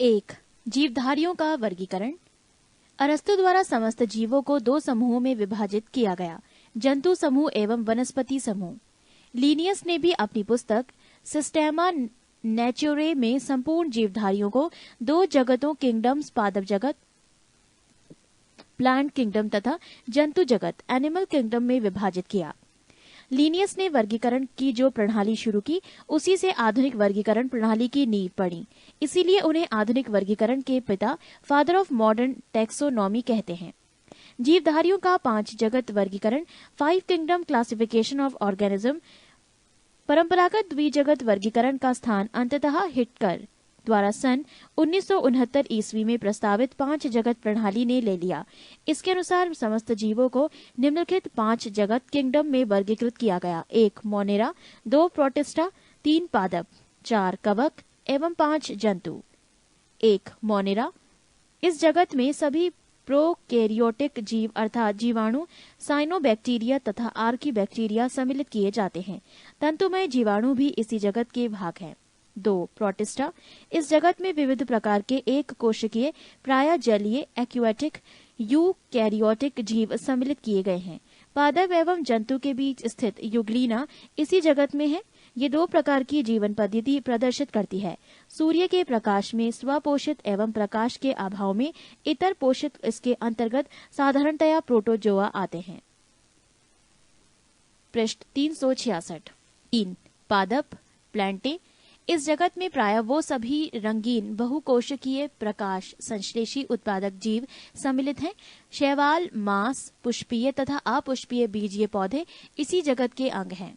एक, जीवधारियों का वर्गीकरण। अरस्तु द्वारा समस्त जीवों को दो समूहों में विभाजित किया गया, जंतु समूह एवं वनस्पति समूह। लीनियस ने भी अपनी पुस्तक सिस्टेमा नेचुरे में संपूर्ण जीवधारियों को दो जगतों किंगडम्स, पादप जगत प्लांट किंगडम तथा जंतु जगत एनिमल किंगडम में विभाजित किया। लीनियस ने वर्गीकरण की जो प्रणाली शुरू की, उसी से आधुनिक वर्गीकरण प्रणाली की नींव पड़ी। इसीलिए उन्हें आधुनिक वर्गीकरण के पिता, फादर ऑफ मॉडर्न टैक्सोनॉमी कहते हैं। जीवधारियों का 5 जगत वर्गीकरण, 5 किंगडम क्लासिफिकेशन ऑफ ऑर्गेनिज्म, परंपरागत द्विजगत वर्गीकरण का स्थान अंततः हिटकर द्वारा सन 1969 ईस्वी में प्रस्तावित 5 जगत प्रणाली ने ले लिया। इसके अनुसार समस्त जीवों को निम्नलिखित 5 जगत किंगडम में वर्गीकृत किया गया: 1 मोनेरा, 2 प्रोटिस्टा, 3 पादप, 4 कवक एवं 5 जंतु। 1 मोनेरा। इस जगत में सभी प्रोकैरियोटिक जीव अर्थात जीवाणु, साइनोबैक्टीरिया तथा आर्कीबैक्टीरिया सम्मिलित किए जाते हैं। तंतुमय जीवाणु भी इसी जगत के भाग हैं। 2 प्रोटिस्टा। इस जगत में विविध प्रकार के एक कोशिकीय, प्रायः जलीय, एक्वेटिक, यूकैरियोटिक जीव सम्मिलित किए गए हैं। पादप एवं जंतु के बीच स्थित युग्लिना इसी जगत में है। ये 2 प्रकार की जीवन पद्धति प्रदर्शित करती है: सूर्य के प्रकाश में स्वपोषित एवं प्रकाश के अभाव में इतर पोषित। इसके अंतर्गत साधारणतया प्रोटोजोआ आते हैं। पृष्ठ 366। 3 पादप प्लांटे। इस जगत में प्रायः वो सभी रंगीन बहुकोशिकीय प्रकाश संश्लेषी उत्पादक जीव सम्मिलित हैं। शैवाल, मांस, पुष्पीय तथा अपुष्पीय बीजीय पौधे इसी जगत के अंग हैं।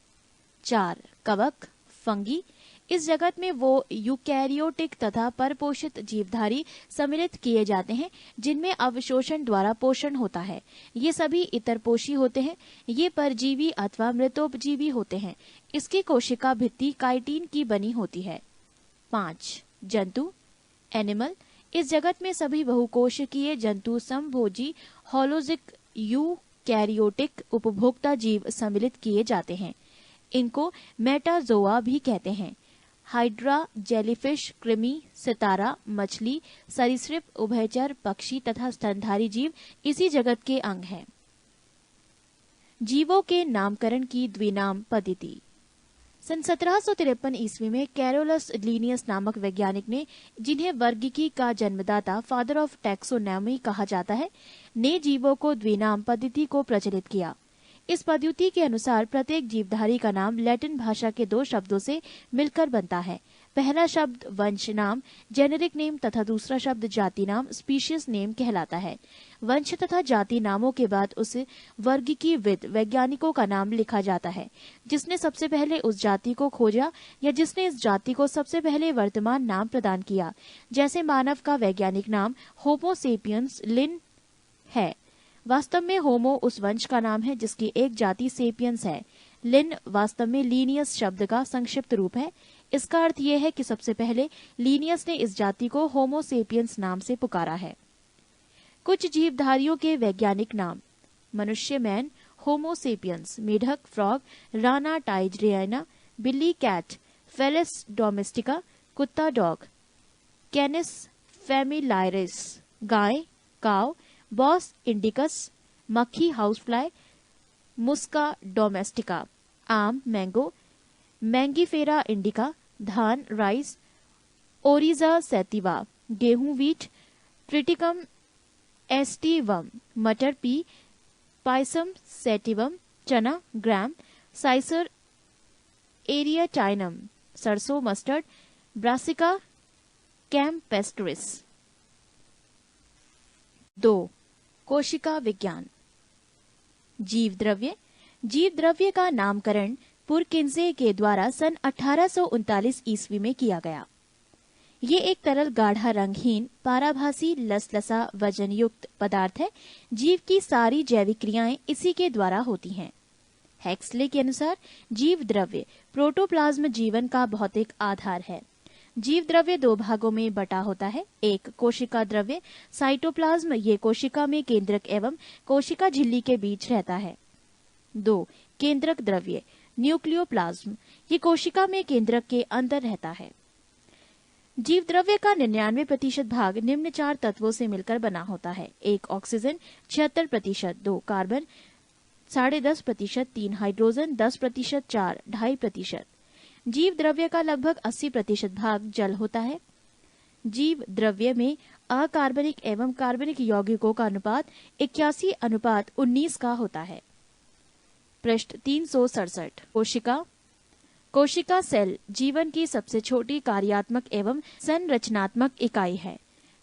4 कवक फंगी। इस जगत में वो यूकैरियोटिक तथा परपोषित जीवधारी सम्मिलित किए जाते हैं, जिनमें अवशोषण द्वारा पोषण होता है। ये सभी इतरपोषी होते हैं। ये परजीवी अथवा मृतोपजीवी होते हैं। इसकी कोशिका भित्ति काइटिन की बनी होती है। 5 जंतु एनिमल। इस जगत में सभी बहुकोशिकीय जंतु, समभोजी, होलोजिक, यूकैरियोटिक उपभोक्ता जीव सम्मिलित किए जाते हैं। इनको मेटाजोआ भी कहते हैं। हाइड्रा, जेलीफिश, कृमि, सितारा, मछली, सरीसृप, उभयचर, पक्षी तथा स्तनधारी जीव इसी जगत के अंग हैं। जीवों के नामकरण की द्विनाम पद्धति। सन 1753 ईस्वी में कैरोलस लीनियस नामक वैज्ञानिक ने, जिन्हें वर्गीकी का जन्मदाता, फादर ऑफ टैक्सोनॉमी कहा जाता है, ने जीवों को द्विनाम पद्धति को प्रचलित किया। इस पद्धति के अनुसार प्रत्येक जीवधारी का नाम लैटिन भाषा के 2 शब्दों से मिलकर बनता है। पहला शब्द वंश नाम, जेनेरिक नेम, तथा दूसरा शब्द जाति नाम, स्पीशीज नेम कहलाता है। वंश तथा जाति नामों के बाद उस वर्गीकीविद वैज्ञानिकों का नाम लिखा जाता है, जिसने सबसे पहले उस जाति को खोजा या जिसने इस जाति को सबसे पहले वर्तमान नाम प्रदान किया। जैसे मानव का वैज्ञानिक नाम होमो सेपियंस लिन है। वास्तव में होमो उस वंश का नाम है जिसकी एक जाति सेपियंस है। लिन वास्तव में लीनियस शब्द का संक्षिप्त रूप है। इसका अर्थ यह है कि सबसे पहले लीनियस ने इस जाति को होमो सेपियंस नाम से पुकारा है। कुछ जीवधारियों के वैज्ञानिक नाम: मनुष्य मैन, होमो सेपियंस, मेढक फ्रॉग, राना टाइग्रियाना, बिल्ली कैट, फेलिस डोमेस्टिका, कुत्ता डॉग, कैनिस फेमिलाइरिस, गाय काव, बॉस इंडिकस, मक्खी हाउसफ्लाई, मुस्का डोमेस्टिका, आम मैंगो, मैंगीफेरा इंडिका, धान राइस, ओरिजा सैतिवा, गेहूं वीट, ट्रिटिकम एस्टिवम, मटर पी, पाइसम सैटिवम, चना ग्राम, साइसर एरियाटाइनम, सरसों मस्टर्ड, ब्रासिका कैम्पेस्ट्रिस। 2 कोशिका विज्ञान। जीव द्रव्य। जीव द्रव्य का नामकरण पुरकिंजे के द्वारा सन 1839 ईस्वी में किया गया। ये एक तरल गाढ़ा रंगहीन पाराभासी लसलसा वजन युक्त पदार्थ है। जीव की सारी जैविक क्रियाएं इसी के द्वारा होती हैं। हेक्सले के अनुसार जीव द्रव्य प्रोटोप्लाज्म जीवन का भौतिक आधार है। जीव द्रव्य 2 भागों में बटा होता है। 1 कोशिका द्रव्य साइटोप्लाज्म, ये कोशिका में केंद्रक एवं कोशिका झिल्ली के बीच रहता है। 2 केंद्रक द्रव्य न्यूक्लियोप्लाज्म, ये कोशिका में केंद्रक के अंदर रहता है। जीव द्रव्य का 99% भाग निम्न 4 तत्वों से मिलकर बना होता है। 1 ऑक्सीजन 76%, 2 कार्बन 10.5%, 3 हाइड्रोजन 10%, 4 2.5%। जीव द्रव्य का लगभग 80% भाग जल होता है। जीव द्रव्य में अकार्बनिक एवं कार्बनिक यौगिकों का अनुपात 81:19 का होता है। पृष्ठ 367। कोशिका सेल जीवन की सबसे छोटी कार्यात्मक एवं संरचनात्मक इकाई है।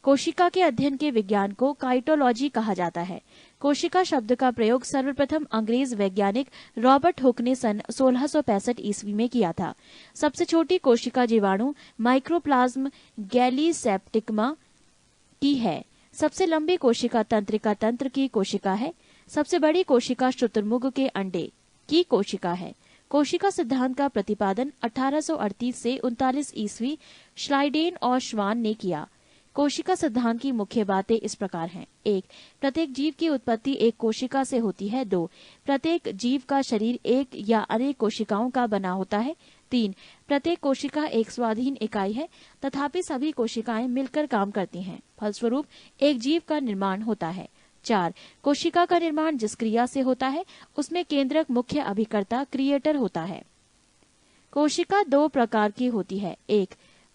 कोशिका के अध्ययन के विज्ञान को काइटोलॉजी कहा जाता है। कोशिका शब्द का प्रयोग सर्वप्रथम अंग्रेज वैज्ञानिक रॉबर्ट हुक ने सन 1665 ईस्वी में किया था। सबसे छोटी कोशिका जीवाणु माइक्रोप्लाज्म गैलीसेप्टिकमा की है। सबसे लंबी कोशिका तंत्रिका तंत्र की कोशिका है। सबसे बड़ी कोशिका शुतुरमुर्ग के अंडे की कोशिका है। कोशिका सिद्धांत का प्रतिपादन 1838 से 39 ईस्वी श्लाइडेन और श्वान ने किया। कोशिका सिद्धांत की मुख्य बातें इस प्रकार हैं। 1. प्रत्येक जीव की उत्पत्ति एक कोशिका से होती है। 2. प्रत्येक जीव का शरीर एक या अनेक कोशिकाओं का बना होता है। 3. प्रत्येक कोशिका एक स्वाधीन इकाई है, तथापि सभी कोशिकाएं मिलकर काम करती हैं। फलस्वरूप एक जीव का निर्माण होता है। 4. कोशिका का निर्माण जिस क्रिया से होता है उसमें केंद्रक मुख्य अभिकर्ता क्रिएटर होता है। कोशिका 2 प्रकार की होती है। 1.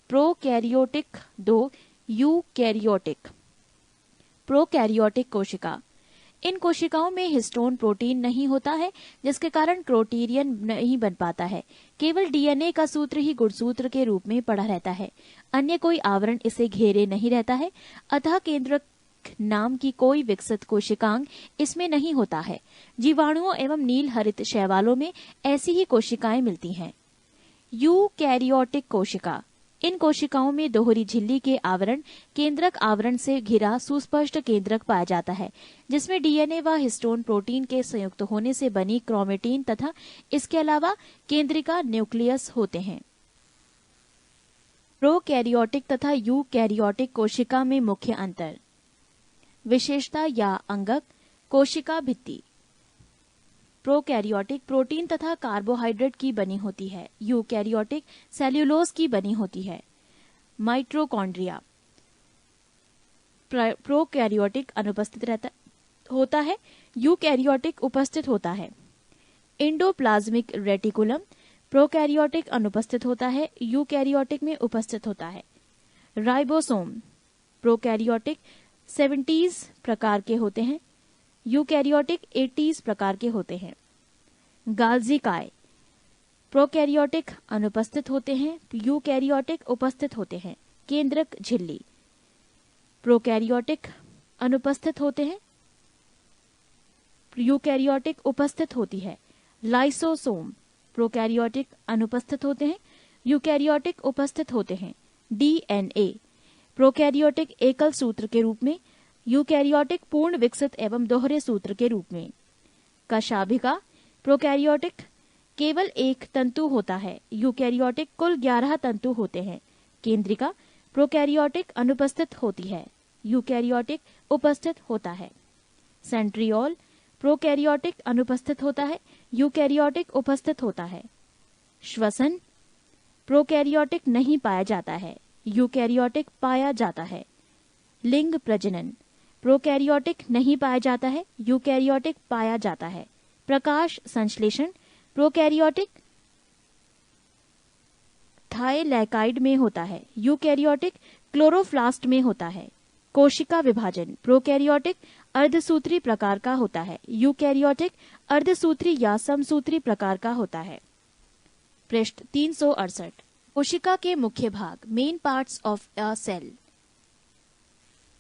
प्रोकैरियोटिक, 2. यूकैरियोटिक। प्रोकैरियोटिक कोशिका, इन कोशिकाओं में हिस्टोन प्रोटीन नहीं होता है, जिसके कारण क्रोटीरियन नहीं बन पाता है। केवल डीएनए का सूत्र ही गुणसूत्र के रूप में पड़ा रहता है। अन्य कोई आवरण इसे घेरे नहीं रहता है। अतः केंद्रक नाम की कोई विकसित कोशिकांग इसमें नहीं होता है। जीवाणुओं एवं नील हरित शैवालों में ऐसी ही कोशिकाएं मिलती हैं। यूकैरियोटिक कोशिका, इन कोशिकाओं में दोहरी झिल्ली के आवरण केंद्रक आवरण से घिरा सुस्पष्ट केंद्रक पाया जाता है, जिसमें डीएनए व हिस्टोन प्रोटीन के संयुक्त होने से बनी क्रोमेटिन तथा इसके अलावा केंद्रिका न्यूक्लियस होते हैं। प्रोकैरियोटिक तथा यूकैरियोटिक कोशिका में मुख्य अंतर। विशेषता या अंगक। कोशिका भित्ति प्रोकैरियोटिक प्रोटीन तथा कार्बोहाइड्रेट की बनी होती है। यूकैरियोटिक सेल्यूलोज की बनी होती है। माइटोकॉन्ड्रिया प्रोकैरियोटिक अनुपस्थित होता है, यूकैरियोटिक उपस्थित होता है। एंडोप्लाज्मिक रेटिकुलम प्रोकैरियोटिक अनुपस्थित होता है, यूकैरियोटिक में उपस्थित होता है। राइबोसोम प्रोकैरियोटिक 70 प्रकार के होते हैं, यूकैरियोटिक 80 प्रकार के होते हैं। गाल्जी काय प्रोकैरियोटिक अनुपस्थित होते हैं, यूकैरियोटिक उपस्थित होते हैं। केंद्रक झिल्ली प्रोकैरियोटिक अनुपस्थित होते हैं, यूकैरियोटिक उपस्थित होती है। लाइसोसोम प्रोकैरियोटिक अनुपस्थित होते हैं, यूकैरियोटिक उपस्थित होते हैं। डीएनए प्रोकैरियोटिक एकल सूत्र के रूप में, यूकैरियोटिक पूर्ण विकसित एवं दोहरे सूत्र के रूप में। कशाभिका प्रोकैरियोटिक केवल एक तंतु होता है, यूकैरियोटिक कुल 11 तंतु होते हैं। केंद्रिका प्रोकैरियोटिक अनुपस्थित होती है, यूकैरियोटिक उपस्थित होता है। सेंट्रियोल प्रोकैरियोटिक अनुपस्थित होता है, यूकैरियोटिक उपस्थित होता है। श्वसन प्रोकैरियोटिक नहीं पाया जाता है, यूकैरियोटिक पाया जाता है। लिंग प्रजनन प्रोकैरियोटिक नहीं पाया जाता है, यूकैरियोटिक पाया जाता है। प्रकाश संश्लेषण प्रोकैरियोटिक थाइलैकाइड में होता है, यूकैरियोटिक क्लोरोप्लास्ट में होता है। कोशिका विभाजन प्रोकैरियोटिक अर्धसूत्री प्रकार का होता है, यूकैरियोटिक अर्धसूत्री या समसूत्री प्रकार का होता है। पृष्ठ 368। कोशिका के मुख्य भाग, main parts of a cell.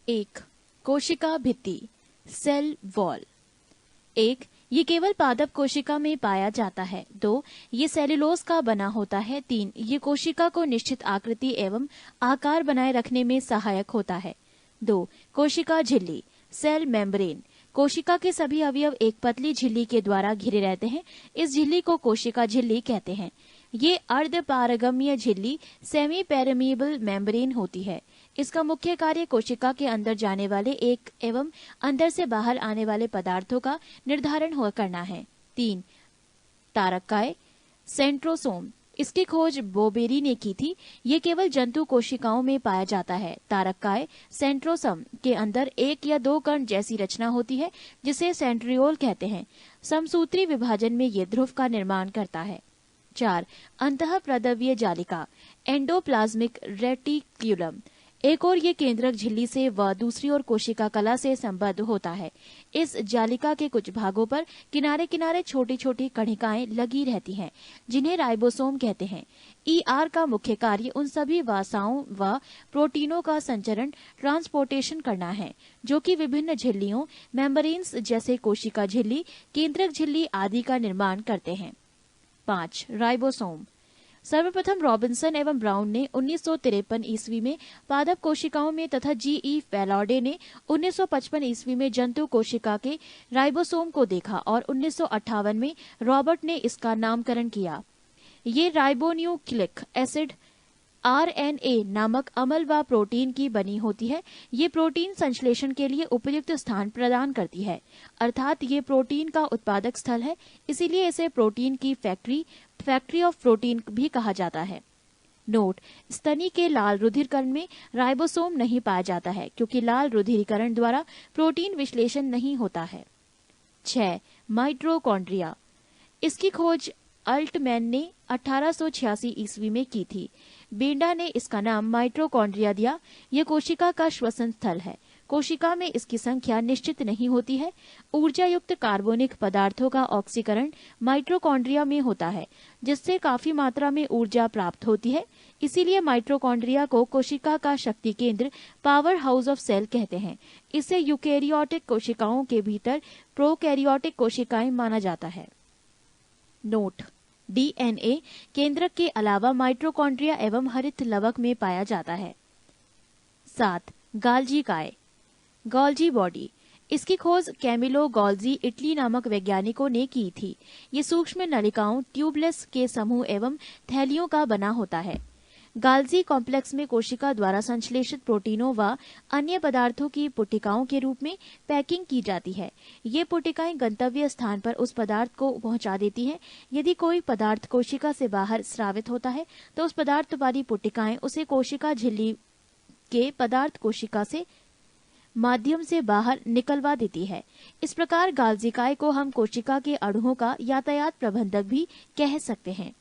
1. कोशिका भित्ति, सेल वॉल। 1. ये केवल पादप कोशिका में पाया जाता है। 2. ये सेल्यूलोज का बना होता है। 3. ये कोशिका को निश्चित आकृति एवं आकार बनाए रखने में सहायक होता है। 2. कोशिका झिल्ली, सेल मेम्ब्रेन। कोशिका के सभी अवयव एक पतली झिल्ली के द्वारा घिरे रहते हैं। इस झिल्ली को कोशिका झिल्ली कहते हैं। ये अर्धपारगम्य झिल्ली सेमी पेरिमीबल मेम्ब्रेन होती है। इसका मुख्य कार्य कोशिका के अंदर जाने वाले एक एवं अंदर से बाहर आने वाले पदार्थों का निर्धारण करना है। 3. तारककाय, सेंट्रोसोम इसकी खोज बोबेरी ने की थी। ये केवल जंतु कोशिकाओं में पाया जाता है। तारककाय सेंट्रोसम के अंदर 1 या 2 कण जैसी रचना होती है जिसे सेंट्रियोल कहते हैं। समसूत्री विभाजन में ये ध्रुव का निर्माण करता है। 4. अंतःप्रदवीय जालिका एंडोप्लाज्मिक रेटिक्यूलम। एक और ये केंद्रक झिल्ली से व दूसरी ओर कोशिका कला से संबद्ध होता है। इस जालिका के कुछ भागों पर किनारे किनारे छोटी छोटी कणिकाएं लगी रहती हैं, जिन्हें राइबोसोम कहते हैं। ईआर का मुख्य कार्य उन सभी वसाओं व प्रोटीनों का संचरण ट्रांसपोर्टेशन करना है जो कि विभिन्न झिल्लियों मेम्ब्रेन्स जैसे कोशिका झिल्ली, केंद्रक झिल्ली आदि का निर्माण करते हैं। 5. राइबोसोम। सर्वप्रथम रॉबिन्सन एवं ब्राउन ने 1953 ईस्वी में पादप कोशिकाओं में तथा G.E. फैलाडे ने 1955 ईस्वी में जंतु कोशिका के राइबोसोम को देखा और 1958 में रॉबर्ट ने इसका नामकरण किया। ये राइबोन्यूक्लिक एसिड RNA नामक अम्ल व प्रोटीन की बनी होती है। ये प्रोटीन संश्लेषण के लिए उपयुक्त स्थान प्रदान करती है, अर्थात ये प्रोटीन का उत्पादक स्थल है। इसीलिए इसे प्रोटीन की फैक्ट्री ऑफ प्रोटीन भी कहा जाता है। नोट: स्तनी के लाल रुधिरकण में राइबोसोम नहीं पाया जाता है क्योंकि लाल रुधिरीकरण द्वारा प्रोटीन विश्लेषण नहीं होता है। 6. माइटोकॉन्ड्रिया। इसकी खोज अल्टमैन ने 1886 ईस्वी में की थी। बेंडा ने इसका नाम माइटोकॉन्ड्रिया दिया। यह कोशिका का श्वसन स्थल है। कोशिका में इसकी संख्या निश्चित नहीं होती है। ऊर्जा युक्त कार्बनिक पदार्थों का ऑक्सीकरण माइटोकॉन्ड्रिया में होता है, जिससे काफी मात्रा में ऊर्जा प्राप्त होती है। इसीलिए माइटोकॉन्ड्रिया को कोशिका का शक्ति केंद्र, पावर हाउस ऑफ सेल कहते हैं। इसे यूकेरियोटिक कोशिकाओं के भीतर प्रोकैरियोटिक कोशिकाएं माना जाता है। नोट: डीएनए केंद्रक के अलावा माइटोकॉन्ड्रिया एवं हरित लवक में पाया जाता है। 7. गाल्जी काय गॉल्जी बॉडी। इसकी खोज कैमिलो गॉल्जी इटली नामक वैज्ञानिकों ने की थी। ये सूक्ष्म नलिकाओं ट्यूबलेस के समूह एवं थैलियों का बना होता है। गाल्जी कॉम्प्लेक्स में कोशिका द्वारा संश्लेषित प्रोटीनों व अन्य पदार्थों की पुटिकाओं के रूप में पैकिंग की जाती है। ये पुटिकाएं गंतव्य स्थान पर उस पदार्थ को पहुंचा देती हैं। यदि कोई पदार्थ कोशिका से बाहर स्रावित होता है तो उस पदार्थ वाली पुटिकाएं उसे कोशिका झिल्ली के पदार्थ कोशिका से माध्यम से बाहर निकलवा देती है। इस प्रकार गाल्जिकाय को हम कोशिका के अणुओं का यातायात प्रबंधक भी कह सकते हैं।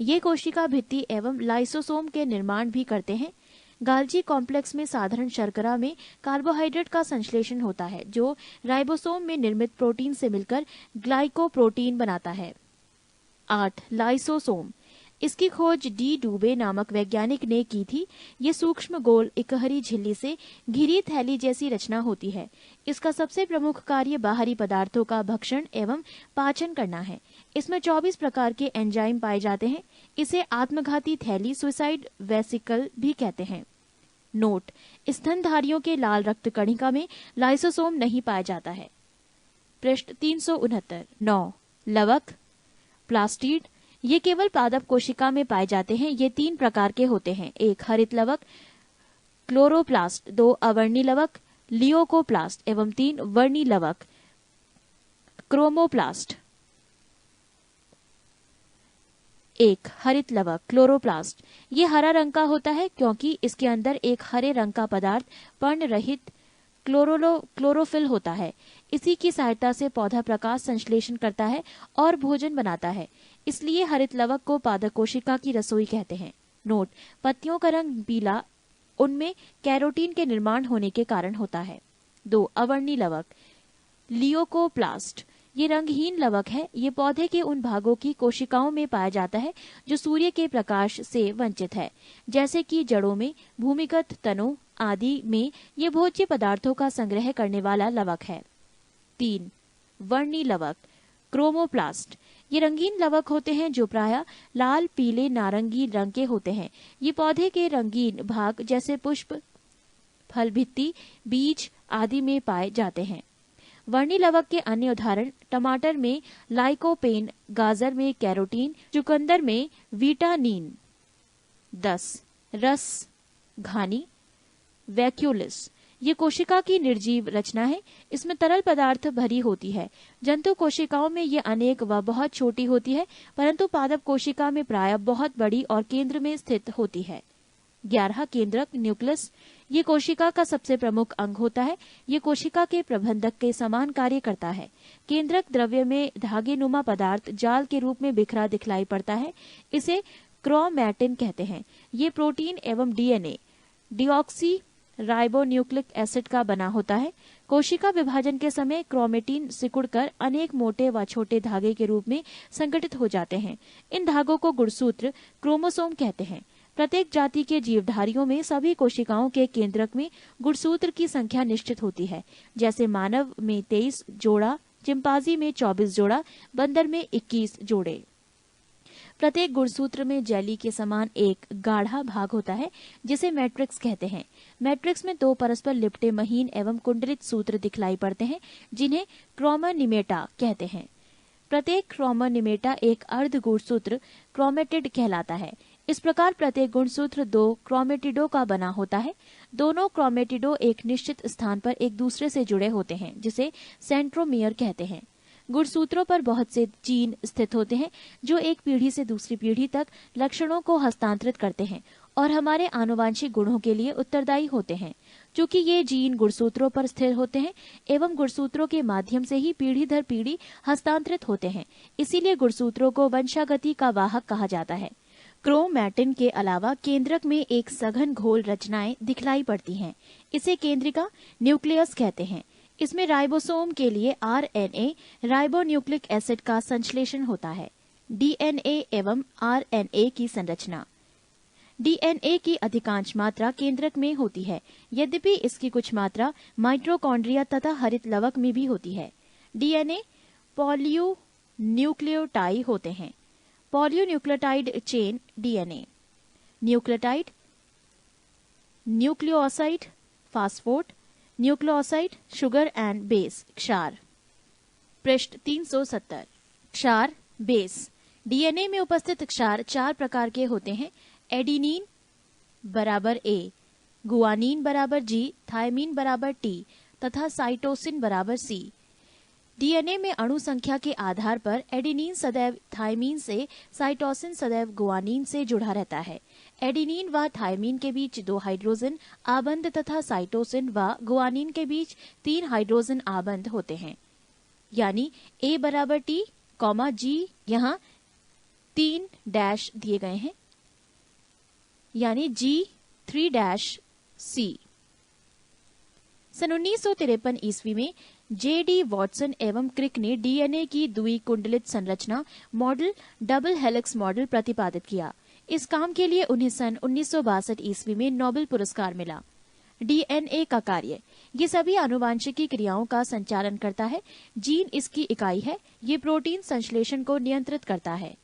ये कोशिका भित्ति एवं लाइसोसोम के निर्माण भी करते हैं। गाल्जी कॉम्प्लेक्स में साधारण शर्करा में कार्बोहाइड्रेट का संश्लेषण होता है, जो राइबोसोम में निर्मित प्रोटीन से मिलकर ग्लाइकोप्रोटीन बनाता है। 8. लाइसोसोम। इसकी खोज डी डूबे नामक वैज्ञानिक ने की थी। ये सूक्ष्म गोल इकहरी झिल्ली से घिरी थैली जैसी रचना होती है। इसका सबसे प्रमुख कार्य बाहरी पदार्थों का भक्षण एवं पाचन करना है। इसमें 24 प्रकार के एंजाइम पाए जाते हैं। इसे आत्मघाती थैली सुसाइड वेसिकल भी कहते हैं। नोट: स्तनधारियों के लाल रक्त कणिका में लाइसोसोम नहीं पाया जाता है। पृष्ठ 369। 9. लवक प्लास्टिड। ये केवल पादप कोशिका में पाए जाते हैं। ये 3 प्रकार के होते हैं। 1. हरित लवक क्लोरोप्लास्ट, 2. अवर्णी लवक लियोकोप्लास्ट एवं 3. वर्णी लवक क्रोमोप्लास्ट। 1. हरित लवक क्लोरोप्लास्ट। ये हरा रंग का होता है क्योंकि इसके अंदर एक हरे रंग का पदार्थ पर्ण रहित क्लोरोफिल होता है। इसी की सहायता से पौधा प्रकाश संश्लेषण करता है और भोजन बनाता है। इसलिए हरित लवक को पादप कोशिका की रसोई कहते हैं। नोट: पत्तियों का रंग पीला उनमें कैरोटीन के निर्माण होने के कारण होता है। 2. अवर्णी लवक लियोकोप्लास्ट। ये रंगहीन लवक है। ये पौधे के उन भागों की कोशिकाओं में पाया जाता है जो सूर्य के प्रकाश से वंचित है, जैसे कि जड़ों में, भूमिगत तनों आदि में। ये भोज्य पदार्थों का संग्रह करने वाला लवक है। 3. वर्णी लवक क्रोमोप्लास्ट। ये रंगीन लवक होते हैं जो प्रायः लाल, पीले, नारंगी रंग के होते हैं। ये पौधे के रंगीन भाग जैसे पुष्प, फल भित्ति, बीज आदि में पाए जाते हैं। वर्णी लवक के अन्य उदाहरण टमाटर में लाइकोपेन, गाजर में कैरोटीन, चुकंदर में विटानिन। 10. रस घानी वैक्यूलिस। ये कोशिका की निर्जीव रचना है। इसमें तरल पदार्थ भरी होती है। जंतु कोशिकाओं में ये अनेक व बहुत छोटी होती है, परंतु पादप कोशिका में प्रायः बहुत बड़ी और केंद्र में स्थित होती है। 11 केंद्रक न्यूक्लियस ये कोशिका का सबसे प्रमुख अंग होता है। ये कोशिका के प्रबंधक के समान कार्य करता है। केंद्रक द्रव्य में धागेनुमा पदार्थ जाल के रूप में बिखरा दिखलाई पड़ता है। इसे क्रोमैटिन कहते हैं। ये प्रोटीन एवं डीएनए डीऑक्सी राइबोन्यूक्लिक एसिड का बना होता है। कोशिका विभाजन के समय क्रोमेटिन सिकुड़कर अनेक मोटे व छोटे धागे के रूप में संगठित हो जाते हैं। इन धागों को गुणसूत्र क्रोमोसोम कहते हैं। प्रत्येक जाति के जीवधारियों में सभी कोशिकाओं के केंद्रक में गुणसूत्र की संख्या निश्चित होती है। जैसे मानव में 23 जोड़ा, चिंपांजी में 24 जोड़ा, बंदर में 21 जोड़े। प्रत्येक गुणसूत्र में जेली के समान एक गाढ़ा भाग होता है जिसे मैट्रिक्स कहते हैं। मैट्रिक्स में 2 परस्पर लिपटे महीन एवं कुंडलित सूत्र दिखलाई पड़ते हैं जिन्हें क्रोमोनिमेटा कहते हैं। प्रत्येक क्रोमोनिमेटा एक अर्ध गुणसूत्र क्रोमेटिड कहलाता है। इस प्रकार प्रत्येक गुणसूत्र 2 क्रोमेटिडों का बना होता है। दोनों क्रोमेटिडो एक निश्चित स्थान पर एक दूसरे से जुड़े होते हैं जिसे सेंट्रोमियर कहते हैं। गुणसूत्रों पर बहुत से जीन स्थित होते हैं जो एक पीढ़ी से दूसरी पीढ़ी तक लक्षणों को हस्तांतरित करते हैं और हमारे आनुवांशिक गुणों के लिए उत्तरदायी होते हैं। चूंकि ये जीन गुणसूत्रों पर स्थिर होते हैं एवं गुणसूत्रों के माध्यम से ही पीढ़ी दर पीढ़ी हस्तांतरित होते हैं, इसीलिए गुणसूत्रों को वंशागति का वाहक कहा जाता है। क्रोमैटिन के अलावा केंद्रक में एक सघन घोल रचनाएं दिखलाई पड़ती हैं। इसे केंद्रिका न्यूक्लियस कहते हैं। इसमें राइबोसोम के लिए आरएनए राइबोन्यूक्लिक एसिड का संश्लेषण होता है। डीएनए एवं आरएनए की संरचना। डीएनए की अधिकांश मात्रा केंद्रक में होती है, यद्यपि इसकी कुछ मात्रा माइटोकॉन्ड्रिया तथा हरित लवक में भी होती है। डीएनए पॉलीन्यूक्लियोटाइड होते हैं। Polynucleotide chain DNA. Nucleotide, nucleoside, phosphate, nucleoside, sugar and base, क्षार। पृष्ठ 370। क्षार, बेस। डीएनए में उपस्थित क्षार 4 प्रकार के होते हैं। एडिनिन बराबर A, गुआनिन बराबर G, थायमिन बराबर T तथा साइटोसिन बराबर C। डीएनए में अणु संख्या के आधार पर एडिनिन सदैव थायमिन से, साइटोसिन सदैव गुआनिन से जुड़ा रहता है। एडिनिन व थायमिन के बीच 2 हाइड्रोजन आबंध तथा साइटोसिन व गुआनिन के बीच 3 हाइड्रोजन आबंध होते हैं। यानी A बराबर T, G यहाँ 3 डैश दिए गए हैं, यानी G3-C। सन 1953 ईस्वी में J.D. वॉटसन एवं क्रिक ने डीएनए की द्विकुंडलित संरचना मॉडल डबल हेलिक्स मॉडल प्रतिपादित किया। इस काम के लिए उन्हें सन 1962 ईस्वी में नोबेल पुरस्कार मिला। डीएनए का कार्य। ये सभी आनुवांशिकी क्रियाओं का संचालन करता है। जीन इसकी इकाई है। ये प्रोटीन संश्लेषण को नियंत्रित करता है।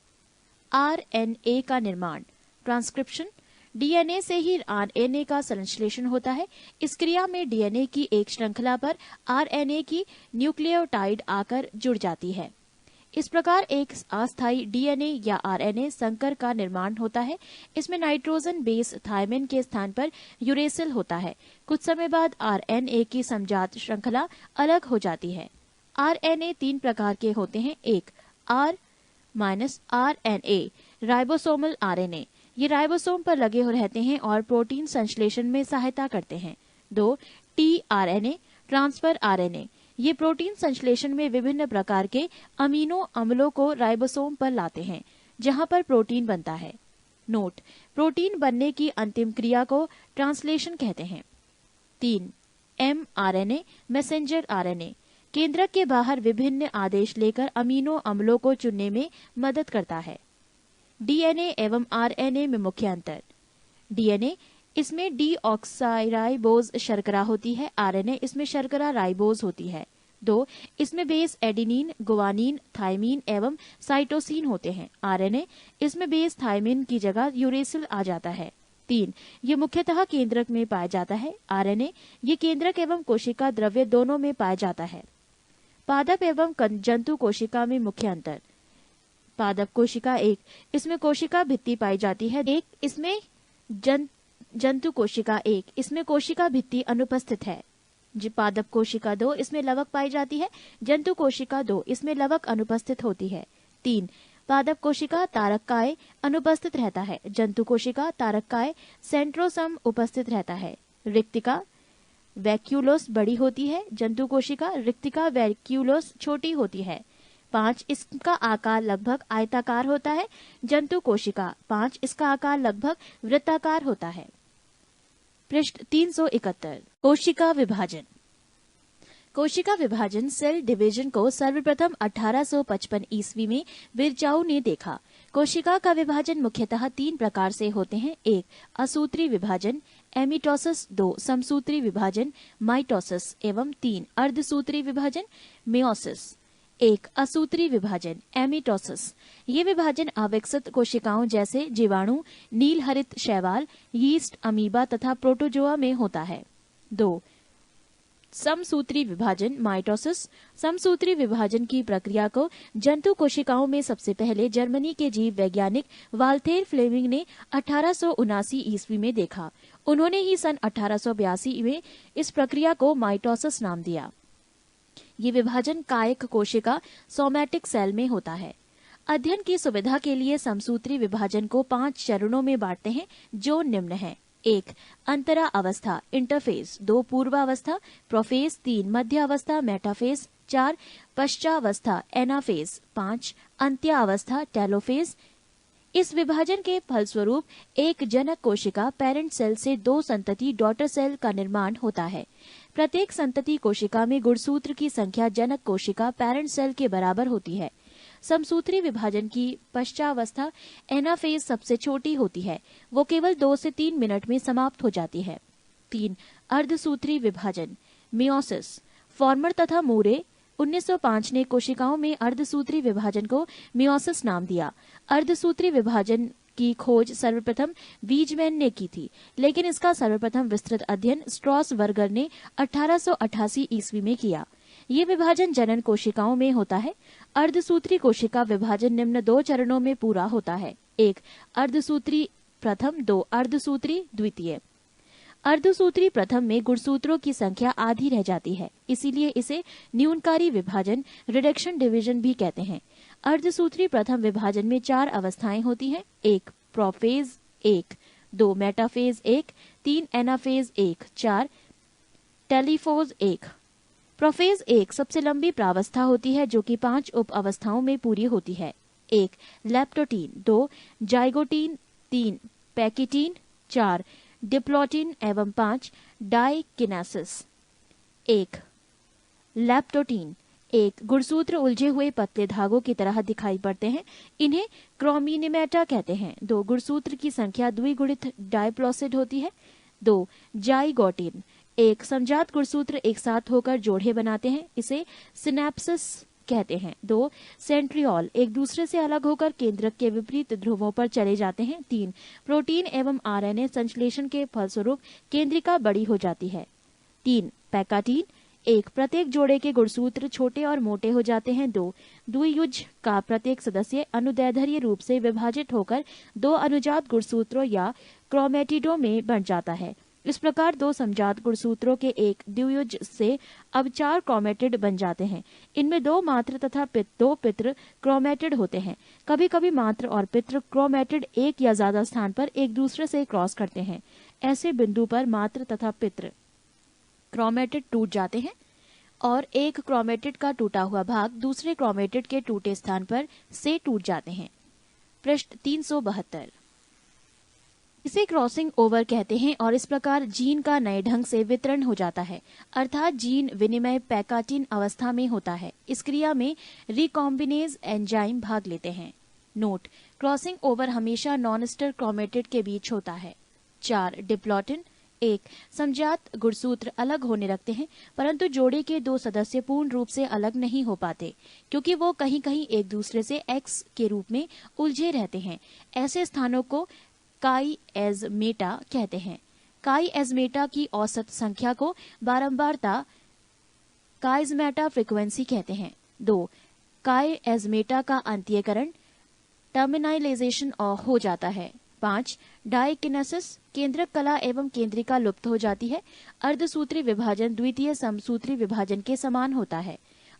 आरएनए का निर्माण, ट्रांसक्रिप्शन। डीएनए से ही आरएनए का संश्लेषण होता है। इस क्रिया में डीएनए की एक श्रृंखला पर आरएनए की न्यूक्लियोटाइड आकर जुड़ जाती है। इस प्रकार एक अस्थायी डीएनए या आरएनए संकर का निर्माण होता है। इसमें नाइट्रोजन बेस थायमिन के स्थान पर यूरेसिल होता है। कुछ समय बाद आरएनए की समजात श्रृंखला अलग हो जाती है। आरएनए 3 प्रकार के होते हैं। 1 R-RNA राइबोसोमल आरएनए, ये राइबोसोम पर लगे हो रहते हैं और प्रोटीन संश्लेषण में सहायता करते हैं। 2 tRNA ट्रांसफर आरएनए, ये प्रोटीन संश्लेषण में विभिन्न प्रकार के अमीनो अम्लों को राइबोसोम पर लाते हैं जहां पर प्रोटीन बनता है। नोट, प्रोटीन बनने की अंतिम क्रिया को ट्रांसलेशन कहते हैं। 3 mRNA मैसेंजर आरएनए, केंद्रक के बाहर विभिन्न आदेश लेकर अमीनो अम्लों को चुनने में मदद करता है। डीएनए एवं आरएनए में मुख्य अंतर। डीएनए इसमें डीऑक्साइराइबोज शर्करा होती है। आरएनए इसमें शर्करा राइबोज होती है। 2 इसमें बेस एडिनिन, गुआनिन, थायमिन एवं साइटोसिन होते हैं। आरएनए इसमें बेस थायमिन की जगह यूरेसिल आ जाता है। 3 ये मुख्यतः केंद्रक में पाया जाता है। आरएनए ये केंद्रक एवं कोशिका द्रव्य दोनों में पाया जाता है। पादप एवं जंतु कोशिका में मुख्य अंतर। पादप कोशिका 1 इसमें कोशिका भित्ति पाई जाती है। 1 इसमें जंतु कोशिका 1, इसमें कोशिका भित्ति अनुपस्थित है। पादप कोशिका 2, इसमें लवक पाई जाती है। जंतु कोशिका 2, इसमें लवक अनुपस्थित होती है। 3, पादप कोशिका तारककाय अनुपस्थित रहता है। जंतु कोशिका तारककाय सेंट्रोसम उपस्थित रहता है। रिक्तिका वैक्यूलोस बड़ी होती है। जंतु कोशिका रिक्तिका वैक्यूलोस छोटी होती है। 5, इसका आकार लगभग आयताकार होता है। जंतु कोशिका 5, इसका आकार लगभग वृत्ताकार होता है। पृष्ठ 371। कोशिका विभाजन। कोशिका विभाजन सेल डिवीजन को सर्वप्रथम 1855 ईस्वी में विरचाऊ ने देखा। कोशिका का विभाजन मुख्यतः 3 प्रकार से होते हैं। 1, असूत्री विभाजन एमिटोसिस, 2, समसूत्री विभाजन माइटोसिस एवं 3, अर्धसूत्री विभाजन मेयोसिस। 1, असूत्री विभाजन एमिटोसिस। ये विभाजन अविकसित कोशिकाओं जैसे जीवाणु, नील हरित शैवाल, यीस्ट, अमीबा तथा प्रोटोजोआ में होता है। 2, समसूत्री विभाजन माइटोसिस। समसूत्री विभाजन की प्रक्रिया को जंतु कोशिकाओं में सबसे पहले जर्मनी के जीव वैज्ञानिक वाल्थेर फ्लेमिंग ने 1879 ईस्वी में देखा। उन्होंने ही सन 1882 में इस प्रक्रिया को माइटोसिस नाम दिया। ये विभाजन कायिक कोशिका सोमैटिक सेल में होता है। अध्ययन की सुविधा के लिए समसूत्री विभाजन को 5 चरणों में बांटते हैं, जो निम्न हैं। 1, अंतरा अवस्था इंटरफेज, 2, पूर्वावस्था प्रोफेज, 3, मध्य अवस्था मेटाफेज, 4, पश्चावस्था एनाफेज, 5, अंत्यावस्था टेलोफेज। इस विभाजन के फलस्वरूप एक जनक कोशिका पेरेंट सेल से 2 संतति डॉटर सेल का निर्माण होता है। प्रत्येक संतति कोशिका में गुणसूत्र की संख्या जनक कोशिका पेरेंट सेल के बराबर होती है। समसूत्री विभाजन की पश्चावस्था एनाफेज सबसे छोटी होती है। वो केवल 2 से 3 मिनट में समाप्त हो जाती है। 3, अर्धसूत्री विभाजन मेयोसिस। फॉर्मर तथा मूरे 1905 ने कोशिकाओं में अर्धसूत्री विभाजन को मेयोसिस नाम दिया। अर्धसूत्री विभाजन की खोज सर्वप्रथम वीजमैन ने की थी, लेकिन इसका सर्वप्रथम विस्तृत अध्ययन स्ट्रॉसबर्गर ने 1888 ईस्वी में किया। ये विभाजन जनन कोशिकाओं में होता है। अर्धसूत्री कोशिका विभाजन निम्न 2 चरणों में पूरा होता है। 1, अर्धसूत्री प्रथम, 2, अर्धसूत्री द्वितीय। अर्धसूत्री प्रथम में गुणसूत्रों की संख्या आधी रह जाती है, इसीलिए इसे न्यूनकारी विभाजन रिडक्शन डिवीजन भी कहते हैं। अर्धसूत्री प्रथम विभाजन में 4 अवस्थाएं होती हैं। 1, प्रोफेज 1, 2, मेटाफेज 1, 3, एनाफेज 1, 4, टेलीफोज 1। प्रोफेज 1 सबसे लंबी प्रावस्था होती है, जो कि 5 उप अवस्थाओं में पूरी होती है। 1, लेप्टोटीन, 2, जाइगोटीन, 3, पैकिटीन, 4, डिप्लोटीन एवं 5, डाइकिनेसिस। 1, लेप्टोटीन। 1, गुणसूत्र उलझे हुए पतले धागों की तरह दिखाई पड़ते हैं, इन्हें क्रोमिनिमेटा कहते हैं। 2, गुणसूत्र की संख्या द्विगुणित डाइप्लोसिड होती है। 2, जाइगोटीन। 1, समजात गुणसूत्र एक साथ होकर जोड़े बनाते हैं, इसे सिनेप्सिस कहते हैं। 2, सेंट्रियोल एक दूसरे से अलग होकर केंद्रक के विपरीत ध्रुवों पर चले जाते हैं। 3, प्रोटीन एवं आरएनए संश्लेषण के फलस्वरूप केंद्रिका बड़ी हो जाती है। 3, पैकाटीन। 1, प्रत्येक जोड़े के गुणसूत्र छोटे और मोटे हो जाते हैं। 2, द्वियुज का प्रत्येक सदस्य अनुदैर्ध्य रूप से विभाजित होकर 2 अनुजात गुणसूत्रों या क्रोमेटिडों में बंट जाता है। इस प्रकार 2 समजात गुणसूत्रों के एक द्वियुज से अब 4 क्रोमेटिड बन जाते हैं। इनमें 2 मात्र तथा 2 पितृ क्रोमेटिड होते हैं। कभी कभी मात्र और पितृ क्रोमेटिड एक या ज्यादा स्थान पर एक दूसरे से क्रॉस करते हैं। ऐसे बिंदु पर मात्र तथा पितृ क्रोमेटिड टूट जाते हैं और एक क्रोमेटिड का टूटा हुआ भाग दूसरे क्रोमेटिड के टूटे स्थान पर से टूट जाते हैं। पृष्ठ 372। इसे क्रॉसिंग ओवर कहते हैं और इस प्रकार जीन का नए ढंग से वितरण हो जाता है, अर्थात जीन विनिमय पैकाटिन अवस्था में होता है। इस क्रिया में रिकॉम्बिनेज एंजाइम भाग लेते हैं। नोट: क्रॉसिंग ओवर हमेशा नॉनस्टर क्रोमेटिड के बीच होता है। 4, डिप्लॉटिन। 1, समजात गुणसूत्र अलग होने लगते हैं, परंतु जोड़े के 2 सदस्य पूर्ण रूप से अलग नहीं हो पाते, क्योंकि वो कहीं कहीं एक दूसरे से एक्स के रूप में उलझे रहते हैं। ऐसे स्थानों को काईएज़मेटा कहते हैं। काईएज़मेटा की औसत संख्या को बारंबारता काईज़मेटा फ्रीक्वेंसी कहते हैं। 2, काईएज़मेटा का अंत्यकरण टर्मिनाइलाइजेशन हो जाता है। 5. डाइकिनेसिस, केंद्रक कला एवं केंद्रिका लुप्त हो जाती है। अर्धसूत्री विभाजन द्वितीय समसूत्री विभाजन के समान होता है।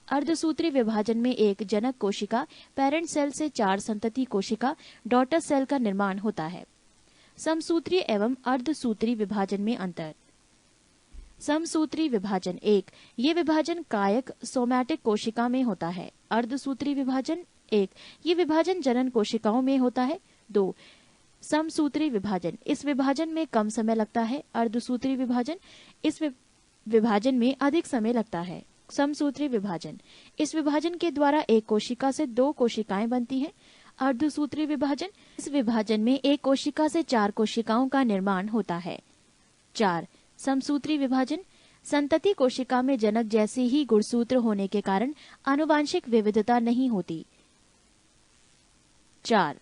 अर्धसूत्री विभाजन में एक जनक कोशिका पेरेंट सेल से 4 संतति कोशिका डॉटर सेल का निर्माण होता है। समसूत्री एवं अर्धसूत्री विभाजन में अंतर। समसूत्री विभाजन 1, ये विभाजन कायक सोमैटिक कोशिका में होता है। अर्धसूत्री विभाजन 1, ये विभाजन जनन कोशिकाओं में होता है। 2. समसूत्री विभाजन, इस विभाजन में कम समय लगता है। अर्धसूत्री विभाजन, इस विभाजन में अधिक समय लगता है। समसूत्री विभाजन, इस विभाजन के द्वारा एक कोशिका से 2 कोशिकाएं बनती हैं। अर्धसूत्री विभाजन, इस विभाजन में एक कोशिका से 4 कोशिकाओं का निर्माण होता है। 4. समसूत्री विभाजन, संतति कोशिका में जनक जैसे ही गुणसूत्र होने के कारण आनुवांशिक विविधता नहीं होती। 4.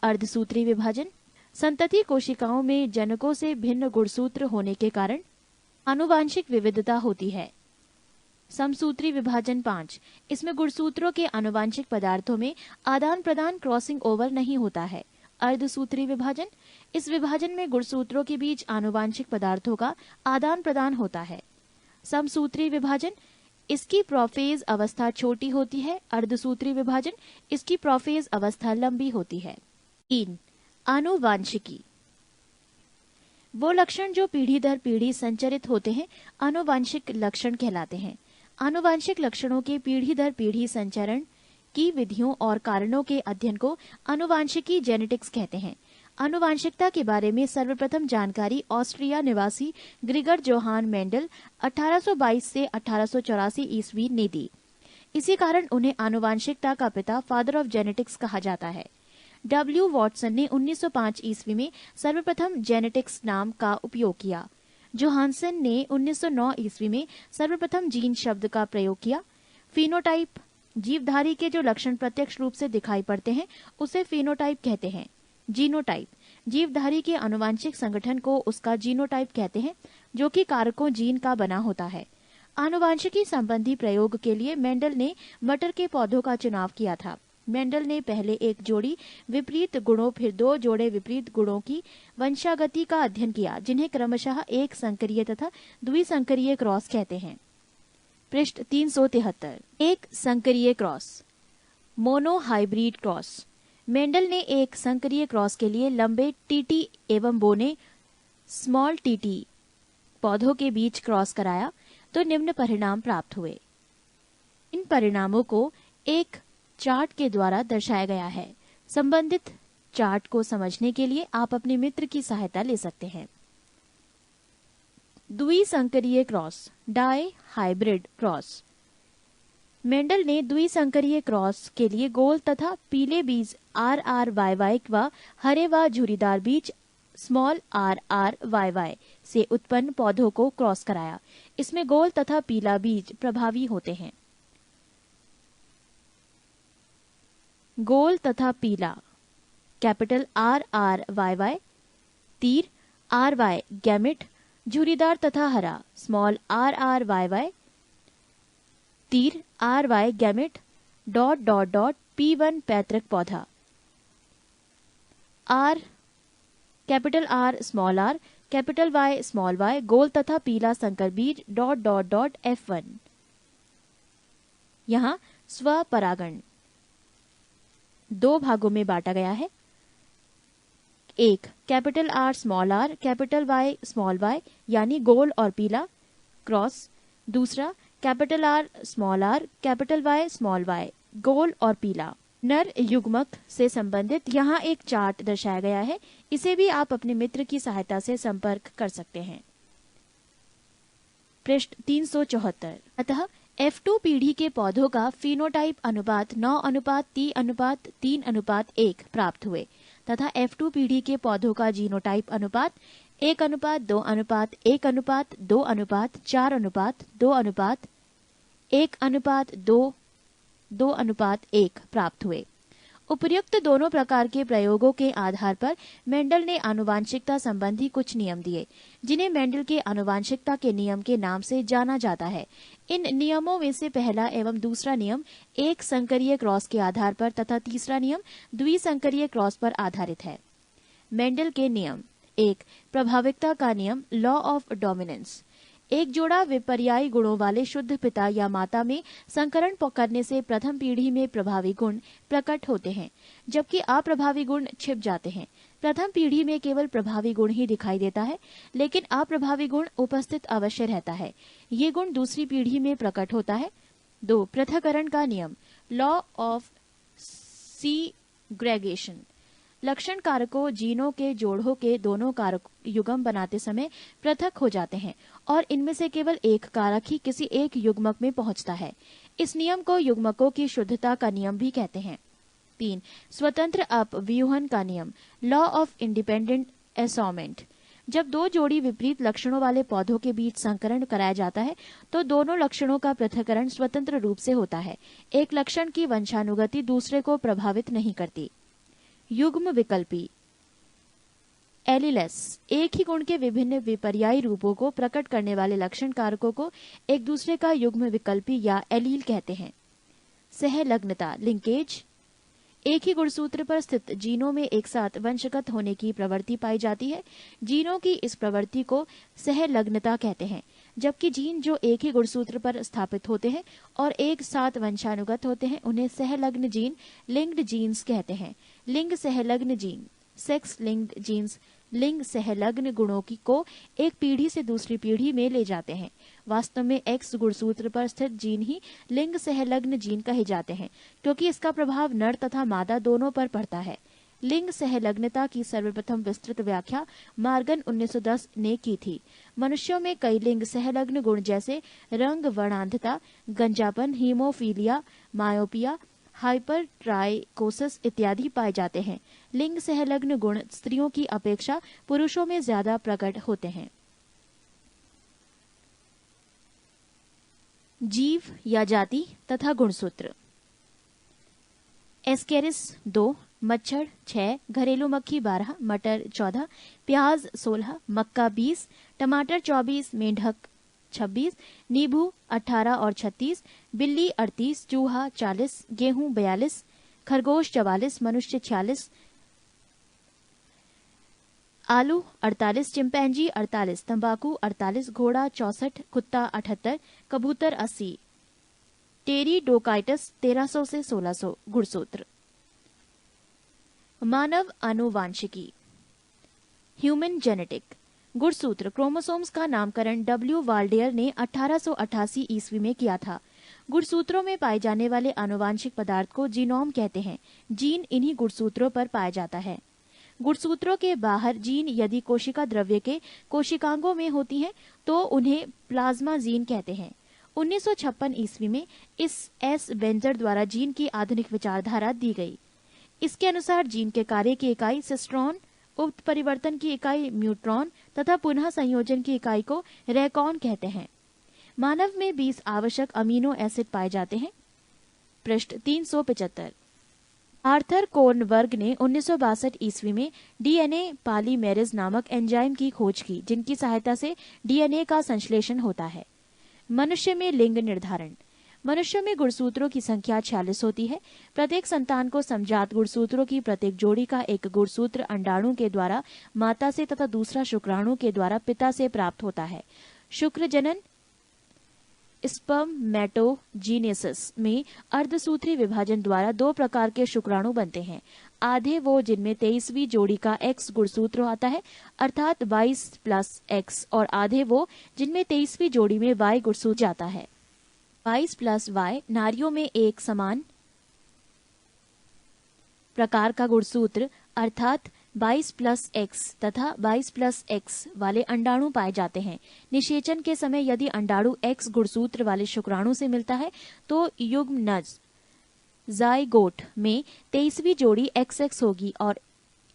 अर्धसूत्री विभाजन, संतति कोशिकाओं में जनकों से भिन्न गुणसूत्र होने के कारण आनुवांशिक विविधता होती है। समसूत्री विभाजन 5, इसमें गुणसूत्रों के आनुवांशिक पदार्थों में आदान प्रदान क्रॉसिंग ओवर नहीं होता है। अर्धसूत्री विभाजन, इस विभाजन में गुणसूत्रों के बीच आनुवांशिक पदार्थों का आदान प्रदान होता है। समसूत्री विभाजन, इसकी प्रोफेज अवस्था छोटी होती है। अर्धसूत्री विभाजन, इसकी प्रोफेज अवस्था लंबी होती है। 3. आनुवांशिकी, वो लक्षण जो पीढ़ी दर पीढ़ी संचरित होते हैं आनुवांशिक लक्षण कहलाते हैं। आनुवांशिक लक्षणों के पीढ़ी दर पीढ़ी संचरण की विधियों और कारणों के अध्ययन को आनुवांशिकी जेनेटिक्स कहते हैं। आनुवांशिकता के बारे में सर्वप्रथम जानकारी ऑस्ट्रिया निवासी ग्रिगर जोहान मेंडल 1822 से 1884 ईस्वी ने दी। इसी कारण उन्हें आनुवांशिकता का पिता फादर ऑफ जेनेटिक्स कहा जाता है। डब्ल्यू वॉटसन ने 1905 ईस्वी में सर्वप्रथम जेनेटिक्स नाम का उपयोग किया। जोहानसन ने 1909 ईस्वी में सर्वप्रथम जीन शब्द का प्रयोग किया। फिनोटाइप, जीवधारी के जो लक्षण प्रत्यक्ष रूप से दिखाई पड़ते हैं उसे फिनोटाइप कहते हैं। जीनोटाइप, जीवधारी के आनुवांशिक संगठन को उसका जीनोटाइप कहते हैं, जो कि कारकों जीन का बना होता है। आनुवांशिकी संबंधी प्रयोग के लिए मेंडल ने मटर के पौधों का चुनाव किया था। मेंडल ने पहले एक जोड़ी विपरीत गुणों फिर 2 जोड़े विपरीत गुणों की वंशागति का अध्ययन किया, जिन्हें क्रमशः एक संकरीय तथा द्विसंकरीय क्रॉस कहते हैं। पृष्ठ 373। एक संकरीय क्रॉस, मोनोहाइब्रिड क्रॉस। मेंडल ने एक संकरीय क्रॉस के लिए लंबे टीटी एवं बोने स्मॉल टीटी पौधों के बीच क्रॉस कराया तो निम्न परिणाम प्राप्त हुए। इन परिणामों को एक चार्ट के द्वारा दर्शाया गया है। संबंधित चार्ट को समझने के लिए आप अपने मित्र की सहायता ले सकते हैं। द्विसंकरीय cross, dihybrid cross. Mendel ने द्विसंकरीय क्रॉस के लिए गोल तथा पीले बीज RRYY व हरे व झुरीदार बीज स्मॉल RRYY से उत्पन्न पौधों को क्रॉस कराया। इसमें गोल तथा पीला बीज प्रभावी होते हैं। गोल तथा पीला, कैपिटल RRYY, तीर RY गैमेट, झुरीदार तथा हरा स्मॉल RRYY, तीर RY gamete, dot dot dot P1 पैतृक पौधा। R capital R small r, capital Y small y, गोल तथा पीला संकर बीज डॉट डॉट डॉट F1। यहाँ स्वपरागण 2 भागों में बांटा गया है। एक capital R small r, capital Y small y यानी गोल और पीला क्रॉस। दूसरा capital R small r, capital Y small y, गोल और पीला। नर युग्मक से संबंधित यहाँ एक चार्ट दर्शाया गया है। इसे भी आप अपने मित्र की सहायता से संपर्क कर सकते हैं। पृष्ठ 374। अतः F2 पीढ़ी के पौधों का फिनोटाइप अनुपात 9:3:3:1 प्राप्त हुए तथा F2 पीढ़ी के पौधों का जीनोटाइप अनुपात 1:2:4:2:4:1:2:1 प्राप्त हुए। उपर्युक्त दोनों प्रकार के प्रयोगों के आधार पर मेंडल ने आनुवांशिकता संबंधी कुछ नियम दिए, जिन्हें मेंडल के आनुवांशिकता के नियम के नाम से जाना जाता है। इन नियमों में से पहला एवं दूसरा नियम एक संकरीय क्रॉस के आधार पर तथा तीसरा नियम द्विसंकरीय क्रॉस पर आधारित है। मेंडल के नियम। 1. प्रभाविकता का नियम, लॉ ऑफ डोमिनेंस। एक जोड़ा विपर्यायी गुणों वाले शुद्ध पिता या माता में संकरण करने से प्रथम पीढ़ी में प्रभावी गुण प्रकट होते हैं, जबकि अप्रभावी गुण छिप जाते हैं। प्रथम पीढ़ी में केवल प्रभावी गुण ही दिखाई देता है, लेकिन अप्रभावी गुण उपस्थित अवश्य रहता है। ये गुण दूसरी पीढ़ी में प्रकट होता है। 2. पृथक्करण का नियम, लॉ ऑफ सीग्रेगेशन। लक्षण कारकों जीनों के जोड़ों के दोनों कारक युग्म बनाते समय पृथक हो जाते हैं और इनमें से केवल एक कारक ही किसी एक युग्मक में पहुंचता है। इस नियम को युग्मकों की शुद्धता का नियम भी कहते हैं। 3. स्वतंत्र अपव्यूहन का नियम, लॉ ऑफ इंडिपेंडेंट असॉर्टमेंट। जब दो जोड़ी विपरीत लक्षणों वाले पौधों के बीच संकरण कराया जाता है तो दोनों लक्षणों का पृथक्करण स्वतंत्र रूप से होता है। एक लक्षण की वंशानुगति दूसरे को प्रभावित नहीं करती। युग्म विकल्पी एलिलेस। एक ही गुण के विभिन्न विपर्यायी रूपों को प्रकट करने वाले लक्षण कारकों को एक दूसरे का युग्म विकल्पी या एलील कहते हैं। सहलग्नता लिंकेज। एक ही गुणसूत्र पर स्थित जीनों में एक साथ वंशगत होने की प्रवृत्ति पाई जाती है। जीनों की इस प्रवृत्ति को सहलग्नता कहते हैं, जबकि जीन जो एक ही गुणसूत्र पर स्थापित होते हैं और एक साथ वंशानुगत होते हैं उन्हें सहलग्न जीन, लिंक्ड जीन्स कहते हैं। लिंग सहलग्न जीन, सेक्स लिंक्ड जीन्स, लिंग सहलग्न गुणों को एक पीढ़ी से दूसरी पीढ़ी में ले जाते हैं। वास्तव में एक्स गुणसूत्र पर स्थित जीन ही लिंग सहलग्न जीन कहे जाते हैं, क्योंकि इसका प्रभाव नर तथा मादा दोनों पर पड़ता है। लिंग सहलग्नता की सर्वप्रथम विस्तृत व्याख्या मार्गन 1910 ने की थी। मनुष्यों में कई लिंग सहलग्न गुण जैसे रंग वर्णांधता, गंजापन, हीमोफीलिया, मायोपिया, हाइपरट्राइकोसिस इत्यादि पाए जाते हैं। लिंग सहलग्न गुण स्त्रियों की अपेक्षा पुरुषों में ज्यादा प्रकट होते हैं। जीव या जाति तथा गुणसूत्र। एस्केरिस 2, मच्छर 6, घरेलू मक्खी 12, मटर 14, प्याज 16, मक्का 20, टमाटर 24, मेंढक 26, नींबू 18 और 36, बिल्ली 38, चूहा 40, गेहूं 42, खरगोश 44, मनुष्य 46, आलू 48, चिंपैंजी 48, तंबाकू 48, घोड़ा 64, कुत्ता 78, कबूतर 80, टेरिडोकाइटस 1300 से 1600। गुणसूत्र। मानव आनुवांशिकी ह्यूमन जेनेटिक। गुणसूत्र क्रोमोसोम्स का नामकरण डब्ल्यू वाल्डेयर ने 1888 ईस्वी में किया था। गुणसूत्रों में पाए जाने वाले आनुवांशिक पदार्थ को जीनोम कहते हैं। जीन इन्हीं गुणसूत्रों पर पाया जाता है। गुणसूत्रों के बाहर जीन यदि कोशिका द्रव्य के कोशिकांगों में होती हैं तो उन्हें प्लाज्मा जीन कहते हैं। 1956 ईस्वी में इस एस बेंजर द्वारा जीन की आधुनिक विचारधारा दी गई। इसके अनुसार जीन के कार्य की इकाई सिस्ट्रॉन, उत्परिवर्तन की इकाई म्यूट्रॉन तथा पुनः संयोजन की इकाई को रैकॉन कहते हैं। मानव में 20 आवश्यक अमीनो एसिड पाए जाते हैं। पृष्ठ 375। आर्थर कोर्नबर्ग ने 1962 ईस्वी में डीएनए पॉलीमेरेज नामक एंजाइम की खोज की, जिनकी सहायता से डीएनए का संश्लेषण होता है। मनुष्य में लिंग निर्धारण। मनुष्य में गुणसूत्रों की संख्या 46 होती है। प्रत्येक संतान को समजात गुणसूत्रों की प्रत्येक जोड़ी का एक गुणसूत्र अंडाणु के द्वारा माता से तथा दूसरा शुक्राणु के द्वारा पिता से प्राप्त होता है। शुक्र जनन स्पर्मेटोजेनेसिस में अर्धसूत्री विभाजन द्वारा 2 प्रकार के शुक्राणु बनते हैं। आधे वो जिनमें 23वीं जोड़ी का एक्स गुणसूत्र आता है, अर्थात 22+X, और आधे वो जिनमें 23वीं जोड़ी में Y गुणसूत्र जाता है। 22+Y नारियों में एक समान प्रकार का गुणसूत्र अर्थात 22+X तथा 22+X वाले अंडाणु पाए जाते हैं। निषेचन के समय यदि अंडाणु X गुणसूत्र वाले शुक्राणु से मिलता है तो युग्मनज ज़ायगोट में 23वीं जोड़ी XX होगी और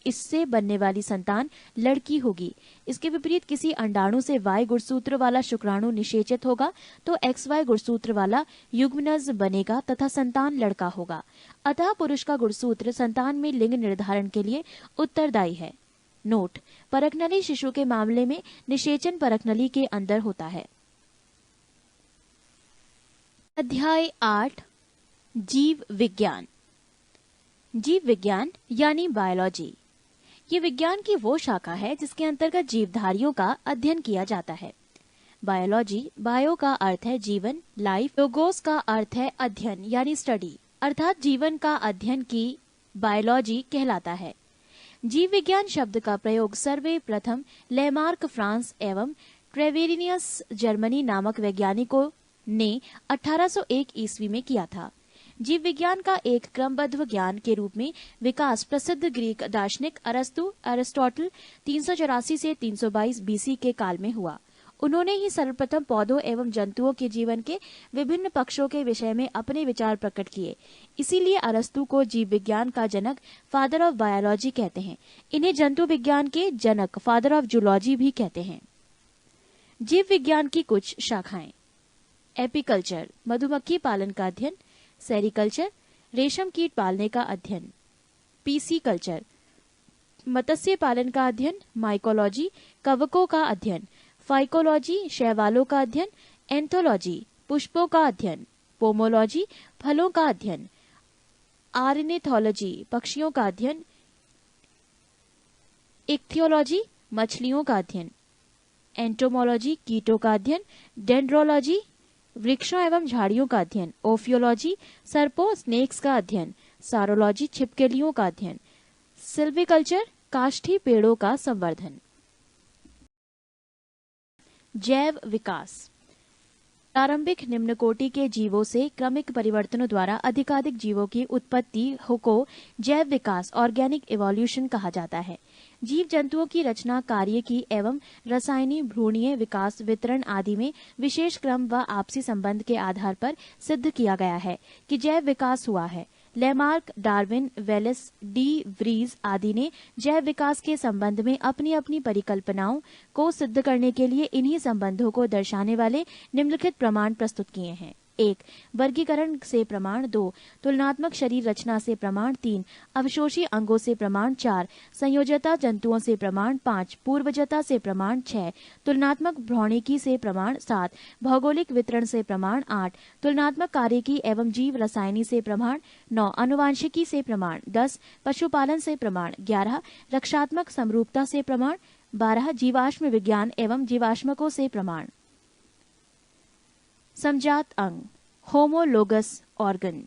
इससे बनने वाली संतान लड़की होगी। इसके विपरीत किसी अंडाणु से Y गुणसूत्र वाला शुक्राणु निषेचित होगा तो XY गुणसूत्र वाला युग्मनज बनेगा तथा संतान लड़का होगा। अतः पुरुष का गुणसूत्र संतान में लिंग निर्धारण के लिए उत्तरदायी है। नोट: परकनली शिशु के मामले में निषेचन परकनली के अंदर होता है। अध्याय 8 जीव विज्ञान। जीव विज्ञान यानी बायोलॉजी। ये विज्ञान की वो शाखा है जिसके अंतर्गत जीवधारियों का अध्ययन किया जाता है। बायोलॉजी, बायो का अर्थ है जीवन, लाइफ, लोगोस का अर्थ है अध्ययन यानी स्टडी, अर्थात जीवन का अध्ययन की बायोलॉजी कहलाता है। जीव विज्ञान शब्द का प्रयोग सर्वप्रथम लेमार्क फ्रांस एवं ट्रेवेरिनियस जर्मनी नामक वैज्ञानिकों ने 1801 ईस्वी में किया था। जीव विज्ञान का एक क्रमबद्ध ज्ञान के रूप में विकास प्रसिद्ध ग्रीक दार्शनिक अरिस्टोटल 384 से 322 बीसी के काल में हुआ। उन्होंने ही सर्वप्रथम पौधों एवं जंतुओं के जीवन के विभिन्न पक्षों के विषय में अपने विचार प्रकट किए। इसीलिए अरस्तु को जीव विज्ञान का जनक, फादर ऑफ बायोलॉजी कहते हैं। इन्हें जंतु विज्ञान के जनक, फादर ऑफ जूलॉजी भी कहते हैं। जीव विज्ञान की कुछ शाखाएं: एपीकल्चर, मधुमक्खी पालन का अध्ययन; सेरिकल्चर, रेशम कीट पालने का अध्ययन; पीसीकल्चर, मत्स्य पालन का अध्ययन; माइकोलॉजी, कवकों का अध्ययन; फाइकोलॉजी, शैवालों का अध्ययन; एंथोलॉजी, पुष्पों का अध्ययन; पोमोलॉजी, फलों का अध्ययन; आर्निथोलॉजी, पक्षियों का अध्ययन; इक्थियोलॉजी, मछलियों का अध्ययन; एंटोमोलॉजी, कीटों का अध्ययन; डेंड्रोलॉजी, वृक्षों एवं झाड़ियों का अध्ययन; ओफियोलॉजी, सर्पों, स्नेक्स का अध्ययन; सारोलॉजी, छिपकलियों का अध्ययन; सिल्वीकल्चर, काष्ठी पेड़ों का संवर्धन। जैव विकास, प्रारंभिक निम्न कोटि के जीवों से क्रमिक परिवर्तनों द्वारा अधिकाधिक जीवों की उत्पत्ति को जैव विकास, ऑर्गेनिक इवोल्यूशन कहा जाता है। जीव जंतुओं की रचना, कार्य की एवं रसायनी, भ्रूणीय विकास, वितरण आदि में विशेष क्रम व आपसी संबंध के आधार पर सिद्ध किया गया है कि जैव विकास हुआ है। Lamarck, Darwin, Wallace, D Vries आदि ने जैव विकास के संबंध में अपनी अपनी परिकल्पनाओं को सिद्ध करने के लिए इन्हीं संबंधों को दर्शाने वाले निम्नलिखित प्रमाण प्रस्तुत किए हैं। 1. वर्गीकरण से प्रमाण। 2. तुलनात्मक शरीर रचना से प्रमाण। 3. अवशोषी अंगों से प्रमाण। 4. संयोजता जंतुओं से प्रमाण। 5. पूर्वजता से प्रमाण। 6. तुलनात्मक भ्रौणिकी से प्रमाण। 7. भौगोलिक वितरण से प्रमाण। 8. तुलनात्मक कार्यकी एवं जीव रसायनी से प्रमाण। 9. अनुवांशिकी से प्रमाण। 10. पशुपालन से प्रमाण। 11. रक्षात्मक समरूपता से प्रमाण। 12. जीवाश्म विज्ञान एवं जीवाश्मकों से प्रमाण। समजात अंग, होमोलोगस ऑर्गन,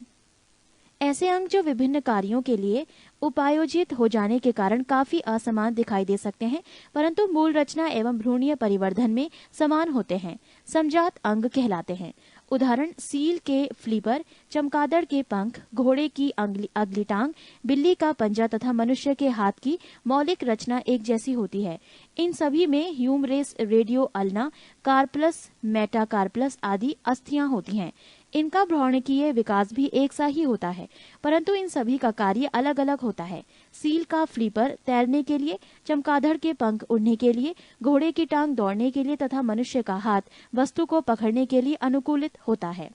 ऐसे अंग जो विभिन्न कार्यों के लिए उपायोजित हो जाने के कारण काफी असमान दिखाई दे सकते हैं, परंतु मूल रचना एवं भ्रूणीय परिवर्धन में समान होते हैं, समजात अंग कहलाते हैं। उदाहरण: सील के फ्लीपर, चमगादड़ के पंख, घोड़े की अगली टांग, बिल्ली का पंजा तथा मनुष्य के हाथ की मौलिक रचना एक जैसी होती है। इन सभी में ह्यूमरेस, रेडियो अल्ना, कार्पलस, मेटाकार्पलस आदि अस्थियां होती हैं। इनका भ्रौणकीय विकास भी एक सा ही होता है, परंतु इन सभी का कार्य अलग अलग होता है। सील का फ्लीपर तैरने के लिए, चमगादड़ के पंख उड़ने के लिए, घोड़े की टांग दौड़ने के लिए तथा मनुष्य का हाथ वस्तु को पकड़ने के लिए अनुकूलित होता है।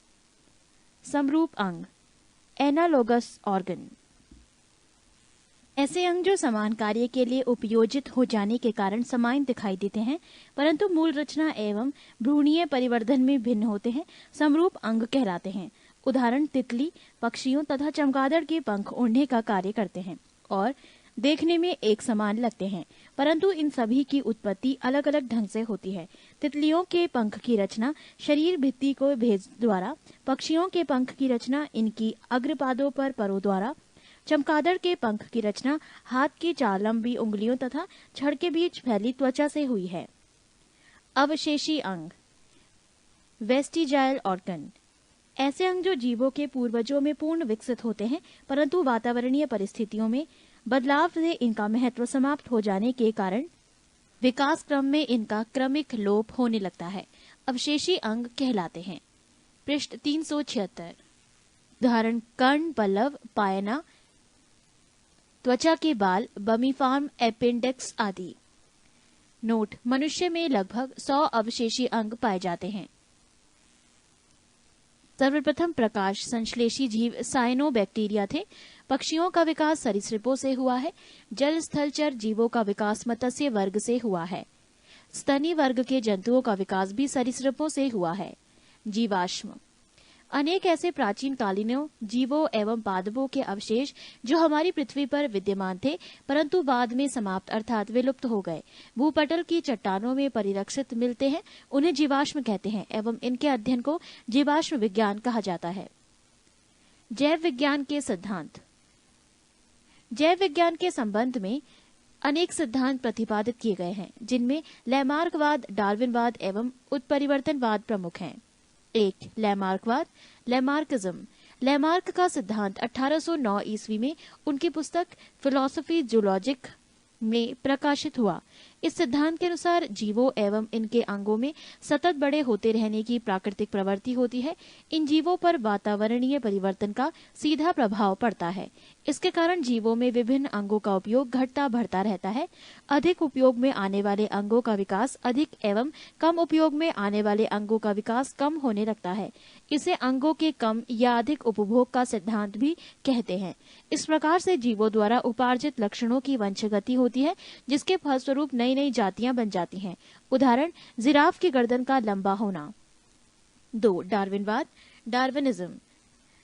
समरूप अंग, एनालोगस ऑर्गन, ऐसे अंग जो समान कार्य के लिए उपयोजित हो जाने के कारण समान दिखाई देते हैं, परंतु मूल रचना एवं भ्रूणीय परिवर्धन में भिन्न होते हैं, समरूप अंग कहलाते हैं। उदाहरण: तितली, पक्षियों तथा चमगादड़ के पंख उड़ने का कार्य करते हैं और देखने में एक समान लगते हैं, परंतु इन सभी की उत्पत्ति अलग अलग ढंग से होती है। तितलियों के पंख की रचना शरीर भित्ति को भेज द्वारा, पक्षियों के पंख की रचना इनकी अग्रपादों पर परों द्वारा, चमगादड़ के पंख की रचना हाथ की 4 लंबी उंगलियों तथा छड़ के बीच फैली त्वचा से हुई है। अवशेषी अंग, वेस्टिजाइल ऑर्गन, ऐसे अंग जो जीवों के पूर्वजों में पूर्ण विकसित होते हैं, परंतु वातावरणीय परिस्थितियों में बदलाव से इनका महत्व समाप्त हो जाने के कारण विकास क्रम में इनका क्रमिक लोप होने लगता है, अवशेषी अंग कहलाते हैं। पृष्ठ 376। उदाहरण: कर्ण, पल्लव, पायना, त्वचा के बाल, बमीफार्म, एपेंडिक्स आदि। नोट: मनुष्य में लगभग 100 अवशेषी अंग पाए जाते हैं। सर्वप्रथम प्रकाश संश्लेषी जीव साइनोबैक्टीरिया थे। पक्षियों का विकास सरीसृपों से हुआ है। जल स्थलचर जीवों का विकास मत्स्य वर्ग से हुआ है। स्तनी वर्ग के जंतुओं का विकास भी सरीसृपों से हुआ है। जीवाश्म, अनेक ऐसे प्राचीन कालीनों, जीवों एवं पादपों के अवशेष जो हमारी पृथ्वी पर विद्यमान थे परंतु बाद में समाप्त अर्थात विलुप्त हो गए, भूपटल की चट्टानों में परिलक्षित मिलते हैं, उन्हें जीवाश्म कहते हैं एवं इनके अध्ययन को जीवाश्म विज्ञान कहा जाता है। जैव विज्ञान के सिद्धांत। जैव विज्ञान के संबंध में अनेक सिद्धांत प्रतिपादित किए गए हैं, जिनमें लैमार्कवाद, डार्विनवाद एवं उत्परिवर्तनवाद प्रमुख हैं। 1. लैमार्कवाद, लैमार्किज्म। लैमार्क का सिद्धांत 1809 ईस्वी में उनकी पुस्तक फिलॉसफी जूलॉजिक में प्रकाशित हुआ। इस सिद्धांत के अनुसार जीवों एवं इनके अंगों में सतत बड़े होते रहने की प्राकृतिक प्रवृत्ति होती है। इन जीवों पर वातावरणीय परिवर्तन का सीधा प्रभाव पड़ता है। इसके कारण जीवों में विभिन्न अंगों का उपयोग घटता बढ़ता रहता है। अधिक उपयोग में आने वाले अंगों का विकास अधिक एवं कम उपयोग में आने वाले अंगों का विकास कम होने लगता है। इसे अंगों के कम या अधिक उपभोग का सिद्धांत भी कहते हैं। इस प्रकार से जीवों द्वारा उपार्जित लक्षणों की वंशगति होती है, जिसके फलस्वरूप नई नई जातियां बन जाती हैं। उदाहरण, जिराफ की गर्दन का लंबा होना। 2. डार्विनवाद, डार्विनिज्म।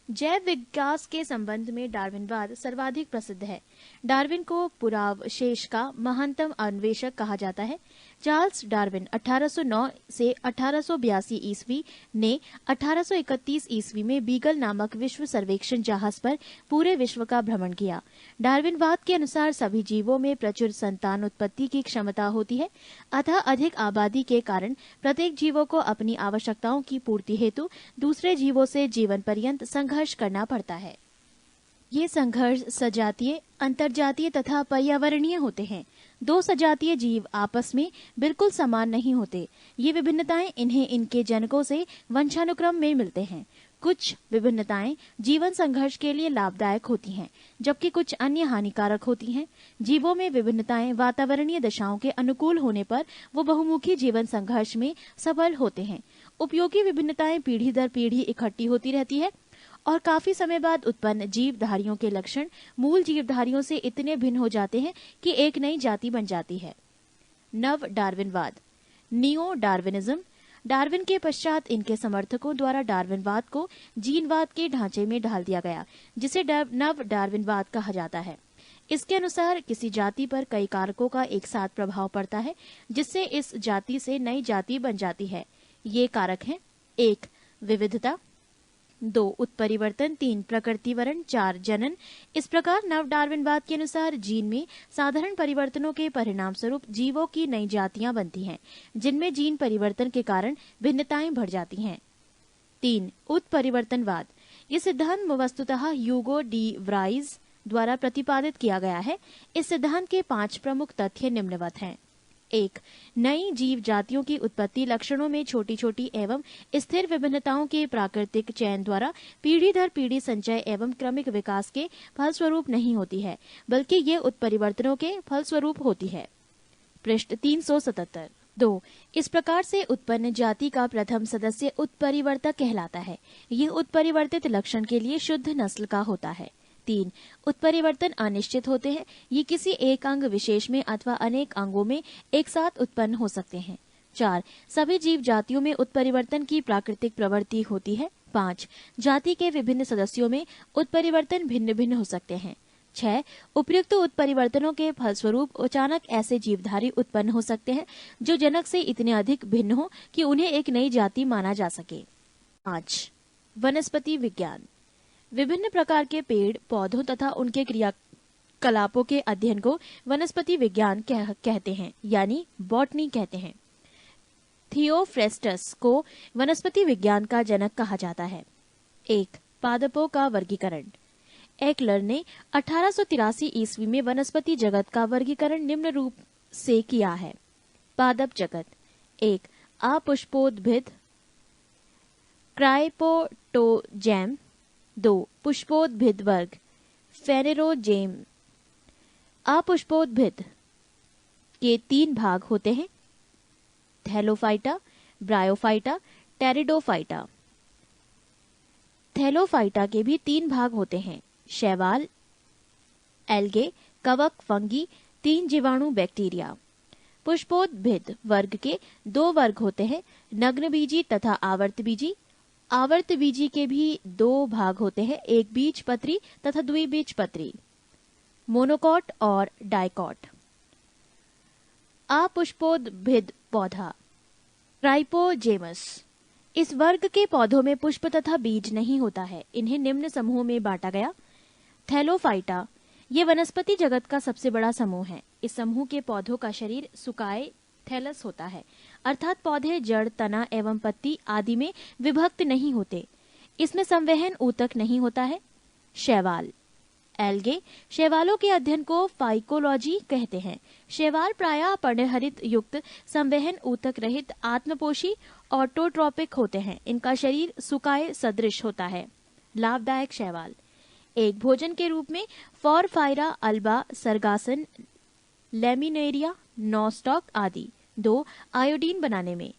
जैव विकास के संबंध में डार्विनवाद सर्वाधिक प्रसिद्ध है। डार्विन को पुरावशेष का महानतम अन्वेषक कहा जाता है। चार्ल्स डार्विन 1809 से 1882 ईस्वी ने 1831 ईस्वी में बीगल नामक विश्व सर्वेक्षण जहाज पर पूरे विश्व का भ्रमण किया। डार्विनवाद के अनुसार सभी जीवों में प्रचुर संतान उत्पत्ति की क्षमता होती है, अतः अधिक आबादी के कारण प्रत्येक जीवों को अपनी आवश्यकताओं की पूर्ति हेतु दूसरे जीवों से जीवन पर्यंत संघर्ष करना पड़ता है। ये संघर्ष सजातीय, अंतरजातीय तथा पर्यावरणीय होते हैं। दो सजातीय जीव आपस में बिल्कुल समान नहीं होते। ये विभिन्नताएं इन्हें इनके जनकों से वंशानुक्रम में मिलते हैं। कुछ विभिन्नताएं जीवन संघर्ष के लिए लाभदायक होती हैं, जबकि कुछ अन्य हानिकारक होती हैं। जीवों में विभिन्नताएं वातावरणीय दशाओं के अनुकूल होने पर वो बहुमुखी जीवन संघर्ष में सफल होते हैं। उपयोगी विभिन्नताएं पीढ़ी दर पीढ़ी इकट्ठी होती रहती है और काफी समय बाद उत्पन्न जीवधारियों के लक्षण मूल जीवधारियों से इतने भिन्न हो जाते हैं कि एक नई जाति बन जाती है। नव डार्विनवाद, नियो डार्विनिज्म। डार्विन के पश्चात इनके समर्थकों द्वारा डार्विनवाद को जीनवाद के ढांचे में ढाल दिया गया, जिसे नव डार्विनवाद कहा जाता है। इसके अनुसार किसी जाति पर कई कारकों का एक साथ प्रभाव पड़ता है, जिससे इस जाति से नई जाति बन जाती है। ये कारक हैं: 1. विविधता, 2. उत्परिवर्तन, 3. प्रकृतिवरण, 4. जनन। इस प्रकार नव डार्विनवाद के अनुसार जीन में साधारण परिवर्तनों के परिणाम स्वरूप जीवों की नई जातियां बनती हैं, जिनमें जीन परिवर्तन के कारण भिन्नताएं बढ़ जाती हैं। 3. उत्परिवर्तनवाद। ये सिद्धांत वस्तुतः ह्यूगो डी व्राइज द्वारा प्रतिपादित किया गया है। इस सिद्धांत के 5 प्रमुख तथ्य निम्नवत हैं। 1. नई जीव जातियों की उत्पत्ति लक्षणों में छोटी छोटी एवं स्थिर विभिन्नताओं के प्राकृतिक चयन द्वारा पीढ़ी दर पीढ़ी संचय एवं क्रमिक विकास के फलस्वरूप नहीं होती है, बल्कि ये उत्परिवर्तनों के फलस्वरूप होती है। पृष्ठ 377। 2. इस प्रकार से उत्पन्न जाति का प्रथम सदस्य उत्परिवर्तक कहलाता है। ये उत्परिवर्तित लक्षण के लिए शुद्ध नस्ल का होता है। 3. उत्परिवर्तन अनिश्चित होते हैं। ये किसी एक अंग विशेष में अथवा अनेक अंगों में एक साथ उत्पन्न हो सकते हैं। 4. सभी जीव जातियों में उत्परिवर्तन की प्राकृतिक प्रवृत्ति होती है। 5. जाति के विभिन्न सदस्यों में उत्परिवर्तन भिन्न भिन्न हो सकते हैं। 6. उपयुक्त उत्परिवर्तनों के फलस्वरूप अचानक ऐसे जीवधारी उत्पन्न हो सकते हैं जो जनक से इतने अधिक भिन्न हो कि उन्हें एक नई जाति माना जा सके। 5. वनस्पति विज्ञान। विभिन्न प्रकार के पेड़ पौधों तथा उनके क्रियाकलापों के अध्ययन को वनस्पति विज्ञान कहते हैं, यानी बॉटनी कहते हैं। थियोफ्रेस्टस को वनस्पति विज्ञान का जनक कहा जाता है। 1. पादपों का वर्गीकरण। एक्लर ने 1883 ईस्वी में वनस्पति जगत का वर्गीकरण निम्न रूप से किया है। पादप जगत: 1. अपुष्पोद्भिद क्राइपोटोजैम। 2. पुष्पोद्भिद वर्ग फेनेरोजेम। अपुष्पोद्भिद के 3 भाग होते हैं: थैलोफाइटा, ब्रायोफाइटा, टेरिडोफाइटा। थैलोफाइटा के भी 3 भाग होते हैं: शैवाल, एल्गे, कवक, फंगी, 3 जीवाणु, बैक्टीरिया। पुष्पोद्भिद वर्ग के 2 वर्ग होते हैं: नग्नबीजी तथा आवर्तबीजी। आवर्तबीजी के भी दो भाग होते हैं, एक बीजपत्री तथा द्विबीजपत्री, मोनोकॉट और डाइकॉट। अपुष्पोद्भिद पौधा ट्राइपोजेमस। इस वर्ग के पौधों में पुष्प तथा बीज नहीं होता है। इन्हें निम्न समूहों में बांटा गया। थैलोफाइटा, ये वनस्पति जगत का सबसे बड़ा समूह है। इस समूह के पौधों का शरीर सुकाए थैलस होता है, अर्थात पौधे जड़, तना एवं पत्ती आदि में विभक्त नहीं होते। इसमें संवहन ऊतक नहीं होता है। शैवाल एल्गे, शैवालों के अध्ययन को फाइकोलॉजी कहते हैं। शैवाल प्रायः पर्णहरित युक्त, संवहन ऊतक रहित, आत्मपोषी, ऑटोट्रोपिक होते हैं। इनका शरीर सुकाए सदृश होता है। लाभदायक शैवाल एक भोजन के रूप में फॉरफाइरा अल्बा, सरगासन, लेमिनेरिया, नॉस्टॉक आदि। दो आयोडीन बनाने में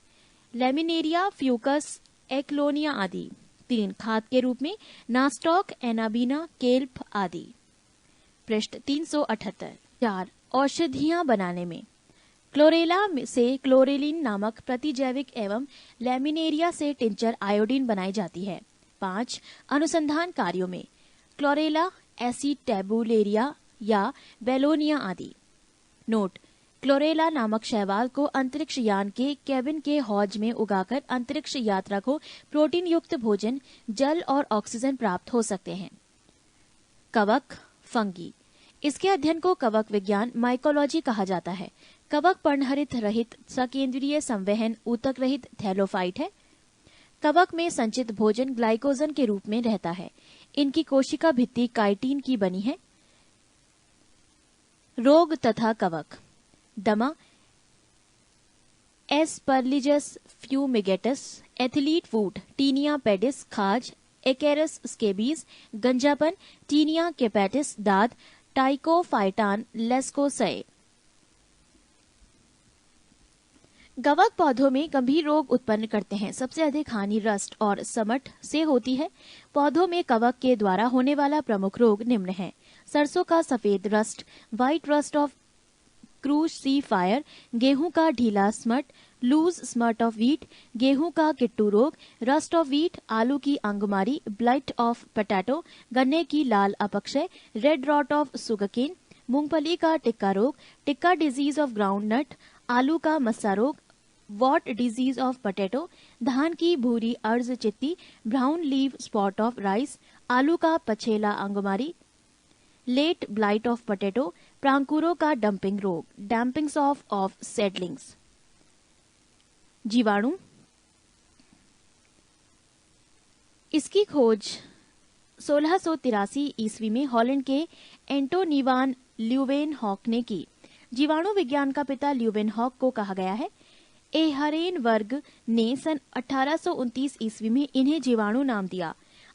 लेमिनेरिया, फ्यूकस, एक्लोनिया आदि। तीन खाद के रूप में नास्टॉक, एनाबीना, केल्प आदि। पृष्ठ 378। चार औषधियां बनाने में क्लोरेला से क्लोरेलिन नामक प्रतिजैविक एवं लेमिनेरिया से टिंचर आयोडीन बनाई जाती है। 5 अनुसंधान कार्यों में क्लोरेला, एसिटेबुलेरिया या बेलोनिया आदि। नोट: क्लोरेला नामक शैवाल को अंतरिक्ष यान के केबिन के हौज में उगाकर अंतरिक्ष यात्रा को प्रोटीन युक्त भोजन, जल और ऑक्सीजन प्राप्त हो सकते हैं। कवक फंगी, इसके अध्ययन को कवक विज्ञान माइकोलॉजी कहा जाता है। कवक पर्णहरित रहित, सकेंद्रीय, संवहन ऊतक रहित थैलोफाइट है। कवक में संचित भोजन ग्लाइकोजन के रूप में रहता है। इनकी कोशिका भित्ति काइटिन की बनी है। रोग तथा कवक दमा, एस्परलिजस फ्यूमिगेटस, एथिलीट वूट, टीनिया पेडिस, खाज, एकेरस स्केबीज, गंजापन, टीनिया केपेटिस, दाद, टाइकोफाइटान, लेस्कोसए। कवक पौधों में गंभीर रोग उत्पन्न करते हैं। सबसे अधिक हानि रस्ट और समट से होती है। पौधों में कवक के द्वारा होने वाला प्रमुख रोग निम्न है: सरसों का सफेद rust, white rust of crucifer, गेहूं का ढीला smut, loose smut of wheat, गेहूं का किट्टू रोग, रस्ट ऑफ व्हीट, आलू की अंगमारी, ब्लाइट ऑफ पोटैटो, गन्ने की लाल अपक्षय, रेड रॉट ऑफ सुगरकेन, मूंगफली का टिक्का रोग, tikka disease of groundnut, आलू का मस्सा रोग, वॉट डिजीज ऑफ पोटैटो, धान की भूरी अर्ज चित्ती, brown leave spot of rice, आलू का पछेला अंगमारी, लेट ब्लाइट ऑफ पोटैटो, प्रांकुरों का डंपिंग रोग, डैम्पिंग्स ऑफ सेडलिंग्स। जीवाणु, इसकी खोज 1683 ईस्वी में हॉलैंड के एंटोनीवान ल्यूवेनहॉक ने की। जीवाणु विज्ञान का पिता ल्यूवेनहॉक को कहा गया है। एहरेन वर्ग ने सन 1829 ईस्वी में इन्हें जीवाणु नाम दिया।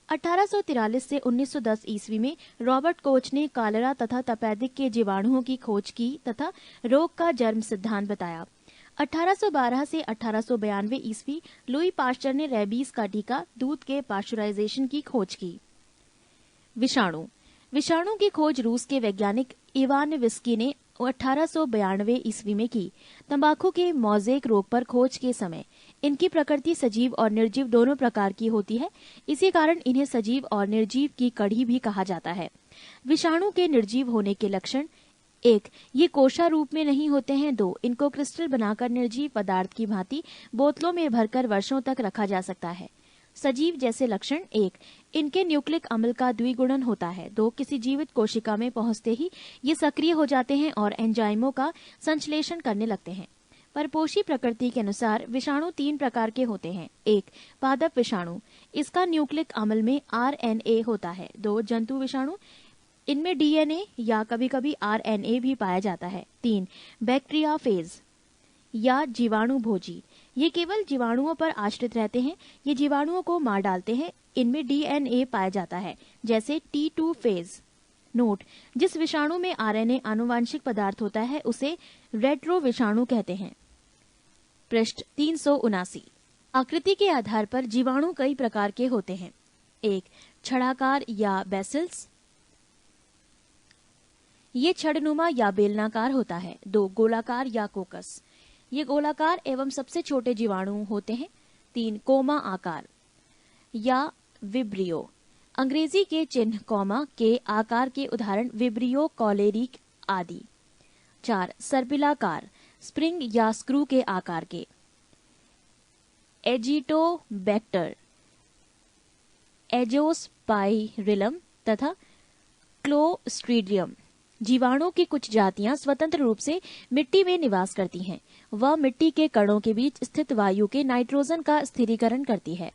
1843 से 1910 ईस्वी में रॉबर्ट कोच ने कॉलेरा तथा तपेदिक के जीवाणुओं की खोज की तथा रोग का जन्म सिद्धांत बताया। 1812 से 1892 ईस्वी लुई पाश्चर ने रेबीज का टीका, दूध के पाश्चराइजेशन की खोज की। विषाणु, विषाणु की खोज रूस के वैज्ञानिक इवान विस्की ने 1892 ईस्वी में की। तंबाकू के मोज़ेक रोग पर खोज के समय इनकी प्रकृति सजीव और निर्जीव दोनों प्रकार की होती है। इसी कारण इन्हें सजीव और निर्जीव की कड़ी भी कहा जाता है। विषाणु के निर्जीव होने के लक्षण: 1. ये कोशा रूप में नहीं होते हैं। 2. इनको क्रिस्टल बनाकर निर्जीव पदार्थ की भांति बोतलों में भरकर वर्षों तक रखा जा सकता है। सजीव जैसे लक्षण: 1. इनके न्यूक्लिक अम्ल का द्विगुणन होता है। 2. किसी जीवित कोशिका में पहुंचते ही ये सक्रिय हो जाते हैं और एंजाइमों का संश्लेषण करने लगते हैं। परपोषी प्रकृति के अनुसार विषाणु 3 प्रकार के होते हैं। 1. पादप विषाणु, इसका न्यूक्लिक अम्ल में RNA होता है। 2. जंतु विषाणु, इनमें DNA या कभी-कभी RNA भी पाया जाता है। 3. बैक्टीरियाफेज या जीवाणु भोजी, ये केवल जीवाणुओं पर आश्रित रहते हैं। ये जीवाणुओं को मार डालते हैं। इनमें DNA पाया जाता है, जैसे T2 फेज। नोट: जिस विषाणु में RNA आनुवांशिक पदार्थ होता है उसे रेट्रो विषाणु कहते हैं। पृष्ठ 379। आकृति के आधार पर जीवाणु कई प्रकार के होते हैं। 1. छड़ाकार या बेसिल्स, ये छड़नुमा या बेलनाकार होता है। 2. गोलाकार या कोकस, ये गोलाकार एवं सबसे छोटे जीवाणु होते हैं। 3. कोमा आकार, या विब्रियो। अंग्रेजी के चिन्ह, कॉमा के आकार के उदाहरण विब्रियो, कॉलेरिक आदि। 4. सर्पिलाकार, स्प्रिंग या स्क्रू के आकार के। एजिटोबैक्टर, एजोस्पाइरिलम तथा क्लोस्ट्रीडियम। जीवाणु की कुछ जातियां स्वतंत्र रूप से मिट्टी में निवास करती हैं। वह मिट्टी के कणों के बीच स्थित वायु के नाइट्रोजन का स्थिरीकरण करती है।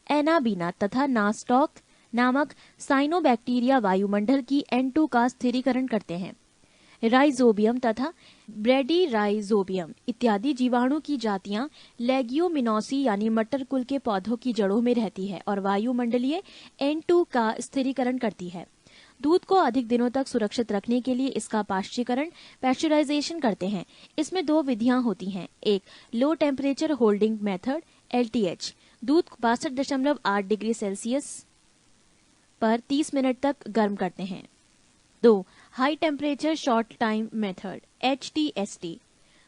एनाबीना तथा नास्टॉक नामक साइनोबैक्टीरिया वायुमंडल की N2 का स्थिरीकरण करते हैं। राइजोबियम तथा ब्रेडीराइजोबियम इत्यादि जीवाणु की जातियां लेग्यूमिनोसी यानी मटर कुल के पौधों की जड़ों में रहती है और वायुमंडलीय N2 का स्थिरीकरण करती है। दूध को अधिक दिनों तक सुरक्षित रखने के लिए इसका पाश्चीकरण, पैस्चराइजेशन करते हैं। इसमें 2 विधियां होती हैं। एक, low temperature holding method LTH, दूध 62.8 डिग्री सेल्सियस पर 30 मिनट तक गर्म करते हैं। 2. High temperature short time method HTST,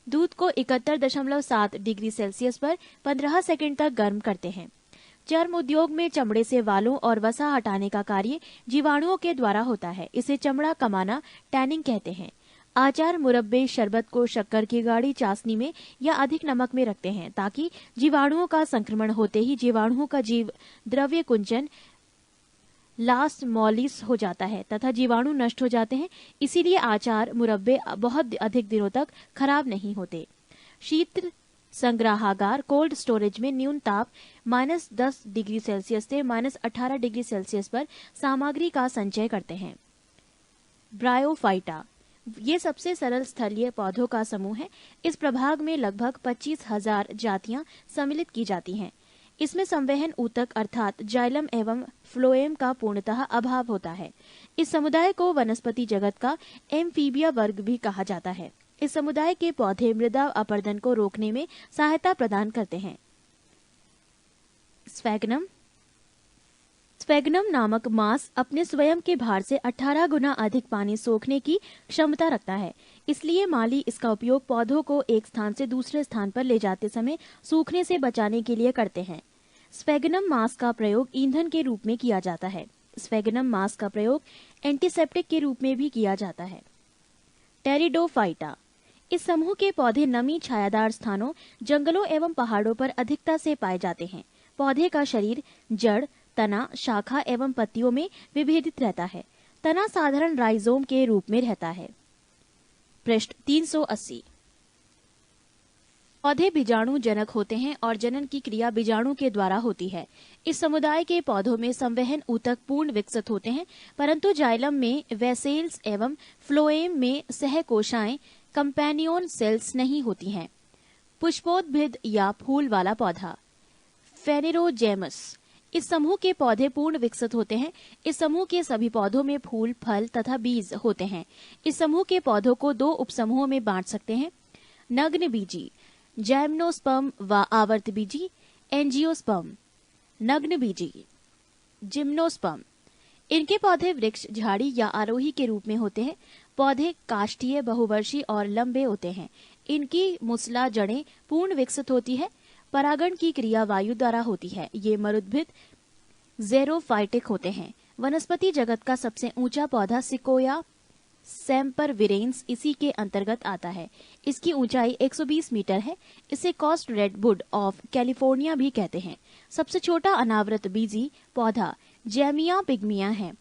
दूध को 71.7 डिग्री सेल्सियस पर 15 सेकंड तक गर्म करते हैं। चर्म उद्योग में चमड़े से वालों और वसा हटाने का कार्य जीवाणुओं के द्वारा होता है। इसे चमड़ा कमाना, टैनिंग कहते हैं। आचार, मुरब्बे, शरबत को शक्कर की गाढ़ी चाशनी में या अधिक नमक में रखते हैं ताकि जीवाणुओं का संक्रमण होते ही जीवाणुओं का जीव द्रव्य कुंचन लास्ट मॉलिस हो जाता है तथा जीवाणु नष्ट हो जाते हैं। इसीलिए आचार, मुरब्बे बहुत अधिक दिनों तक खराब नहीं होते। शीत संग्रहागार कोल्ड स्टोरेज में न्यून ताप -10 डिग्री सेल्सियस से -18 डिग्री सेल्सियस पर सामग्री का संचय करते हैं। ब्रायोफाइटा, ये सबसे सरल स्थलीय पौधों का समूह है। इस प्रभाग में लगभग 25,000 जातियां सम्मिलित की जाती हैं। इसमें संवहन ऊतक अर्थात जाइलम एवं फ्लोएम का पूर्णतः अभाव होता है। इस समुदाय को वनस्पति जगत का एम्फीबिया वर्ग भी कहा जाता है। इस समुदाय के पौधे मृदा अपरदन को रोकने में सहायता प्रदान करते हैं। स्फैगनम, स्फैगनम नामक मांस अपने स्वयं के भार से 18 गुना अधिक पानी सोखने की क्षमता रखता है। इसलिए माली इसका उपयोग पौधों को एक स्थान से दूसरे स्थान पर ले जाते समय सूखने से बचाने के लिए करते हैं। स्फैगनम मांस का प्रयोग ईंधन के रूप में किया जाता है। स्फैगनम मांस का प्रयोग एंटीसेप्टिक के रूप में भी किया जाता है। टेरिडोफाइटा, इस समूह के पौधे नमी छायादार स्थानों, जंगलों एवं पहाड़ों पर अधिकता से पाए जाते हैं। पौधे का शरीर जड़, तना, शाखा एवं पत्तियों में विभेदित रहता है। तना साधारण राइजोम के रूप में रहता है। पृष्ठ 380। पौधे बीजाणु जनक होते हैं और जनन की क्रिया बीजाणु के द्वारा होती है। इस समुदाय के पौधों में संवहन ऊतक पूर्ण विकसित होते हैं, परंतु जाइलम में वेसेल्स एवं फ्लोएम में सहकोशाएं कंपेनियन सेल्स नहीं होती हैं। पुष्पोद्भिद या फूल वाला पौधा फेनेरोजेमस, इस समूह के पौधे पूर्ण विकसित होते हैं। इस समूह के सभी पौधों में फूल, फल तथा बीज होते हैं। इस समूह के पौधों को 2 उपसमूहों में बांट सकते हैं। नग्न बीजी जैम्नोस्पर्म व आवर्त बीजी एंजियोस्पर्म। नग्न बीजी जिम्नोस्पर्म, इनके पौधे वृक्ष, झाड़ी या आरोही के रूप में होते हैं। पौधे काष्ठीय, बहुवर्षीय और लंबे होते हैं। इनकी मुसला जड़ें पूर्ण विकसित होती है। परागण की क्रिया वायु द्वारा होती है। ये मरुद्भिद ज़ेरोफाइटिक होते हैं। वनस्पति जगत का सबसे ऊंचा पौधा सिकोया सेम्परविरेंस इसी के अंतर्गत आता है। इसकी ऊंचाई 120 मीटर है। इसे कॉस्ट रेडवुड ऑफ कैलिफोर्निया भी कहते हैं। सबसे छोटा अनावृत बीजी पौधा जैमिया पिग्मिया है।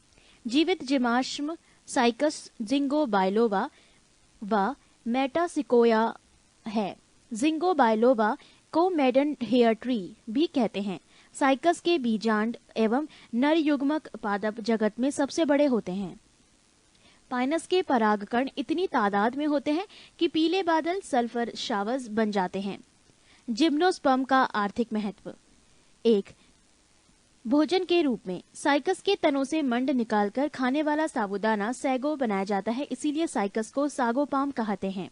जीवित जीवाश्म साइकस जिंगोबाइलोवा व मेटासिकोया है। जिंगोबाइलोवा को मेडन हेयर ट्री भी कहते हैं। साइकस के बीजांड एवं नर युग्मक पादप जगत में सबसे बड़े होते हैं। पाइनस के परागकण इतनी तादाद में होते हैं कि पीले बादल सल्फर शावर्स बन जाते हैं। जिम्नोस्पर्म का आर्थिक महत्व 1. भोजन के रूप में साइकस के तनों से मंड निकालकर खाने वाला साबूदाना सैगो बनाया जाता है, इसीलिए साइकस को सागोपाम कहते हैं।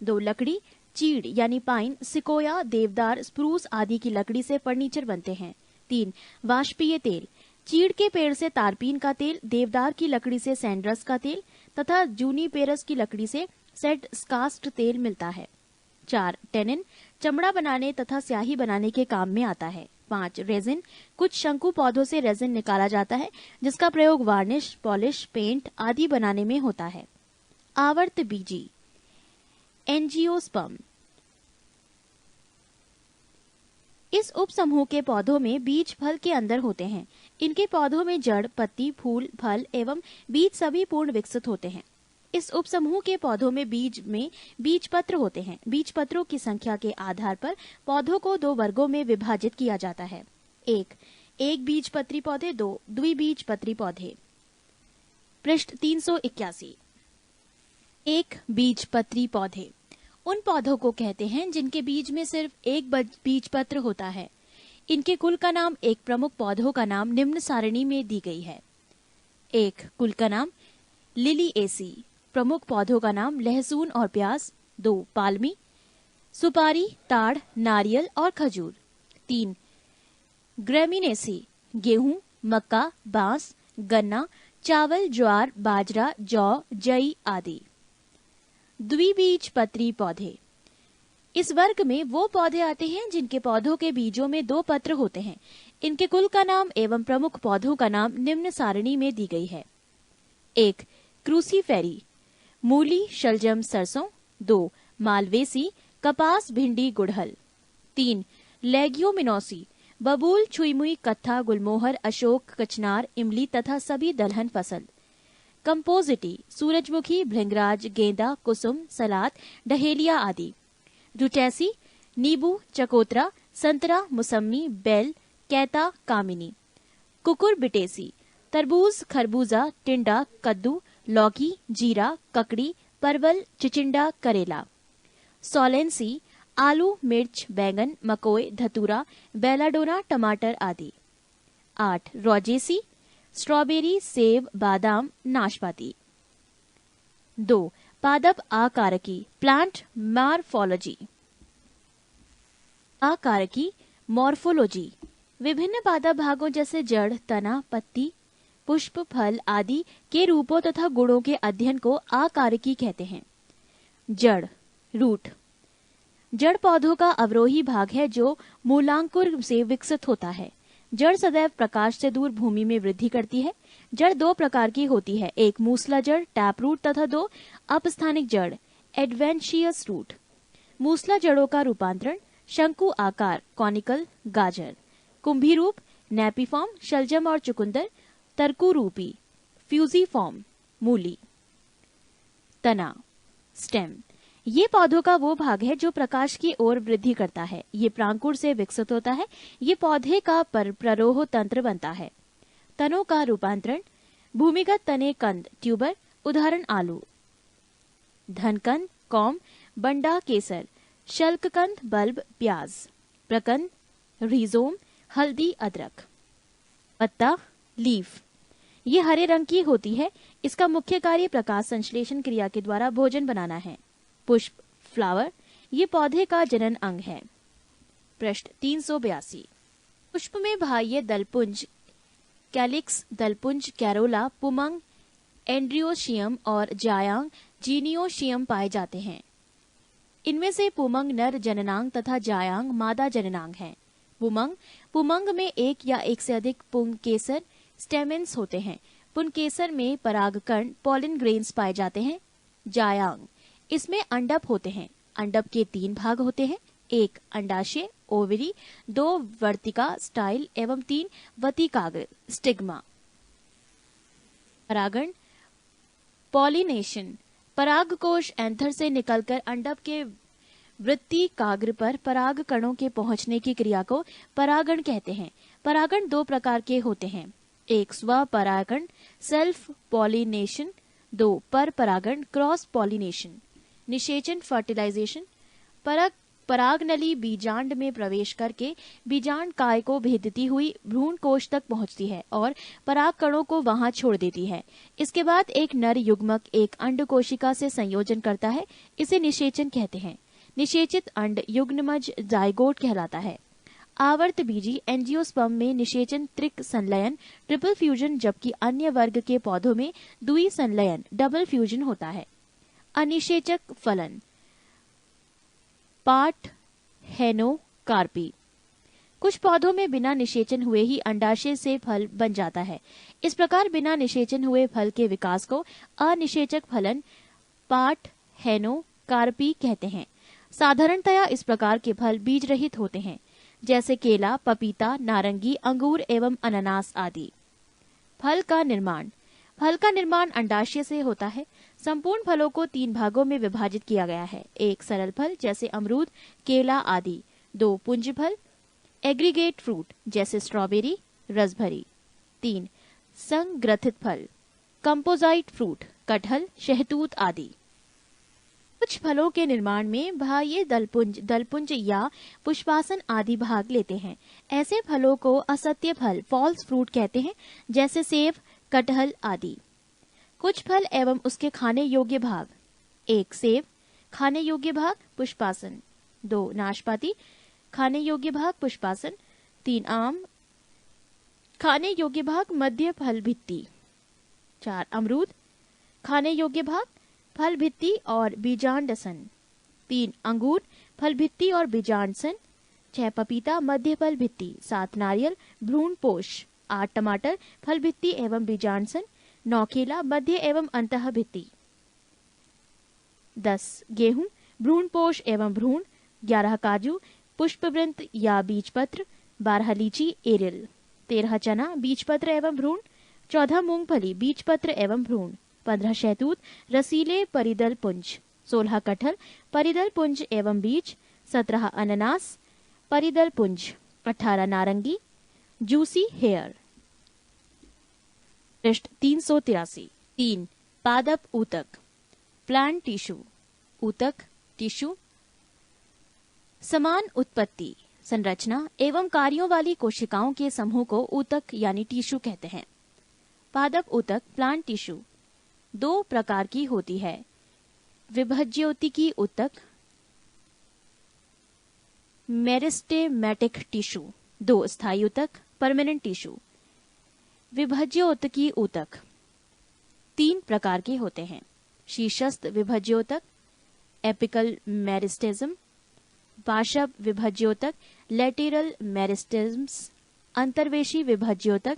2. लकड़ी चीड़ यानी पाइन, सिकोया, देवदार, स्प्रूस आदि की लकड़ी से फर्नीचर बनते हैं। 3. वाष्पीय तेल, चीड़ के पेड़ से तारपीन का तेल, देवदार की लकड़ी से सैंड्रस का तेल तथा जूनीपेरस की लकड़ी से सेडस्कास्ट तेल मिलता है। 4. टेनिन, चमड़ा बनाने तथा स्याही बनाने के काम में आता है। 5 रेजिन। कुछ शंकु पौधों से रेजिन निकाला जाता है जिसका प्रयोग वार्निश, पॉलिश, पेंट आदि बनाने में होता है। आवर्त बीजी एंजियोस्पर्म। इस उपसमूह के पौधों में बीज फल के अंदर होते हैं। इनके पौधों में जड़, पत्ती, फूल, फल एवं बीज सभी पूर्ण विकसित होते हैं। इस उपसमूह के पौधों में बीज पत्र होते हैं। बीज पत्रों की संख्या के आधार पर पौधों को 2 वर्गों में विभाजित किया जाता है। एक बीजपत्री पौधे, 2 द्विबीजपत्री पौधे। पृष्ठ 381। एक बीजपत्री पौधे उन पौधों को कहते हैं जिनके बीज में सिर्फ एक बीजपत्र होता है। इनके कुल का नाम, एक प्रमुख पौधों का नाम निम्न सारणी में दी गई है। 1 कुल का नाम लिलिएसी, प्रमुख पौधों का नाम लहसुन और प्याज। 2 पालमी, सुपारी, ताड़, नारियल और खजूर। 3 ग्रेमिनेसी, गेहूं, मक्का, बांस, गन्ना, चावल, ज्वार, बाजरा, जौ, जई आदि। द्विबीजपत्री पौधे इस वर्ग में वो पौधे आते हैं जिनके पौधों के बीजों में 2 पत्र होते हैं। इनके कुल का नाम एवं प्रमुख पौधों का नाम निम्न सारणी में दी गई है। 1 क्रूसीफेरी, मूली, शलजम, सरसों। 2 मालवेसी, कपास, भिंडी, गुड़हल। 3 लेग्यूमिनोसी, बबूल, छुईमुई, कत्था, गुलमोहर, अशोक, कचनार, इमली तथा सभी दलहन फसल। कंपोजिटी, सूरजमुखी, भृंगराज, गेंदा, कुसुम, सलात, डहेलिया आदि। रुटैसी, नींबू, चकोतरा, संतरा, मुसम्मी, बेल, कैता, कामिनी। कुकुरबिटेसी, तरबूज, खरबूजा, टिंडा, कद्दू, लौकी, जीरा, ककड़ी, परवल, चिचिंडा, करेला। सोलेंसी, आलू, मिर्च, बैंगन, मकोई, धतूरा, बेलाडोना, टमाटर आदि। 8 रोजेसी, स्ट्रॉबेरी, सेब, बादाम, नाशपाती। 2 पादप आकारकी, प्लांट मॉर्फोलॉजी। आकारकी मॉर्फोलॉजी विभिन्न पादप भागों जैसे जड़, तना, पत्ती, पुष्प, फल आदि के रूपों तथा गुणों के अध्ययन को आकारकी कहते हैं। जड़, रूट, जड़ पौधों का अवरोही भाग है जो मूलांकुर से विकसित होता है। जड़ सदैव प्रकाश से दूर भूमि में वृद्धि करती है। जड़ 2 प्रकार की होती है, एक मूसला जड़, टैप रूट तथा 2 अपस्थानिक जड़, एडवेंशियस रूट। मूसला जड़ों का रूपांतरण शंकु आकार, कॉनिकल, गाजर। कुंभी रूप, नेपिफॉर्म, शलजम और चुकंदर। तरकू रूपी, फ्यूजीफॉर्म, मूली। तना, स्टेम, ये पौधों का वो भाग है जो प्रकाश की ओर वृद्धि करता है। ये प्रांकुर से विकसित होता है। ये पौधे का प्ररोह तंत्र बनता है। तनों का रूपांतरण भूमिगत तने, कंद, ट्यूबर, उदाहरण आलू। धनकंद, कॉम, बंडा, केसर। शल्ककंद, बल्ब, प्याज। प्रकंद, रहिजोम, हल्दी, अदरक। पत्ता, लीफ, ये हरे रंग की होती है। इसका मुख्य कार्य प्रकाश संश्लेषण क्रिया के द्वारा भोजन बनाना है। पुष्प, फ्लावर, ये पौधे का जनन अंग है। पृष्ठ 382। पुष्प में बाह्य दलपुंज, कैलिक्स, दलपुंज, कैरोला, पुमंग, एंड्रियोशियम और जायांग, जीनियोशियम पाए जाते हैं। इनमें से पुमंग नर जननांग तथा जायांग मादा जननांग है। पुमंग में एक या एक से अधिक पुंकेसर स्टेमेंस होते हैं। पुंकेसर में परागकण, पॉलिन ग्रेन्स पाए जाते हैं। जायांग, इसमें अंडप होते हैं। अंडप के 3 भाग होते हैं, 1 अंडाशय, ओवरी, 2 वर्तिका, स्टाइल एवं 3 वतिकाग्र, स्टिग्मा। परागण, पॉलिनेशन, परागकोश एंथर से निकलकर अंडप के वृत्तिकाग्र पर पराग कणों के पहुंचने की क्रिया को परागण कहते हैं। परागण 2 प्रकार के होते हैं, 1 स्वपरागण, सेल्फ पॉलिनेशन, 2 पर परागण, क्रॉस पॉलिनेशन। निषेचन, फर्टिलाइजेशन, परागनली बीजांड में प्रवेश करके बीजांड काय को भेदती हुई भ्रूण कोश तक पहुंचती है और पराग कणों को वहां छोड़ देती है। इसके बाद एक नर युग्मक एक अंड कोशिका से संयोजन करता है, इसे निषेचन कहते हैं। निषेचित अंड युग्मज जाइगोट कहलाता है। आवर्त बीजी एंजियोस्पर्म में निषेचन त्रिक संलयन, ट्रिपल फ्यूजन, जबकि अन्य वर्ग के पौधों में द्वि संलयन, डबल फ्यूजन होता है। अनिषेचक फलन, पाट हेनो कार्पी, कुछ पौधों में बिना निषेचन हुए ही अंडाशय से फल बन जाता है। इस प्रकार बिना निषेचन हुए फल के विकास को अनिषेचक फलन पाठ हेनो कार्पी कहते हैं। साधारणतया इस प्रकार के फल बीज रहित होते हैं, जैसे केला, पपीता, नारंगी, अंगूर एवं अनानास आदि। फल का निर्माण अंडाशय से होता है। संपूर्ण फलों को 3 भागों में विभाजित किया गया है। 1 सरल फल जैसे अमरूद, केला आदि। 2 पुंज फल एग्रीगेट फ्रूट जैसे स्ट्रॉबेरी, रसभरी। 3 संग्रथित फल कंपोजाइट फ्रूट कटहल, शहतूत आदि। कुछ फलों के निर्माण में बाह्य दलपुंज या पुष्पासन आदि भाग लेते हैं। ऐसे फलों को असत्य फल फॉल्स फ्रूट कहते हैं, जैसे सेब, कटहल आदि। कुछ फल एवं उसके खाने योग्य भाग। 1 सेब खाने योग्य भाग पुष्पासन। 2 नाशपाती खाने योग्य भाग पुष्पासन। 3 आम खाने योग्य भाग मध्य फल भित्ति। 4 अमरूद खाने योग्य भाग फल भित्ति और बीजांडसन। 3 अंगूर फल भित्ति और बीजांडसन। 6 पपीता मध्य फल भित्ति। 7 नारियल भ्रूण पोष। 8 टमाटर फल भित्ति एवं बीजांडसन। 9 केला मध्य एवं अंतः भित्ति। 10 गेहूं भ्रूण पोष एवं भ्रूण। 11 काजू पुष्पवृंत या बीजपत्र। 12 लीची एरियल। 13 चना बीजपत्र एवं भ्रूण। 14 मूंगफली बीजपत्र एवं भ्रूण। 15 शहतूत रसीले परिदल पुंज। 16 कटहल परिदल पुंज एवं बीज। 17 अनानास परिदल पुंज। 18 नारंगी जूसी हेयर। पृष्ठ 383। 3 पादप ऊतक प्लांट टिश्यू। ऊतक टिश्यू समान उत्पत्ति, संरचना एवं कार्यों वाली कोशिकाओं के समूह को ऊतक यानी टिश्यू कहते हैं। पादप ऊतक प्लांट टिश्यू 2 प्रकार की होती है। विभज्योतिकी ऊतक मेरिस्टेमेटिक टिश्यू। 2 स्थायी ऊतक परमानेंट टिश्यू। विभज्योतकी ऊतक 3 प्रकार के होते हैं। शीर्षस्थ विभज्योतक एपिकल मेरिस्टेज्म। पार्श्व विभज्योतक लैटेरल मेरिस्टेम्स। अंतर्वेशी विभज्योतक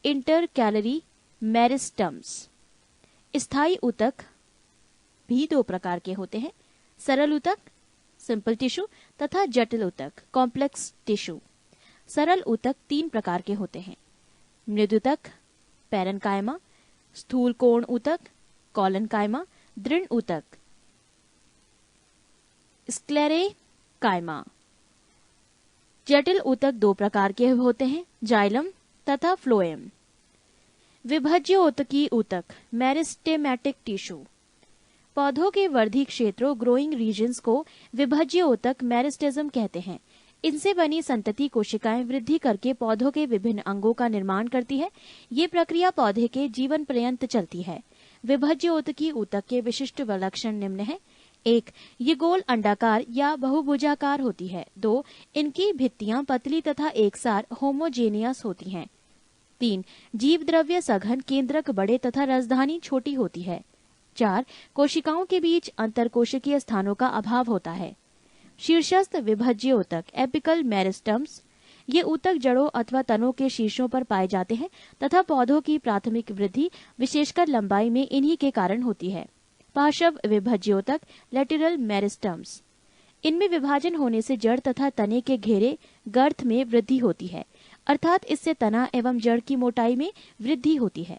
इंटरकैलरी मेरिस्टम्स। स्थायी ऊतक भी 2 प्रकार के होते हैं। सरल ऊतक सिंपल टिश्यू तथा जटिल ऊतक कॉम्प्लेक्स टिश्यू। सरल ऊतक 3 प्रकार के होते हैं। मृदुतक पैरेन्काइमा। स्थूल कोण ऊतक कॉलनकाइमा। दृढ़ ऊतक स्क्लेरेकाइमा। जटिल ऊतक 2 प्रकार के होते हैं, जाइलम तथा फ्लोएम। विभज्योतकी ऊतक मेरिस्टेमेटिक टिश्यू। पौधों के वर्धी क्षेत्रों ग्रोइंग रीजन्स को विभज्य ऊतक मेरिस्टेज्म कहते हैं। इनसे बनी संतति कोशिकाएं वृद्धि करके पौधों के विभिन्न अंगों का निर्माण करती है। ये प्रक्रिया पौधे के जीवन पर्यंत चलती है। विभज्योतकी ऊतक के विशिष्ट लक्षण निम्न है। 1 ये गोल अंडाकार या बहुभुजाकार होती है। 2 इनकी भित्तियां पतली तथा एकसार होमोजेनियस होती हैं। 3 जीव द्रव्य सघन केंद्रक बड़े तथा राजधानी छोटी होती है। 4 कोशिकाओं के बीच अंतरकोशिकीय स्थानों का अभाव होता है। शीर्षस्थ विभज्य ऊतक एपिकल मेरिस्टम्स। ये ऊतक जड़ों अथवा तनों के शीर्षों पर पाए जाते हैं तथा पौधों की प्राथमिक वृद्धि विशेषकर लंबाई में इन्हीं के कारण होती है। पार्श्व विभज्योतक लैटेरल मेरिस्टम्स। इनमें विभाजन होने से जड़ तथा तने के घेरे गर्त में वृद्धि होती है, अर्थात इससे तना एवं जड़ की मोटाई में वृद्धि होती है।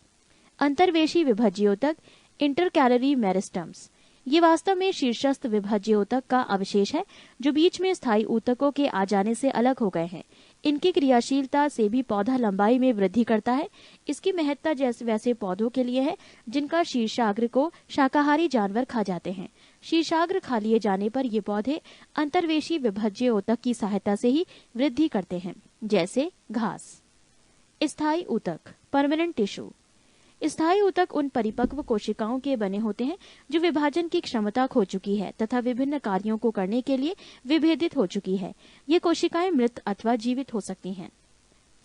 अंतर्वेशी विभज्योतक इंटरकैलरी मेरिस्टम्स। ये वास्तव में शीर्षस्थ विभज्योतक का अवशेष है जो बीच में स्थायी ऊतकों के आ जाने से अलग हो गए हैं। इनकी क्रियाशीलता से भी पौधा लंबाई में वृद्धि करता है। इसकी महत्ता जैसे वैसे पौधों के लिए है जिनका शीर्षाग्र को शाकाहारी जानवर खा जाते हैं। शीर्षाग्र खा लिए जाने पर ये पौधे अंतर्वेशी विभज्य ऊतक की सहायता से ही वृद्धि करते हैं, जैसे घास। स्थायी ऊतक परमानेंट टिश्यू। स्थायी ऊतक उन परिपक्व कोशिकाओं के बने होते हैं जो विभाजन की क्षमता खो चुकी है तथा विभिन्न कार्यों को करने के लिए विभेदित हो चुकी है। ये कोशिकाएं मृत अथवा जीवित हो सकती हैं।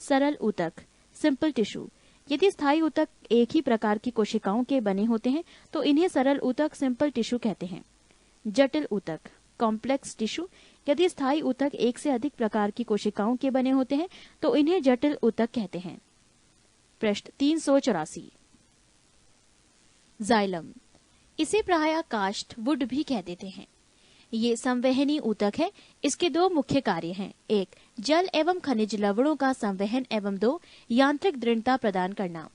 सरल ऊतक सिंपल टिश्यू। यदि स्थायी ऊतक एक ही प्रकार की कोशिकाओं के बने होते हैं तो इन्हें सरल ऊतक सिंपल टिश्यू कहते हैं। जटिल ऊतक कॉम्प्लेक्स टिश्यू। यदि स्थायी ऊतक एक से अधिक प्रकार की कोशिकाओं के बने होते हैं तो इन्हें जटिल ऊतक कहते हैं। पृष्ठ 384। जाइलम, इसे प्रायः काष्ठ वुड भी कह देते हैं। ये संवहनी ऊतक है। इसके दो मुख्य कार्य हैं। एक, जल एवं खनिज लवणों का संवहन एवं दो, यांत्रिक दृढ़ता प्रदान करना।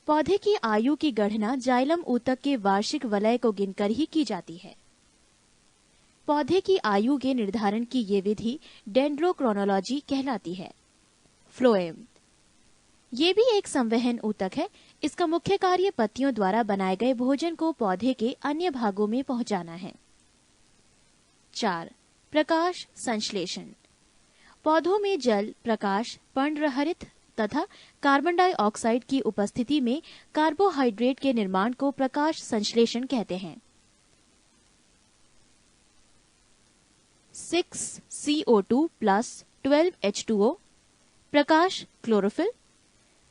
पौधे की आयु की गणना जाइलम ऊतक के वार्षिक वलय को गिनकर ही की जाती है। पौधे की आयु के निर्धारण की ये विधि डेंड्रोक्रोनोलॉजी कहलाती है। फ्लोएम, ये भी एक संवहन ऊतक है। इसका मुख्य कार्य पत्तियों द्वारा बनाए गए भोजन को पौधे के अन्य भागों में पहुंचाना है। 4, प्रकाश संश्लेषण। पौधों में जल, प्रकाश, पर्णरहित तथा कार्बन डाइऑक्साइड की उपस्थिति में कार्बोहाइड्रेट के निर्माण को प्रकाश संश्लेषण कहते हैं। 6CO2 + 12H2O, प्रकाश क्लोरोफिल।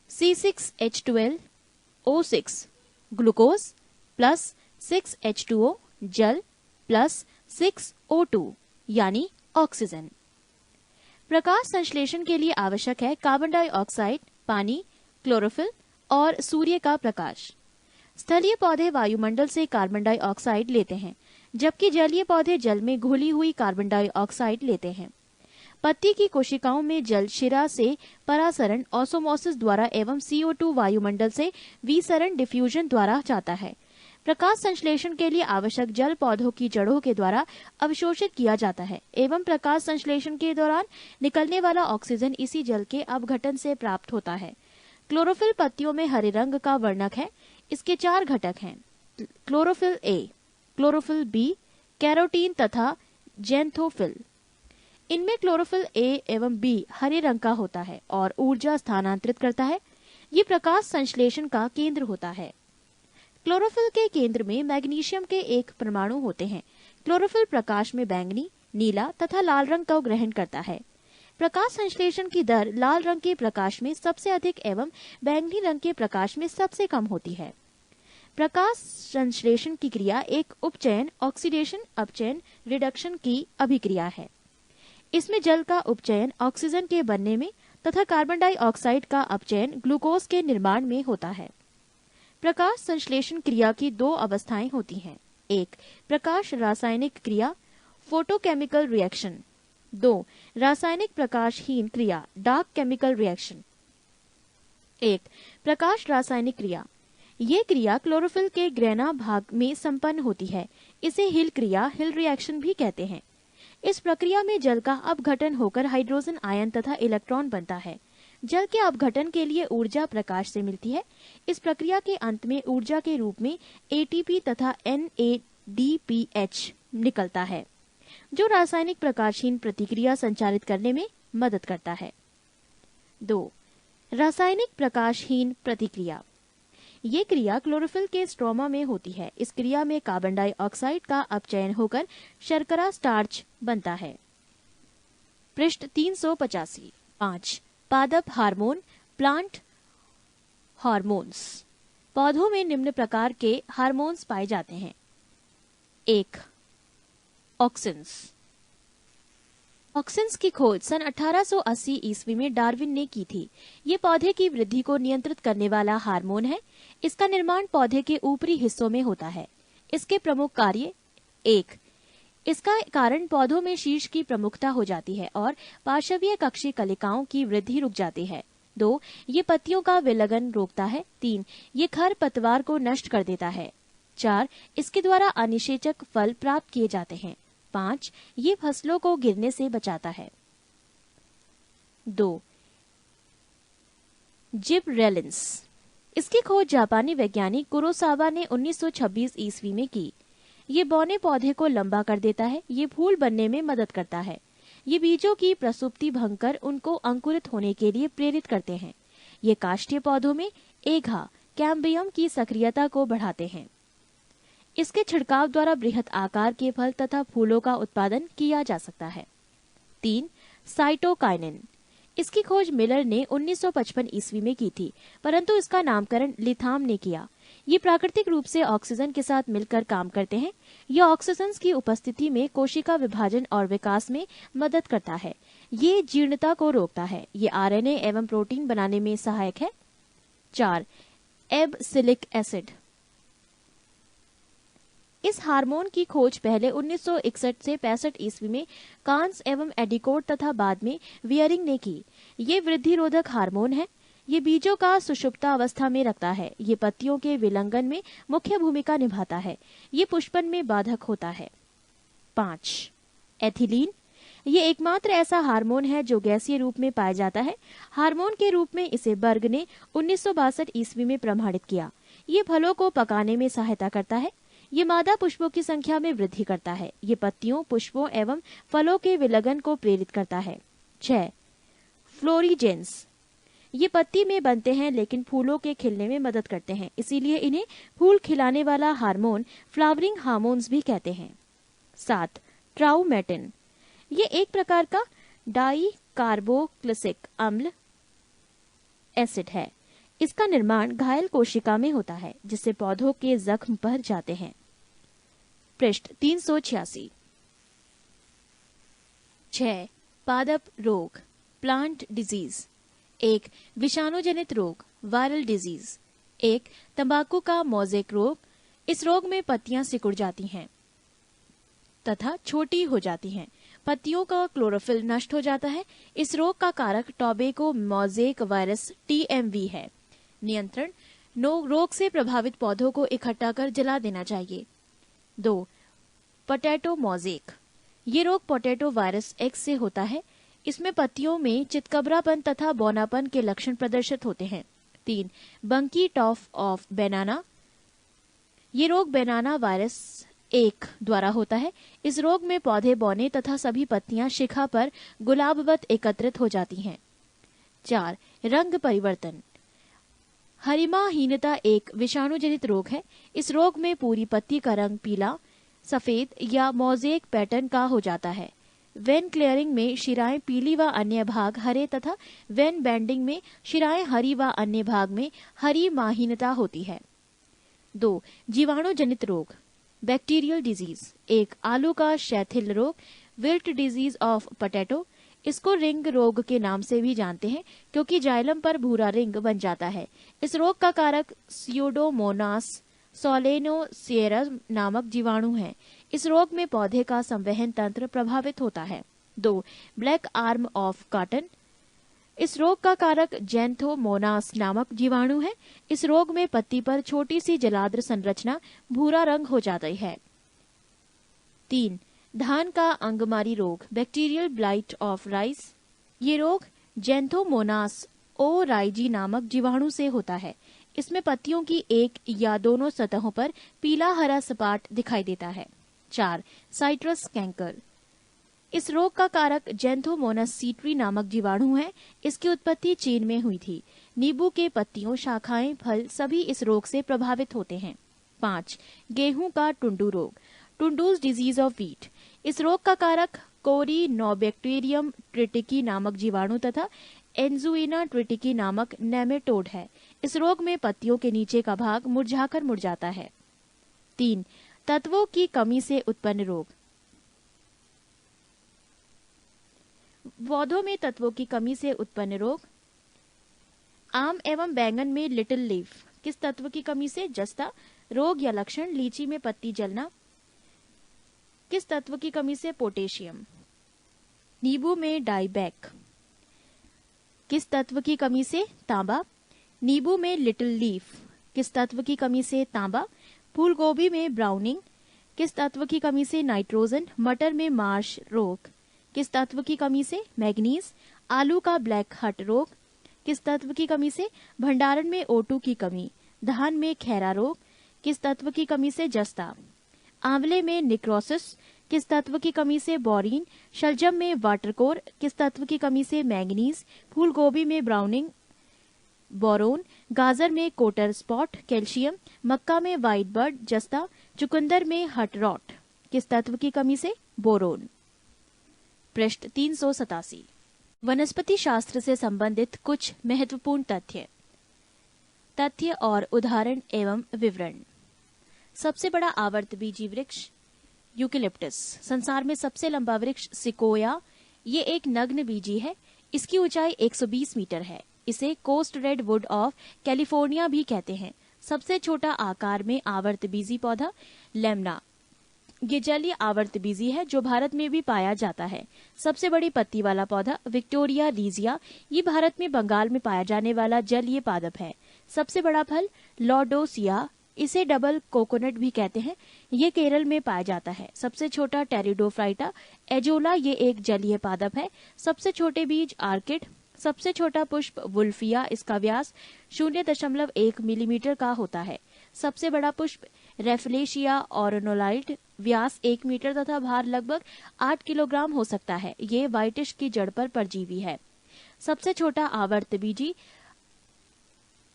C6H12O6, ग्लूकोज + 6H2O, जल + 6O2 यानी ऑक्सीजन। प्रकाश संश्लेषण के लिए आवश्यक है कार्बन डाइऑक्साइड, पानी, क्लोरोफिल और सूर्य का प्रकाश। स्थलीय पौधे वायुमंडल से कार्बन डाइऑक्साइड लेते हैं, जबकि जलीय पौधे जल में घुली हुई कार्बन डाइऑक्साइड लेते हैं। पत्ती की कोशिकाओं में जल शिरा से परासरण ऑसमोसिस द्वारा एवं CO2 वायुमंडल से विसरण डिफ्यूजन द्वारा जाता है। प्रकाश संश्लेषण के लिए आवश्यक जल पौधों की जड़ों के द्वारा अवशोषित किया जाता है एवं प्रकाश संश्लेषण के दौरान निकलने वाला ऑक्सीजन इसी जल के अपघटन से प्राप्त होता है। क्लोरोफिल पत्तियों में हरे रंग का वर्णक है। इसके 4 घटक हैं: chlorophyll A, chlorophyll B, carotene तथा जेंथोफिल। इनमें क्लोरोफिल A एवं B हरे रंग का होता है और ऊर्जा स्थानांतरित करता है। ये प्रकाश संश्लेषण का केंद्र होता है। क्लोरोफिल के केंद्र में मैग्नीशियम के एक परमाणु होते हैं। क्लोरोफिल प्रकाश में बैंगनी, नीला तथा लाल रंग का ग्रहण करता है। प्रकाश संश्लेषण की दर लाल रंग के प्रकाश में सबसे अधिक एवं बैंगनी रंग के प्रकाश में सबसे कम होती है। प्रकाश संश्लेषण की क्रिया एक उपचयन, ऑक्सीडेशन, अपचयन, रिडक्शन की अभिक्रिया है। इसमें जल का उपचयन ऑक्सीजन के बनने में तथा कार्बन डाइऑक्साइड का अपचयन ग्लूकोज के निर्माण में होता है। प्रकाश संश्लेषण क्रिया की 2 अवस्थाएं होती हैं। 1, प्रकाश रासायनिक क्रिया, फोटोकेमिकल रिएक्शन। 2, रासायनिक प्रकाशहीन क्रिया, डार्क केमिकल रिएक्शन। 1, प्रकाश रासायनिक क्रिया। ये क्रिया क्लोरोफिल के ग्रेना भाग में संपन्न होती है। इसे हिल क्रिया, हिल रिएक्शन भी कहते हैं। इस प्रक्रिया में जल का अपघटन होकर हाइड्रोजन आयन तथा इलेक्ट्रॉन बनता है। जल के अपघटन के लिए ऊर्जा प्रकाश से मिलती है। इस प्रक्रिया के अंत में ऊर्जा के रूप में ATP तथा NADPH निकलता है, जो रासायनिक प्रकाशहीन प्रतिक्रिया संचालित करने में मदद करता है। 2, रासायनिक प्रकाशहीन प्रतिक्रिया। ये क्रिया क्लोरोफिल के स्ट्रोमा में होती है। इस क्रिया में कार्बन डाइऑक्साइड का अपचयन होकर शर्करा स्टार्च बनता है। पृष्ठ 385। 5, पादप हार्मोन, प्लांट हार्मोन्स। पौधों में निम्न प्रकार के हार्मोन्स पाए जाते हैं। 1, ऑक्सिन्स। ऑक्सिन्स की खोज सन 1880 ईस्वी में डार्विन ने की थी। ये पौधे की वृद्धि को नियंत्रित करने वाला हार्मोन है। इसका निर्माण पौधे के ऊपरी हिस्सों में होता है। इसके प्रमुख कार्य: 1, इसका कारण पौधों में शीर्ष की प्रमुखता हो जाती है और पार्श्वीय कक्षीय कलिकाओं की वृद्धि रुक जाती है। 2, ये पत्तियों का विलगन रोकता है। 3, ये खरपतवार को नष्ट कर देता है। 4, इसके द्वारा अनिषेचक फल प्राप्त किए जाते हैं। 5, ये फसलों को गिरने से बचाता है। 2, जिबरेलिन्स। इसकी खोज जापानी वैज्ञानिक कुरोसावा ने 1926 ईस्वी में की। ये बौने पौधे को लंबा कर देता है। ये फूल बनने में मदद करता है। ये बीजों की प्रसुप्ति भंग कर उनको अंकुरित होने के लिए प्रेरित करते हैं। ये काष्ठीय पौधों में एघा, कैम्बियम की सक्रियता को बढ़ाते हैं। इसके छिड़काव द्वारा बृहत आकार के फल तथा फूलों का उत्पादन किया जा सकता है। 3, साइटोकाइनिन। इसकी खोज मिलर ने 1955 ईस्वी में की थी, परंतु इसका नामकरण लिथाम ने किया। ये प्राकृतिक रूप से ऑक्सीजन के साथ मिलकर काम करते हैं। यह ऑक्सीजन की उपस्थिति में कोशिका विभाजन और विकास में मदद करता है। ये जीर्णता को रोकता है। ये आरएनए एवं प्रोटीन बनाने में सहायक है। 4. एबसिलिक एसिड। इस हार्मोन की खोज पहले 1961 से 65 ईस्वी में कांस एवं एडिकोट तथा बाद में वियरिंग ने की। ये वृद्धि रोधक हार्मोन है। ये बीजों का सुषुप्ता अवस्था में रखता है। ये पत्तियों के विलंघन में मुख्य भूमिका निभाता है। ये पुष्पन में बाधक होता है। 5. एथिलीन। ये एकमात्र ऐसा हार्मोन है जो गैसीय रूप में पाया जाता है। हार्मोन के रूप में इसे बर्ग ने 1962 ईस्वी में प्रमाणित किया। ये फलों को पकाने में सहायता करता है। ये मादा पुष्पों की संख्या में वृद्धि करता है। ये पत्तियों, पुष्पों एवं फलों के विलगन को प्रेरित करता है। 6. फ्लोरीजेंस। ये पत्ती में बनते हैं लेकिन फूलों के खिलने में मदद करते हैं, इसीलिए इन्हें फूल खिलाने वाला हार्मोन फ्लावरिंग हार्मोन्स भी कहते हैं। 7. ट्राउमेटिन। ये एक प्रकार का डाई कार्बोक्सिलिक अम्ल एसिड है। इसका निर्माण घायल कोशिका में होता है जिससे पौधों के जख्म भर जाते हैं। पृष्ठ 386। 6. पादप रोग प्लांट डिजीज। एक विषाणुजनित रोग वायरल डिजीज। एक तंबाकू का मोज़ेक रोग। इस रोग में पत्तियां सिकुड़ जाती हैं तथा छोटी हो जाती हैं। पत्तियों का क्लोरोफिल नष्ट हो जाता है। इस रोग का कारक टोबैको मोज़ेक वायरस TMV है। नियंत्रण: रोग से प्रभावित पौधों को इकट्ठा कर जला देना चाहिए। 2. Potato mosaic. ये रोग पोटैटो वायरस X से होता है। इसमें पत्तियों में चितकबरापन तथा बौनापन के लक्षण प्रदर्शित होते हैं। 3. बंकी टॉफ ऑफ बनाना। ये रोग बनाना वायरस 1 द्वारा होता है। इस रोग में पौधे बौने तथा सभी पत्तियां शिखा पर गुलाबवत एकत्रित हो जाती हैं। 4. रंग परिवर्तन। हरिमाहीनता एक विषाणुजनित रोग है। इस रोग में पूरी पत्ती का रंग पीला, सफेद या मोज़ेक पैटर्न का हो जाता है। वेन क्लियरिंग में शिराएं पीली व अन्य भाग हरे तथा वेन बैंडिंग में शिराएं हरी व अन्य भाग में हरी माहीनता होती है। 2. जीवाणुजनित रोग बैक्टीरियल डिजीज। एक आलू का शैथिल रोग विल्ट डिजीज ऑफ पोटैटो। इसको रिंग रोग के नाम से भी जानते हैं क्योंकि जाइलम पर भूरा रिंग बन जाता है। इस रोग का कारक स्यूडोमोनास सोलेनोसियरस नामक जीवाणु है। इस रोग में पौधे का संवहन तंत्र प्रभावित होता है। 2. Black arm of cotton. इस रोग का कारक जैंथोमोनास नामक जीवाणु है। इस रोग में पत्ती पर छोटी सी जलाद्र संरचना भूरा रंग हो जाती है। 3. धान का अंगमारी रोग बैक्टीरियल ब्लाइट ऑफ राइस। ये रोग जैंथोमोनास ओराइजी नामक जीवाणु से होता है। इसमें पत्तियों की एक या दोनों सतहों पर पीला हरा सपाट दिखाई देता है। 4. Citrus canker. इस रोग का कारक जैंथोमोनास सीट्री नामक जीवाणु है। इसकी उत्पत्ति चीन में हुई थी। नींबू के पत्तियों, शाखाएं, फल सभी इस रोग से प्रभावित होते हैं। 5. गेहूं का टुंडू रोग टुंडूज डिजीज ऑफ व्हीट। इस रोग का कारक कोरिनोबैक्टीरियम ट्रिटिकी नामक जीवाणु तथा एंजुइना ट्रिटिकी नामक नेमेटोड है। इस रोग में पत्तियों के नीचे का भाग मुरझाकर मुड़ जाता है। 3. तत्वों की कमी से उत्पन्न रोग पौधों में तत्वों की कमी से उत्पन्न रोग। आम एवं बैंगन में लिटिल लीफ किस तत्व की कमी से? जस्ता। रोग या लक्षण: लीची में पत्ती जलना। किस तत्व की कमी से? पोटेशियम। नींबू में डाइबैक किस तत्व की कमी से? तांबा। नींबू में लिटिल लीफ किस तत्व की कमी से? तांबा। फूल गोभी में ब्राउनिंग किस तत्व की कमी से? नाइट्रोजन। मटर में मार्श रोग किस तत्व की कमी से? मैग्नीज। आलू का ब्लैक हट रोग किस तत्व की कमी से? भंडारण में O2 की कमी। धान में खैरा रोग किस तत्व की कमी से? जस्ता। आंवले में निक्रोसिस किस तत्व की कमी से? बोरीन। शलजम में वाटरकोर किस तत्व की कमी से? मैंगनीज। फूल गोभी में ब्राउनिंग बोरोन। गाजर में कोटर स्पॉट कैल्शियम। मक्का में व्हाइट बर्ड जस्ता। चुकंदर में हट रॉट किस तत्व की कमी से? बोरोन। पृष्ठ 387। वनस्पति शास्त्र से संबंधित कुछ महत्वपूर्ण तथ्य। तथ्य और उदाहरण एवं विवरण। सबसे बड़ा आवर्तबीजी वृक्ष यूकेलिप्टस। संसार में सबसे लंबा वृक्ष सिकोया। ये एक नग्न बीजी है। इसकी ऊंचाई 120 मीटर है। इसे coast redwood of California भी कहते हैं। सबसे छोटा आकार में आवर्तबीजी पौधा लेमना। ये जलीय आवर्तबीजी है जो भारत में भी पाया जाता है। सबसे बड़ी पत्ती वाला पौधा विक्टोरिया लीजिया। ये भारत में बंगाल में पाया जाने वाला जलीय पादप है। सबसे बड़ा फल लॉडोसिया। इसे डबल कोकोनट भी कहते हैं। ये केरल में पाया जाता है। सबसे छोटा टेरिडोफ्राइटा एजोला। ये एक जलीय पादप है। सबसे छोटे बीज आर्किड। सबसे छोटा पुष्प वुल्फिया। इसका व्यास 0.1 मिलीमीटर का होता है। सबसे बड़ा पुष्प रेफलेशिया ऑर्नोलाइट। व्यास 1 मीटर तथा भार लगभग 8 किलोग्राम हो सकता है। ये व्हाइटिश की जड़ पर परजीवी है। सबसे छोटा आवर्तबीजी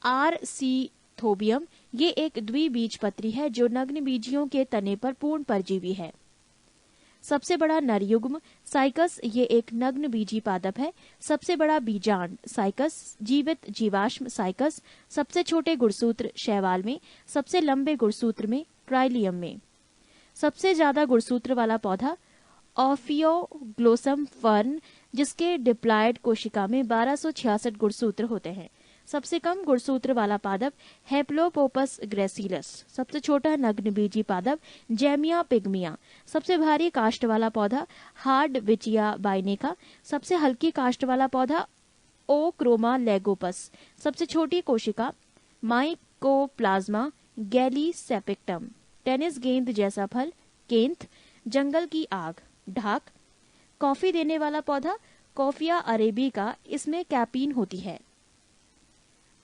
आरसीथोबियम। ये एक द्विबीजपत्री है जो नग्न बीजियों के तने पर पूर्ण परजीवी है। सबसे बड़ा नरयुग्म साइकस। ये एक नग्न बीजी पादप है। सबसे बड़ा बीजांड साइकस जीवित जीवाश्म साइकस। सबसे छोटे गुणसूत्र शैवाल में। सबसे लंबे गुणसूत्र में ट्राइलियम में। सबसे ज्यादा गुणसूत्र वाला पौधा ऑफियोग्लोसम फर्न, जिसके डिप्लॉयड कोशिका में 1266 गुणसूत्र होते हैं। सबसे कम गुणसूत्र वाला पादप हेप्लोपोपस ग्रेसिलस। सबसे छोटा नग्न बीजी पादप जेमिया पिग्मिया। सबसे भारी काष्ठ वाला पौधा हार्ड विचिया बाइनेका। सबसे हल्की काष्ठ वाला पौधा ओक्रोमा लेगोपस। सबसे छोटी कोशिका माइकोप्लाज्मा गैलीसेपिक्टम। टेनिस गेंद जैसा फल केंथ। जंगल की आग ढाक। कॉफी देने वाला पौधा कॉफिया अरेबिका। इसमें कैपीन होती है।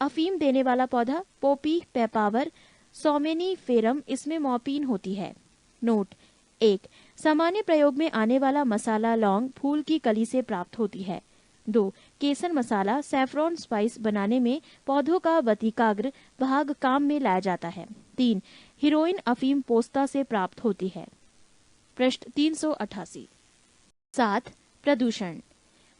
अफीम देने वाला पौधा पोपी पेपावर सोमेनीफेरम। इसमें मॉर्फिन होती है। नोट 1 सामान्य प्रयोग में आने वाला मसाला लौंग फूल की कली से प्राप्त होती है। 2 केसर मसाला सैफरॉन स्पाइस बनाने में पौधों का वतिकाग्र भाग काम में लाया जाता है। 3 हीरोइन अफीम पोस्ता से प्राप्त होती है। पृष्ठ 388। 7 प्रदूषण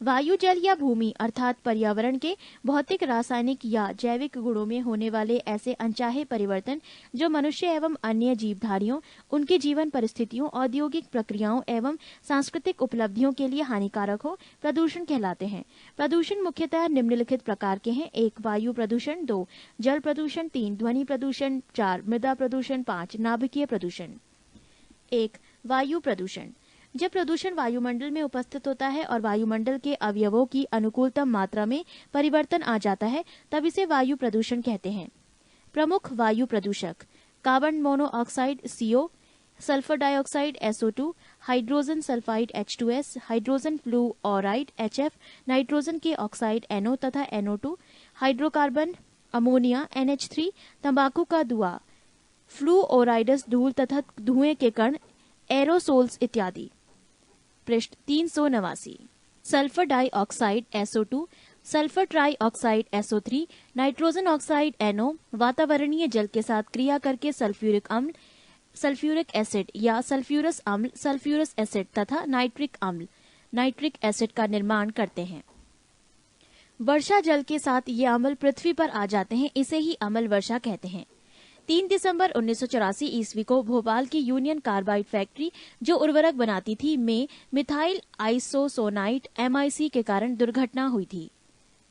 वायु जल या भूमि अर्थात पर्यावरण के भौतिक रासायनिक या जैविक गुणों में होने वाले ऐसे अनचाहे परिवर्तन जो मनुष्य एवं अन्य जीवधारियों उनके जीवन परिस्थितियों औद्योगिक प्रक्रियाओं एवं सांस्कृतिक उपलब्धियों के लिए हानिकारक हो प्रदूषण कहलाते हैं। प्रदूषण मुख्यतः निम्नलिखित प्रकार के हैं। 1 वायु प्रदूषण। 2 जल प्रदूषण। 3 ध्वनि प्रदूषण। 4 मृदा प्रदूषण। 5 नाभिकीय प्रदूषण। 1 वायु प्रदूषण। जब प्रदूषण वायुमंडल में उपस्थित होता है और वायुमंडल के अवयवों की अनुकूलतम मात्रा में परिवर्तन आ जाता है तब इसे वायु प्रदूषण कहते हैं। प्रमुख वायु प्रदूषक carbon monoxide CO, sulphur dioxide SO2, hydrogen sulphide H2S, hydrogen fluoride HF, nitrogen के ऑक्साइड NO तथा NO2, हाइड्रोकार्बन अमोनिया NH3, तंबाकू का धुआं फ्लूओराइडस धूल तथा धुएं के कण एरोसोल्स इत्यादि। पृष्ठ 389। Sulphur dioxide SO2, sulphur trioxide SO3, nitrogen oxide NO वातावरणीय जल के साथ क्रिया करके सल्फ्यूरिक अम्ल सल्फ्यूरिक एसिड या सल्फ्यूरस अम्ल सल्फ्यूरस एसिड तथा नाइट्रिक अम्ल नाइट्रिक एसिड का निर्माण करते हैं। वर्षा जल के साथ ये अम्ल पृथ्वी पर आ जाते हैं। इसे ही अम्ल वर्षा कहते हैं। 3 दिसंबर 1984 ईस्वी को भोपाल की यूनियन कार्बाइड फैक्ट्री जो उर्वरक बनाती थी में मिथाइल आइसोसोनाइट MIC के कारण दुर्घटना हुई थी।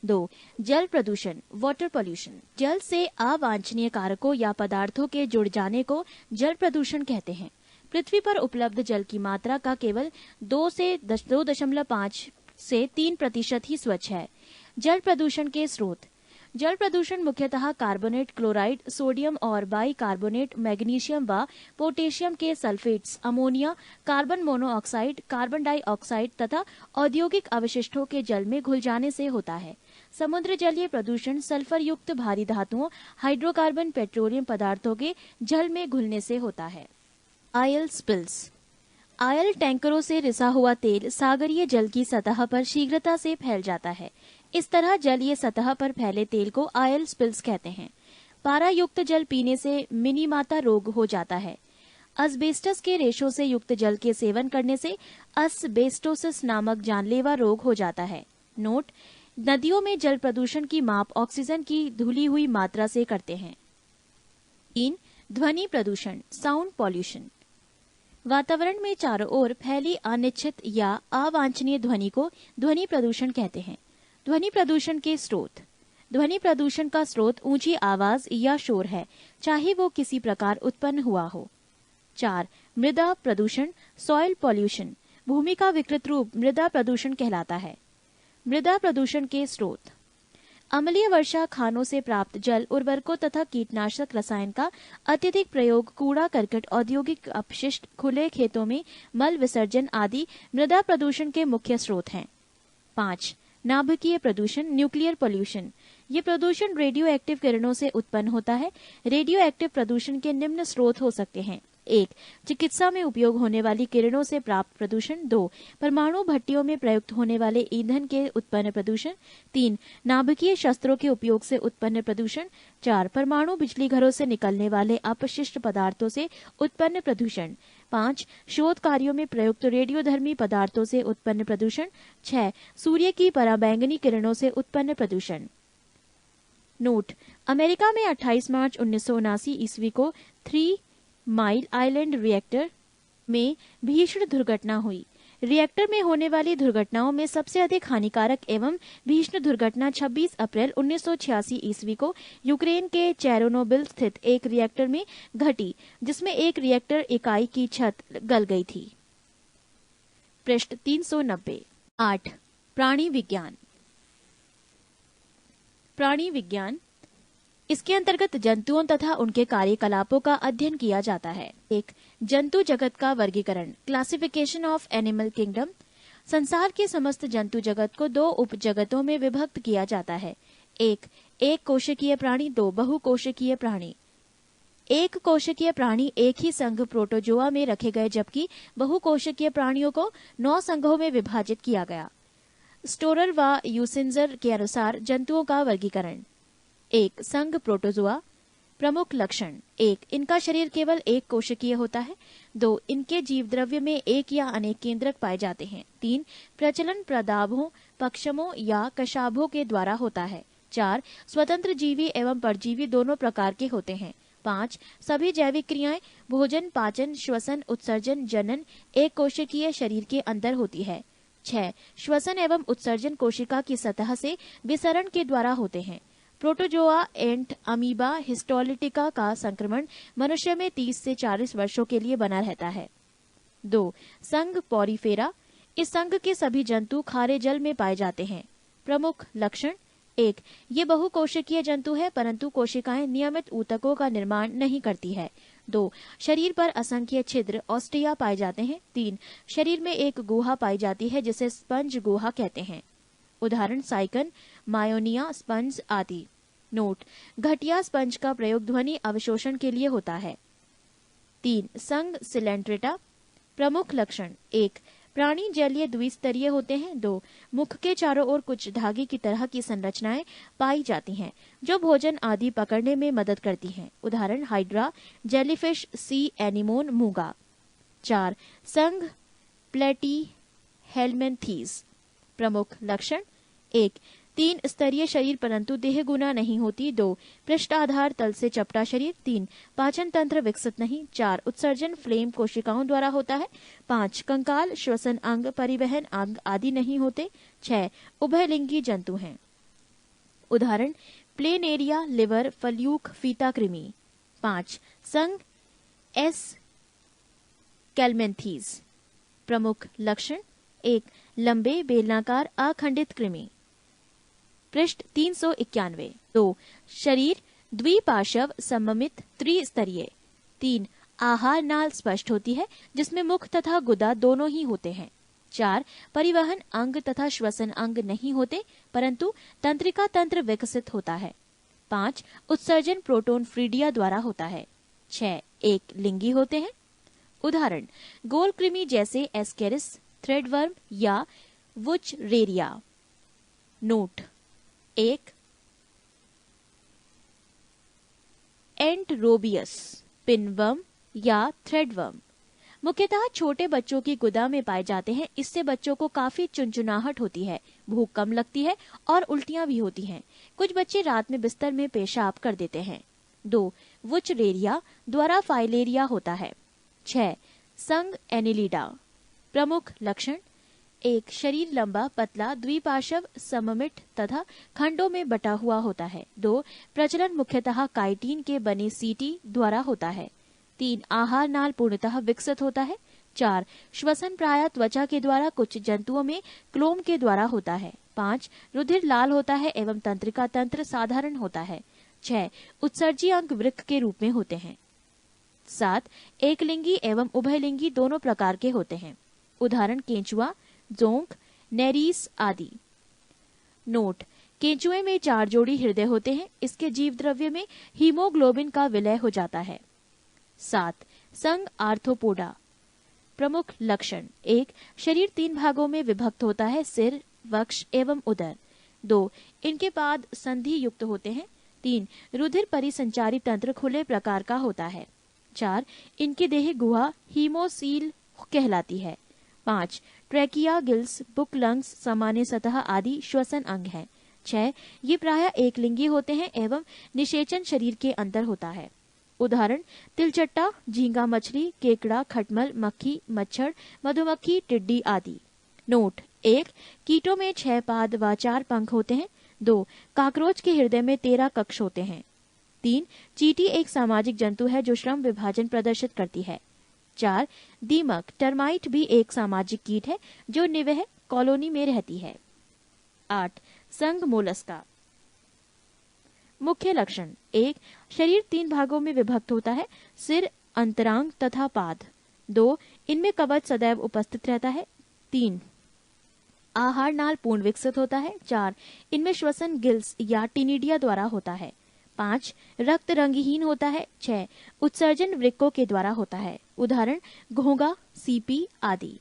2 जल प्रदूषण वाटर पोल्यूशन। जल से अवांछनीय कारकों या पदार्थों के जुड़ जाने को जल प्रदूषण कहते हैं। पृथ्वी पर उपलब्ध जल की मात्रा का केवल 2 से 2.5 से 3% ही स्वच्छ है। जल प्रदूषण के स्रोत जल प्रदूषण मुख्यतः कार्बोनेट क्लोराइड सोडियम और बाइकार्बोनेट मैग्नीशियम व पोटेशियम के sulphates ammonia carbon monoxide carbon dioxide तथा औद्योगिक अवशिष्टों के जल में घुल जाने से होता है। समुद्र जलीय प्रदूषण सल्फर युक्त भारी धातुओं हाइड्रोकार्बन पेट्रोलियम पदार्थों के जल में घुलने से होता है। ऑयल स्पिल्स ऑयल टैंकरों से रिसा हुआ तेल सागरीय जल की सतह पर शीघ्रता से फैल जाता है। इस तरह जलीय सतह पर फैले तेल को ऑयल स्पिल्स कहते हैं। पारा युक्त जल पीने से मिनीमाता रोग हो जाता है। अस्बेस्टस के रेशों से युक्त जल के सेवन करने से अस्बेस्टोसिस नामक जानलेवा रोग हो जाता है। नोट नदियों में जल प्रदूषण की माप ऑक्सीजन की धुली हुई मात्रा से करते हैं। 3. ध्वनि प्रदूषण, साउंड पॉल्यूशन। वातावरण में चारों ओर फैली अनिश्चित या अवांछनीय ध्वनि को ध्वनि प्रदूषण कहते हैं। ध्वनि प्रदूषण के स्रोत। ध्वनि प्रदूषण का स्रोत ऊंची आवाज या शोर है, चाहे वो किसी प्रकार उत्पन्न हुआ हो। 4. मृदा प्रदूषण, सॉइल पॉल्यूशन। भूमि का विकृत रूप मृदा प्रदूषण कहलाता है। मृदा प्रदूषण के स्रोत। अम्लीय वर्षा, खानों से प्राप्त जल, उर्वरकों तथा कीटनाशक रसायन का अत्यधिक प्रयोग, कूड़ा करकट, औद्योगिक अपशिष्ट, खुले खेतों में मल विसर्जन आदि मृदा प्रदूषण के मुख्य स्रोत हैं। 5. नाभिकीय प्रदूषण, न्यूक्लियर पोल्यूशन। ये प्रदूषण रेडियो एक्टिव किरणों से उत्पन्न होता है। रेडियो एक्टिव प्रदूषण के निम्न स्रोत हो सकते हैं। 1. चिकित्सा में उपयोग होने वाली किरणों से प्राप्त प्रदूषण। 2. परमाणु भट्टियों में प्रयुक्त होने वाले ईंधन के उत्पन्न प्रदूषण। 3. नाभिकीय शस्त्रों के उपयोग से उत्पन्न प्रदूषण। 4. परमाणु बिजली घरों से निकलने वाले अपशिष्ट पदार्थों से उत्पन्न प्रदूषण। 5. शोध कार्यों में प्रयुक्त रेडियोधर्मी पदार्थों से उत्पन्न प्रदूषण। 6. सूर्य की पराबैंगनी किरणों से उत्पन्न प्रदूषण। नोट: अमेरिका में 28 मार्च 1979 ईस्वी को 3 माइल आइलैंड रिएक्टर में भीषण दुर्घटना हुई। रिएक्टर में होने वाली दुर्घटनाओं में सबसे अधिक हानिकारक एवं भीषण दुर्घटना 26 अप्रैल 1986 ईस्वी को यूक्रेन के चेर्नोबिल स्थित एक रिएक्टर में घटी, जिसमें एक रिएक्टर इकाई की छत गल गई थी। पृष्ठ 390। 8. प्राणी विज्ञान। प्राणी विज्ञान, इसके अंतर्गत जंतुओं तथा उनके कार्यकलापों का अध्ययन किया जाता है। 1. जंतु जगत का वर्गीकरण, क्लासिफिकेशन ऑफ एनिमल किंगडम। संसार के समस्त जंतु जगत को 2 उप जगतों में विभक्त किया जाता है। 1. एक कोशिकीय प्राणी। 2. बहुकोशिकीय प्राणी। एक कोशिकीय प्राणी एक ही संघ प्रोटोजोआ में रखे गए, जबकि बहुकोशिकीय प्राणियों को 9 संघों में विभाजित किया गया। स्टोरर व यूसिंजर के अनुसार जंतुओं का वर्गीकरण। 1. संघ प्रोटोजोआ। प्रमुख लक्षण। 1. इनका शरीर केवल एक कोशिकीय होता है। 2. इनके जीव द्रव्य में एक या अनेक केंद्रक पाए जाते हैं। 3. प्रचलन प्रदाभों, पक्षमों या कशाभों के द्वारा होता है। 4. स्वतंत्र जीवी एवं परजीवी दोनों प्रकार के होते हैं। 5. सभी जैविक क्रियाएं, भोजन, पाचन, श्वसन, उत्सर्जन, जनन एक कोशिकीय शरीर के अंदर होती है। 6. श्वसन एवं उत्सर्जन कोशिका की सतह से विसरण के द्वारा होते हैं। प्रोटोजोआ, एंट, अमीबा, हिस्टोलिटिका का संक्रमण मनुष्य में 30 से 40 वर्षों के लिए बना रहता है। 2. संघ पॉरीफेरा। इस संघ के सभी जंतु खारे जल में पाए जाते हैं। प्रमुख लक्षण। 1. ये बहुकोशिकीय जंतु है, परंतु कोशिकाएं नियमित ऊतकों का निर्माण नहीं करती है। 2. शरीर पर असंख्य छिद्र, ऑस्टिया पाए जाते हैं। 3. शरीर में एक गुहा पाई जाती है जिसे स्पंज गुहा कहते हैं। उदाहरण साइकन, मायोनिया स्पंज आदि। नोट: घटिया स्पंज का प्रयोग ध्वनि अवशोषण के लिए होता है। 3. संघ सिलेंट्रेटा। प्रमुख लक्षण। 1. प्राणी जलीय द्विस्तरीय होते हैं। 2. मुख के चारों ओर कुछ धागे की तरह की संरचनाएं पाई जाती हैं, जो भोजन आदि पकड़ने में मदद करती हैं। उदाहरण हाइड्रा, जेलीफिश, सी एनीमोन, मूंगा। 4. संघ प्लेटीहेल्मिन्थीज। प्रमुख लक्षण। 1. 3 स्तरीय शरीर परंतु देह गुना नहीं होती। 2. पृष्ठ आधार तल से चपटा शरीर। 3. पाचन तंत्र विकसित नहीं। 4. उत्सर्जन फ्लेम कोशिकाओं द्वारा होता है। 5. कंकाल, श्वसन अंग, परिवहन अंग आदि नहीं होते। 6. उभयलिंगी जंतु हैं। उदाहरण प्लेनेरिया, लिवर, फल्यूक, फीता कृमि। 5. संघ एस कैलमेंथीज। प्रमुख लक्षण। 1. लंबे, बेलनाकार, अखंडित कृमि। पृष्ठ 391। 2. शरीर द्विपार्श्व, सममित, त्रिस्तरीय। 3. आहार नाल स्पष्ट होती है, जिसमें मुख तथा गुदा दोनों ही होते हैं। 4. परिवहन अंग तथा श्वसन अंग नहीं होते, परंतु तंत्रिका तंत्र विकसित होता है। 5. उत्सर्जन प्रोटोन फ्रीडिया द्वारा होता है। 6. एक लिंगी होते हैं। उदाहरण गोल कृमि जैसे एस्केरिस, थ्रेडवर्म या वुचरेरिया। नोट: 1. एंटरोबियस, पिनवर्म या थ्रेडवर्म। मुख्यतः छोटे बच्चों की गुदा में पाए जाते हैं। इससे बच्चों को काफी चुनचुनाहट होती है, भूख कम लगती है और उल्टियां भी होती हैं। कुछ बच्चे रात में बिस्तर में पेशाब कर देते हैं। 2. वुचरेरिया द्वारा फाइलेरिया होता है। 6. संग एनिलिडा। प्रमुख लक्षण: 1. शरीर लंबा, पतला, द्विपार्श्व, सममित तथा खंडों में बटा हुआ होता है। 2. प्रजनन मुख्यतः काइटिन के बने सीटी द्वारा होता है। 3. आहार नाल पूर्णतः विकसित होता है। 4. श्वसन प्रायः त्वचा के द्वारा, कुछ जंतुओं में क्लोम के द्वारा होता है। 5. रुधिर लाल होता है एवं तंत्रिका तंत्र साधारण होता है। 6. उत्सर्जी अंग वृक्क के रूप में होते हैं। 7. एकलिंगी एवं उभयलिंगी दोनों प्रकार के होते हैं। उदाहरण: केंचुआ, जोंक, नेरीस आदि। नोट: केंचुए में 4 जोड़ी हृदय होते हैं। इसके जीव द्रव्य में हीमोग्लोबिन का विलय हो जाता है। 7. संग आर्थ्रोपोडा। प्रमुख लक्षण: 1. शरीर 3 भागों में विभक्त होता है, सिर, वक्ष एवं उदर। 2. इनके पाद संधि युक्त होते हैं। 3. रुधिर परिसंचारी तंत्र खुले प्रकार का होता है। 4. इनकी देह गुहा हीमोसील कहलाती है। 5. ट्रैकिया, गिल्स, बुक, लंग्स, सामान्य सतह आदि श्वसन अंग हैं। 6. ये प्रायः एकलिंगी होते हैं एवं निषेचन शरीर के अंदर होता है। उदाहरण: तिलचट्टा, झींगा मछली, केकड़ा, खटमल, मक्खी, मच्छर, मधुमक्खी, टिड्डी आदि। नोट: 1. कीटों में 6 पाद व 4 पंख होते हैं। 2. काकरोच के हृदय में 13 कक्ष होते हैं। 3. चींटी एक सामाजिक जंतु है जो श्रम विभाजन प्रदर्शित करती है। 4. दीमक, टर्माइट भी एक सामाजिक कीट है जो निवह कॉलोनी में रहती है। 8. संघ मोलस्का। मुख्य लक्षण: 1. शरीर 3 भागों में विभक्त होता है, सिर, अंतरांग तथा पाद। 2. इनमें कवच सदैव उपस्थित रहता है। 3. आहार नाल पूर्ण विकसित होता है। 4. इनमें श्वसन गिल्स या टिनिडिया द्वारा होता है। 5. रक्त रंगहीन होता है। 6. उत्सर्जन वृक्कों के द्वारा होता है। उदाहरण: घोंगा, सीपी आदि।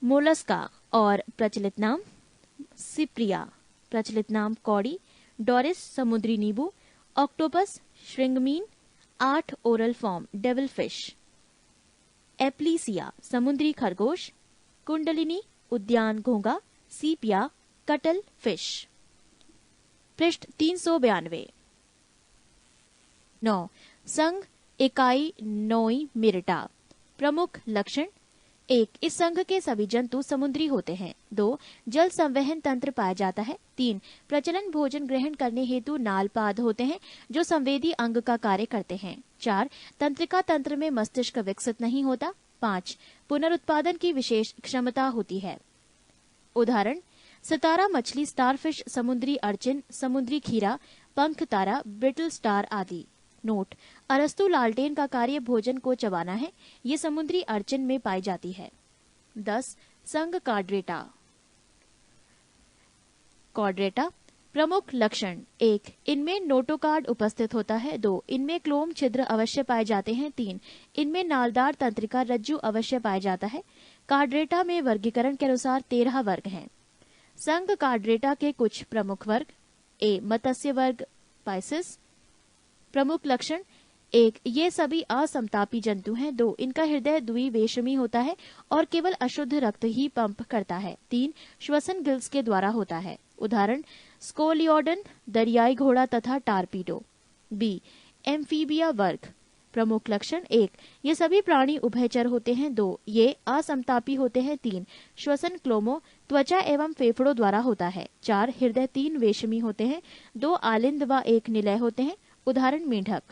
मोलस्का और प्रचलित नाम: सिप्रिया, प्रचलित नाम कौड़ी, डोरिस समुद्री नींबू, ऑक्टोपस, श्रिंगमीन। 8 oral form: devil fish, aplysia समुद्री खरगोश, कुंडलिनी उद्यान घोंगा, सीपिया कटल फिश। पृष्ठ 392। 9. संघ इकाई नोई मिर्टा। प्रमुख लक्षण: 1. इस संघ के सभी जंतु समुद्री होते हैं। 2. जल संवहन तंत्र पाया जाता है। 3. प्रजनन भोजन ग्रहण करने हेतु नालपाद होते हैं जो संवेदी अंग का कार्य करते हैं। 4. तंत्रिका तंत्र में मस्तिष्क विकसित नहीं होता। 5. पुनरुत्पादन की विशेष क्षमता होती है। उदाहरण: सितारा मछली, स्टारफिश, समुद्री अर्चिन, समुद्री खीरा, पंख तारा, ब्रिटल स्टार आदि। नोट: अरस्तु लालटेन का कार्य भोजन को चबाना है। ये समुद्री अर्चिन में पाई जाती है। 10. संघ कॉर्डेटा। कॉर्डेटा। प्रमुख लक्षण: 1. इनमें नोटोकार्ड उपस्थित होता है। 2. इनमें क्लोम छिद्र अवश्य पाए जाते हैं। 3. इनमें नालदार तंत्रिका रज्जु अवश्य पाया जाता है। कॉर्डेटा में वर्गीकरण के अनुसार 13 वर्ग हैं। संघ कॉर्डेटा के कुछ प्रमुख वर्ग: ए. मत्स्य वर्ग पाइसिस। प्रमुख लक्षण: 1. ये सभी असमतापी जंतु हैं। 2. इनका हृदय द्विवेशमी होता है और केवल अशुद्ध रक्त ही पंप करता है। 3. श्वसन गिल्स के द्वारा होता है। उदाहरण: स्कोलियोडन, दरियाई घोड़ा तथा टारपीडो। बी. एम्फीबिया वर्ग। प्रमुख लक्षण: 1. ये सभी प्राणी उभयचर होते हैं। 2. ये असमतापी होते हैं। 3. श्वसन क्लोमो, त्वचा एवं फेफड़ों द्वारा होता है। 4. हृदय 3 वेशमी होते हैं। 2 आलिंद व 1 निलय होते हैं। उदाहरण: मेंढक।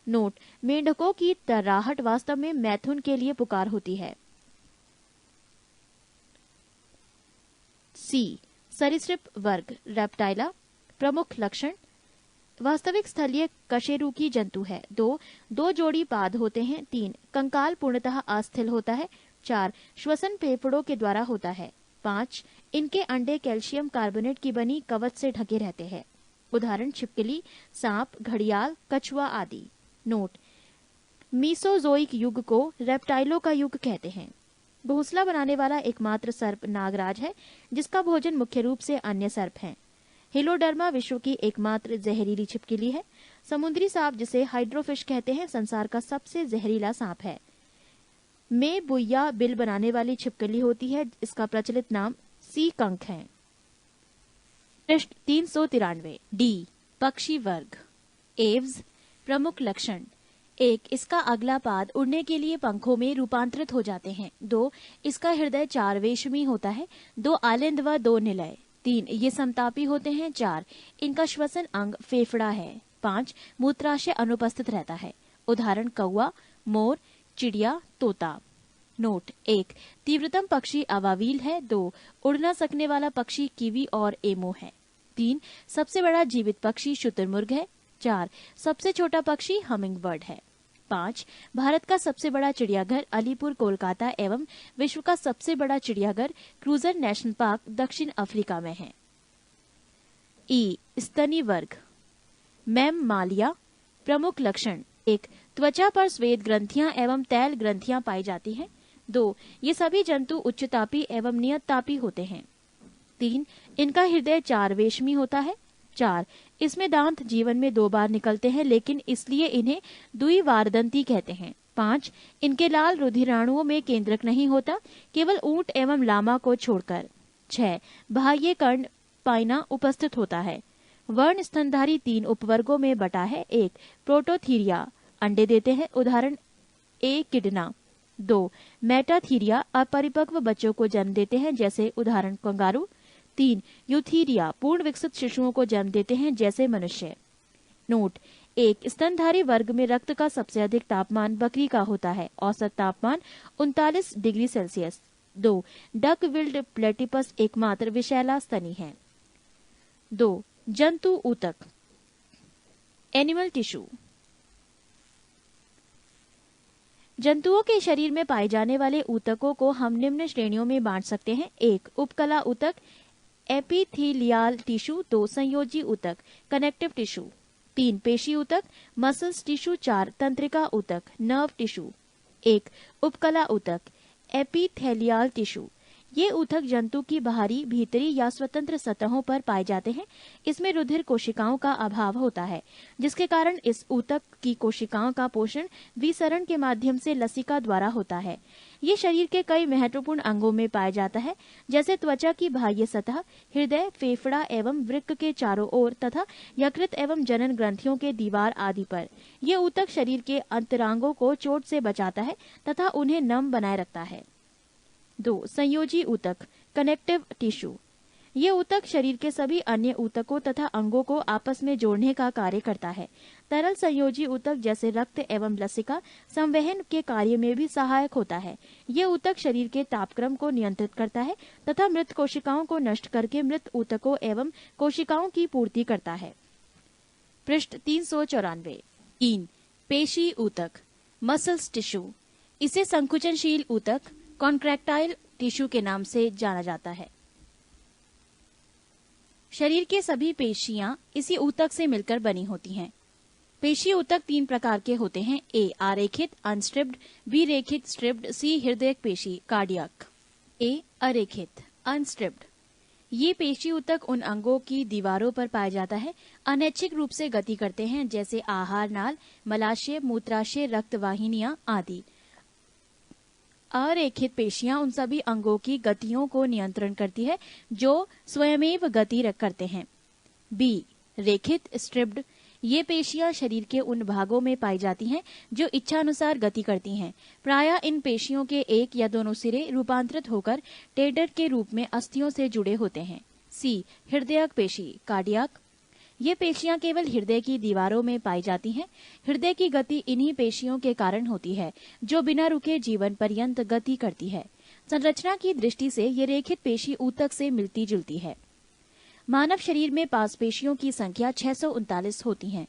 नोट: मेंढकों की तर्राहट वास्तव में मैथुन के लिए पुकार होती है। सी. सरीसृप वर्ग रेप्टाइला। प्रमुख लक्षण: वास्तविक स्थलीय कशेरुकी जंतु है। 2 जोड़ी पाद होते हैं। 3. कंकाल पूर्णतः अस्थिल होता है। 4. श्वसन फेफड़ों के द्वारा होता है। 5. इनके अंडे कैल्शियम कार्बोनेट की बनी कवच से ढके रहते हैं। उदाहरण: छिपकली, सांप, घड़ियाल, कछुआ आदि। नोट: मीसोजोइक युग को रेप्टाइलों का युग कहते हैं। घोंसला बनाने वाला एकमात्र सर्प नागराज है जिसका भोजन मुख्य रूप से अन्य सर्प हैं। हिलोडर्मा विश्व की एकमात्र जहरीली छिपकली है। समुद्री सांप, जिसे हाइड्रोफिश कहते हैं, संसार का सबसे जहरीला सांप है। में बुइया बिल बनाने वाली छिपकली होती है। इसका प्रचलित नाम सी कंक है। पृष्ठ 393। डी, पक्षी वर्ग। एव्स, प्रमुख लक्षण। 1, इसका अगला पाद उड़ने के लिए पंखों में रूपांतरित हो जाते हैं। 2, इसका हृदय 4 वेशमी होता है, 2 आलिंद व 2 निलय। 3, ये समतापी होते हैं। 4, इनका श्वसन अंग फेफड़ा है। 5, मूत्राशय अनुपस्थित रहता है। उदाहरण कौवा, मोर, चिड़िया, तोता। नोट: 1, तीव्रतम पक्षी अवावील है। 2, उड़ न सकने वाला पक्षी कीवी और एमो है। 3, सबसे बड़ा जीवित पक्षी शुतुरमुर्ग है। 4, सबसे छोटा पक्षी हमिंग बर्ड है। 5, भारत का सबसे बड़ा चिड़ियाघर अलीपुर कोलकाता एवं विश्व का सबसे बड़ा चिड़ियाघर क्रूजर नेशनल पार्क दक्षिण अफ्रीका में है। ई, स्तनी वर्ग। मैममालिया। प्रमुख लक्षण। 1, त्वचा पर श्वेत ग्रंथियां एवं तैल ग्रंथियां पाई जाती हैं। 2, ये सभी जंतु उच्चतापी एवं नियततापी होते हैं। 3, इनका हृदय 4 वेशमी होता है। 4, इसमें दांत जीवन में 2 बार निकलते हैं, लेकिन इसलिए इन्हें द्विवारदंती कहते हैं। 5, इनके लाल रुधिराणुओं में केंद्रक नहीं होता, केवल ऊंट एवं लामा को छोड़कर। 6, बाह्य कर्ण पाइना उपस्थित होता है। वर्ण स्तनधारी 3 उपवर्गों में बटा है। 1, प्रोटोथीरिया, अंडे देते हैं। उदाहरण ए, किडना। 2, मेटाथीरिया, अपरिपक्व बच्चों को जन्म देते हैं, जैसे उदाहरण कंगारू। 3, यूथीरिया, पूर्ण विकसित शिशुओं को जन्म देते हैं, जैसे मनुष्य। नोट: 1, स्तनधारी वर्ग में रक्त का सबसे अधिक तापमान बकरी का होता है, औसत तापमान 39 degree Celsius. 2, duck billed platypus एकमात्र विषैला स्तनी है। 2, जंतु ऊतक। Animal tissue. जंतुओं के शरीर में पाए जाने वाले ऊतकों को हम निम्न श्रेणियों में बांट सकते हैं। 1, उपकला ऊतक एपिथेलियल टिश्यू। 2, संयोजी ऊतक कनेक्टिव टिश्यू। 3, पेशी ऊतक मसल्स टिश्यू। 4, तंत्रिका ऊतक नर्व टिश्यू। 1, उपकला ऊतक एपिथेलियल टिश्यू। ये ऊतक जंतु की बाहरी, भीतरी या स्वतंत्र सतहों पर पाए जाते हैं। इसमें रुधिर कोशिकाओं का अभाव होता है, जिसके कारण इस ऊतक की कोशिकाओं का पोषण विसरण के माध्यम से लसिका द्वारा होता है। ये शरीर के कई महत्वपूर्ण अंगों में पाया जाता है, जैसे त्वचा की बाह्य सतह, हृदय, फेफड़ा एवं वृक्क के चारों ओर तथा यकृत एवं जनन ग्रंथियों के दीवार आदि पर। ये ऊतक शरीर के अंतरांगों को चोट से बचाता है तथा उन्हें नम बनाए रखता है। 2, संयोजी ऊतक कनेक्टिव टिश्यू। ये ऊतक शरीर के सभी अन्य ऊतकों तथा अंगों को आपस में जोड़ने का कार्य करता है। तरल संयोजी ऊतक जैसे रक्त एवं लसिका संवहन के कार्य में भी सहायक होता है। ये ऊतक शरीर के तापक्रम को नियंत्रित करता है तथा मृत कोशिकाओं को नष्ट करके मृत ऊतकों एवं कोशिकाओं की पूर्ति करता है। पृष्ठ 394। 3, पेशी ऊतक मसल्स टिश्यू। इसे संकुचनशील ऊतक कॉन्ट्रैक्टाइल टिश्यू के नाम से जाना जाता है। शरीर के सभी पेशियां इसी ऊतक से मिलकर बनी होती हैं। पेशी ऊतक 3 प्रकार के होते हैं। ए, आरेखित अनस्ट्रिप्ड। बी, रेखित स्ट्रिप्ड। सी, हृदय पेशी कार्डियक। ए, अरेखित अनस्ट्रिप्ड। ये पेशी ऊतक उन अंगों की दीवारों पर पाया जाता है अनैच्छिक रूप से गति करते हैं, जैसे आहार नाल, मलाशय, मूत्राशय, रक्तवाहिनियां आदि। अरेखित पेशियां उन सभी अंगों की गतियों को नियंत्रण करती है जो स्वयमेव गति करते हैं। बी, रेखित स्ट्रिप्ड। ये पेशियां शरीर के उन भागों में पाई जाती हैं जो इच्छानुसार गति करती हैं। प्रायः इन पेशियों के एक या दोनों सिरे रूपांतरित होकर टेडर के रूप में अस्थियों से जुड़े होते हैं। सी, हृदयक पेशी कार्डियक। ये पेशियां केवल हृदय की दीवारों में पाई जाती हैं। हृदय की गति इन्हीं पेशियों के कारण होती है, जो बिना रुके जीवन पर्यंत गति करती है। संरचना की दृष्टि से ये रेखित पेशी ऊतक से मिलती जुलती है। मानव शरीर में मांसपेशियों की संख्या 639 होती है।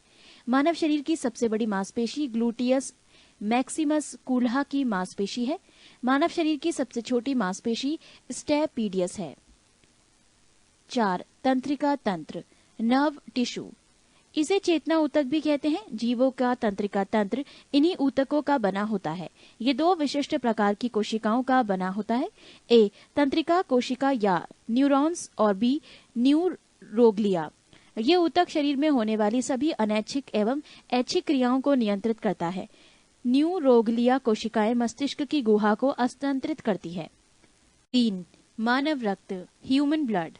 मानव शरीर की सबसे बड़ी मांसपेशी ग्लूटियस मैक्सिमस कूल्हा की मांसपेशी है। मानव शरीर की सबसे छोटी मांसपेशी स्टेपीडियस है। 4, तंत्रिका तंत्र नर्व टिश्यू। इसे चेतना ऊतक भी कहते हैं। जीवों का तंत्रिका तंत्र इन्हीं ऊतकों का बना होता है। ये 2 विशिष्ट प्रकार की कोशिकाओं का बना होता है। ए, तंत्रिका कोशिका या न्यूरॉन्स और बी, न्यूरोग्लिया। ये ऊतक शरीर में होने वाली सभी अनैच्छिक एवं ऐच्छिक क्रियाओं को नियंत्रित करता है। न्यूरोग्लिया कोशिकाएं मस्तिष्क की गुहा को स्थानांतरित करती है। 3. मानव रक्त, ह्यूमन ब्लड।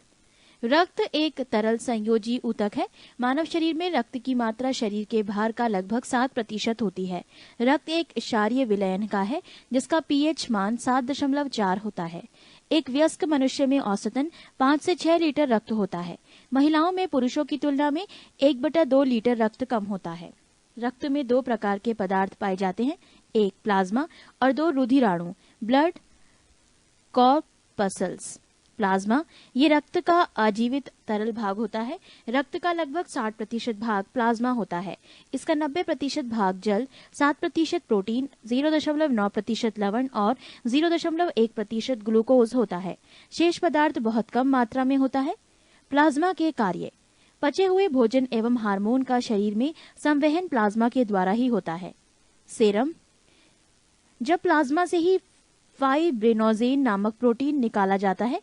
रक्त एक तरल संयोजी ऊतक है। मानव शरीर में रक्त की मात्रा शरीर के भार का लगभग 7% होती है। रक्त एक क्षारीय विलयन का है जिसका pH मान 7.4 होता है। एक वयस्क मनुष्य में औसतन 5 से 6 लीटर रक्त होता है। महिलाओं में पुरुषों की तुलना में 1/2 लीटर रक्त कम होता है। रक्त में 2 प्रकार के पदार्थ पाए जाते हैं, एक प्लाज्मा और 2 रुधिराणु, ब्लड कॉर्पसल्स। प्लाज्मा ये रक्त का आजीवित तरल भाग होता है। रक्त का लगभग 60% भाग प्लाज्मा होता है। इसका 90% भाग जल, 7% प्रोटीन, 0.9% लवण और 0.1% ग्लूकोज होता है। शेष पदार्थ बहुत कम मात्रा में होता है। प्लाज्मा के कार्य। पचे हुए भोजन एवं हार्मोन का शरीर में संवहन प्लाज्मा के द्वारा ही होता है। सेरम। जब प्लाज्मा से ही फाइब्रिनोजेन नामक प्रोटीन निकाला जाता है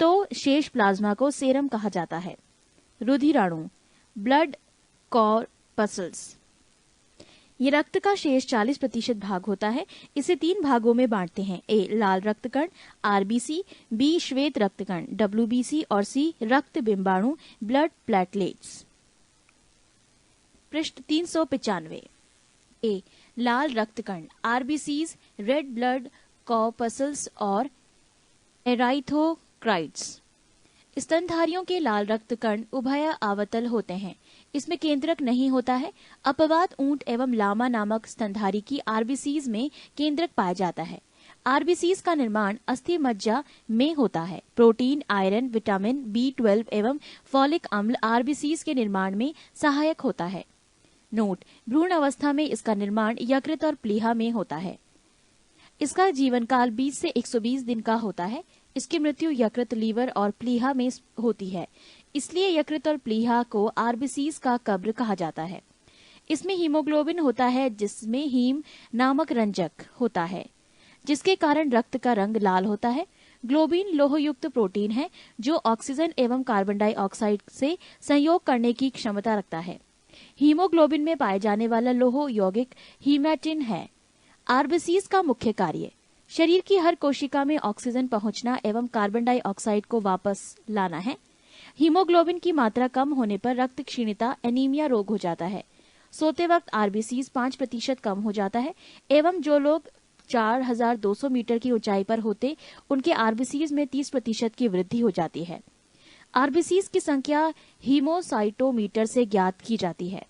तो शेष प्लाज्मा को सेरम कहा जाता है। रुधिराणु, ब्लड कॉर्पसल्स। ये रक्त का शेष 40% भाग होता है। इसे 3 भागों में बांटते हैं, ए लाल रक्तकण आरबीसी, बी श्वेत रक्तकण डब्ल्यूबीसी और सी रक्त बिंबाणु ब्लड प्लेटलेट्स। पृष्ठ 395। ए लाल रक्तकण आरबीसीज, रेड ब्लड कॉर्पसल्स और एराइथ्रोक्राइट्स। स्तनधारियों के लाल रक्त कण उभय आवतल होते हैं। इसमें केंद्रक नहीं होता है। अपवाद ऊंट एवं लामा नामक स्तनधारी की आरबीसीज में केंद्रक पाया जाता है। आरबीसीज का निर्माण अस्थि मज्जा में होता है। प्रोटीन, आयरन, विटामिन B12 एवं फॉलिक अम्ल आरबीसीज के निर्माण में सहायक होता है। नोट: भ्रूण अवस्था में इसका निर्माण यकृत और प्लीहा में होता है। इसका जीवन काल 20 से 120 दिन का होता है। इसकी मृत्यु यकृत, लीवर और प्लीहा में होती है। इसलिए यकृत और प्लीहा को आरबीसीज का कब्र कहा जाता है। इसमें हीमोग्लोबिन होता है जिसमें हीम नामक रंजक होता है जिसके कारण रक्त का रंग लाल होता है। ग्लोबिन लोहयुक्त प्रोटीन है जो ऑक्सीजन एवं कार्बन डाइऑक्साइड से संयोग करने की क्षमता रखता है। हीमोग्लोबिन में पाए जाने वाला लोह यौगिक हीमेटिन है। आरबीसीज का मुख्य कार्य शरीर की हर कोशिका में ऑक्सीजन पहुंचना एवं कार्बन डाइऑक्साइड को वापस लाना है। हीमोग्लोबिन की मात्रा कम होने पर रक्त क्षीणता एनीमिया रोग हो जाता है। सोते वक्त आरबीसीज 5% कम हो जाता है एवं जो लोग 4200 मीटर की ऊंचाई पर होते उनके आरबीसीज में 30% की वृद्धि हो जाती है। आरबीसीज की संख्या हीमोसाइटोमीटर से ज्ञात की जाती है।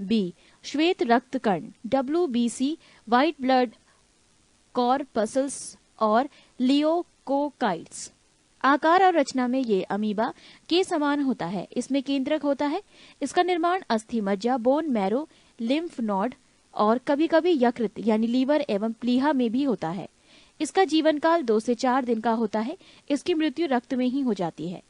बी श्वेत रक्त कण डब्ल्यूबीसी, व्हाइट ब्लड कॉर्पसल्स और लियोकोकाइट्स। आकार और रचना में ये अमीबा के समान होता है। इसमें केंद्रक होता है। इसका निर्माण अस्थि मज्जा, बोन मैरो, लिम्फ नोड और कभी कभी यकृत यानी लीवर एवं प्लीहा में भी होता है। इसका जीवन काल 2 से 4 दिन का होता है। इसकी मृत्यु रक्त में ही हो जाती है।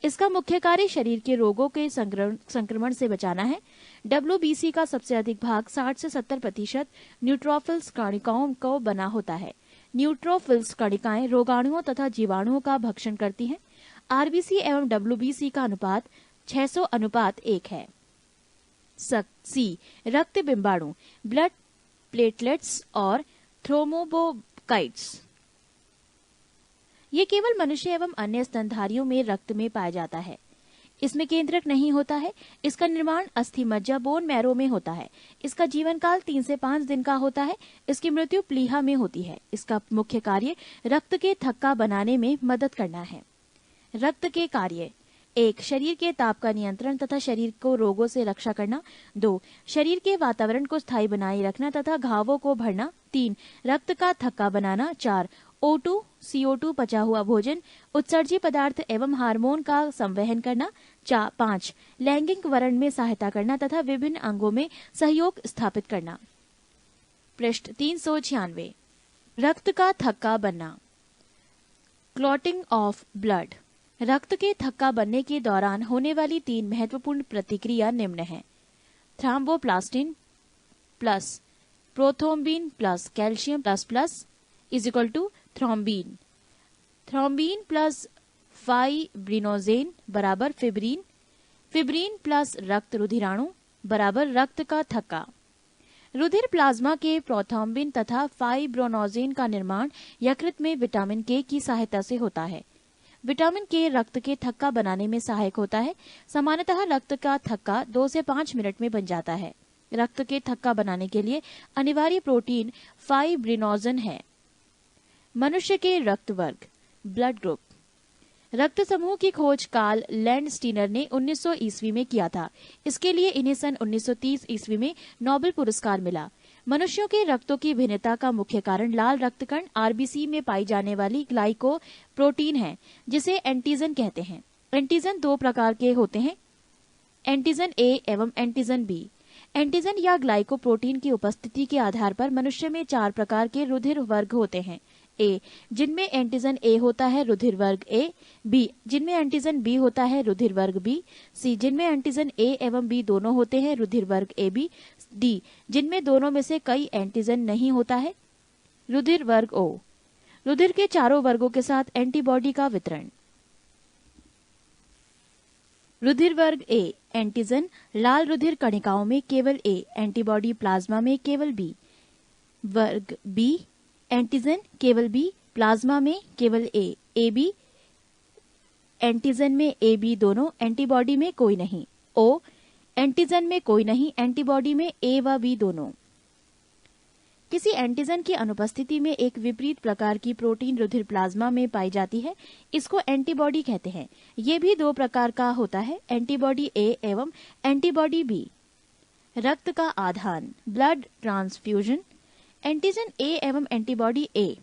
इसका मुख्य कार्य शरीर के रोगों के संक्रमण से बचाना है। डब्ल्यूबीसी का सबसे अधिक भाग 60 से 70% न्यूट्रोफिल्स कणिकाओं को बना होता है। न्यूट्रोफिल्स कणिकाएं रोगाणुओं तथा जीवाणुओं का भक्षण करती हैं। आरबीसी एवं डब्ल्यूबीसी का अनुपात 600:1 है। सी रक्त बिंबाणु, ब्लड प्लेटलेट्स और थ्रोम्बोकाइट्स। ये केवल मनुष्य एवं अन्य स्तनधारियों में रक्त में पाया जाता है। इसमें केंद्रक नहीं होता है। इसका निर्माण अस्थि मज्जा, बोन मैरो में होता है। इसका जीवन काल 3 से 5 दिन का होता है। इसकी मृत्यु प्लीहा में होती है। इसका मुख्य कार्य रक्त के थक्का बनाने में मदद करना है। रक्त के कार्य: 1. शरीर के ताप का नियंत्रण तथा शरीर को रोगों से रक्षा करना। 2. शरीर के वातावरण को स्थायी बनाए रखना तथा घावों को भरना। 3. रक्त का थक्का बनाना। 4. O2, CO2 पचा हुआ भोजन, उत्सर्जी पदार्थ एवं हार्मोन का संवहन करना। 5. लैंगिक वर्ण में सहायता करना तथा विभिन्न अंगों में सहयोग स्थापित करना। पृष्ठ 396। रक्त का थक्का बनना, क्लॉटिंग ऑफ ब्लड। रक्त के थक्का बनने के दौरान होने वाली 3 महत्वपूर्ण प्रतिक्रिया निम्न है: thromboplastin plus prothrombin plus calcium plus plus is equal to thrombin. Thrombin plus fibrinogen बराबर फिब्रिन। फिब्रिन प्लस रक्त रुधिराणु बराबर रक्त का थक्का। रुधिर प्लाज्मा के प्रोथ्रोम्बिन तथा फाइब्रोनोजेन का निर्माण यकृत में विटामिन के की सहायता से होता है। विटामिन के रक्त के थक्का बनाने में सहायक होता है। सामान्यतः रक्त का थक्का 2 से 5 मिनट में बन जाता है। रक्त के थक्का बनाने के लिए अनिवार्य प्रोटीन फाइब्रिनोजन है। मनुष्य के रक्त वर्ग, ब्लड ग्रुप। रक्त समूह की खोज कार्ल लैंडस्टीनर ने 1900 ईस्वी में किया था। इसके लिए इन्हें सन 1930 ईस्वी में नोबेल पुरस्कार मिला। मनुष्यों के रक्तों की भिन्नता का मुख्य कारण लाल रक्तकण आरबीसी में पाई जाने वाली ग्लाइको प्रोटीन है, जिसे एंटीजन कहते हैं। एंटीजन 2 प्रकार के होते हैं, एंटीजन ए एवं एंटीजन बी। एंटीजन या ग्लाइको प्रोटीन की उपस्थिति के आधार पर मनुष्य में 4 प्रकार के रुधिर वर्ग होते हैं। ए, जिनमें एंटीजन ए होता है, रुधिर वर्ग ए। बी, जिनमें एंटीजन बी होता है, रुधिर वर्ग बी। सी, जिनमें एंटीजन ए एवं बी दोनों होते हैं, रुधिर वर्ग ए बी। डी, जिनमें दोनों में से कई एंटीजन नहीं होता है, रुधिर वर्ग ओ। रुधिर के चारों वर्गों के साथ एंटीबॉडी का वितरण। रुधिर वर्ग ए, एंटीजन लाल रुधिर कणिकाओं में केवल ए, एंटीबॉडी प्लाज्मा में केवल बी। वर्ग बी, एंटीजन केवल बी, प्लाज्मा में केवल ए। ए बी, एंटीजन में ए बी दोनों, एंटीबॉडी में कोई नहीं। ओ, एंटीजन में कोई नहीं, एंटीबॉडी में ए व बी दोनों। किसी एंटीजन की अनुपस्थिति में एक विपरीत प्रकार की प्रोटीन रुधिर प्लाज्मा में पाई जाती है, इसको एंटीबॉडी कहते हैं। ये भी 2 प्रकार का होता है, एंटीबॉडी ए एवं एंटीबॉडी बी। रक्त का आधान, ब्लड ट्रांसफ्यूजन। एंटीजन ए एवं एंटीबॉडी ए,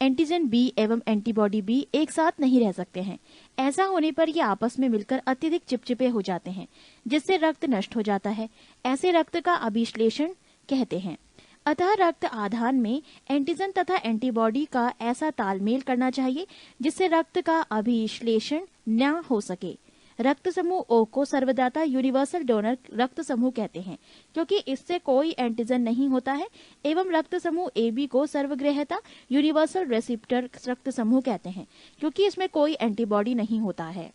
एंटीजन बी एवं एंटीबॉडी बी एक साथ नहीं रह सकते हैं। ऐसा होने पर ये आपस में मिलकर अत्यधिक चिपचिपे हो जाते हैं, जिससे रक्त नष्ट हो जाता है। ऐसे रक्त का अभिश्लेषण कहते हैं। अतः रक्त आधान में एंटीजन तथा एंटीबॉडी का ऐसा तालमेल करना चाहिए जिससे रक्त का अभिश्लेषण न हो सके। रक्त समूह ओ को सर्वदाता यूनिवर्सल डोनर रक्त समूह कहते हैं, क्योंकि इससे कोई एंटीजन नहीं होता है, एवं रक्त समूह ए बी को सर्वग्राह्यता यूनिवर्सल रेसिप्टर रक्त समूह कहते हैं, क्योंकि इसमें कोई एंटीबॉडी नहीं होता है।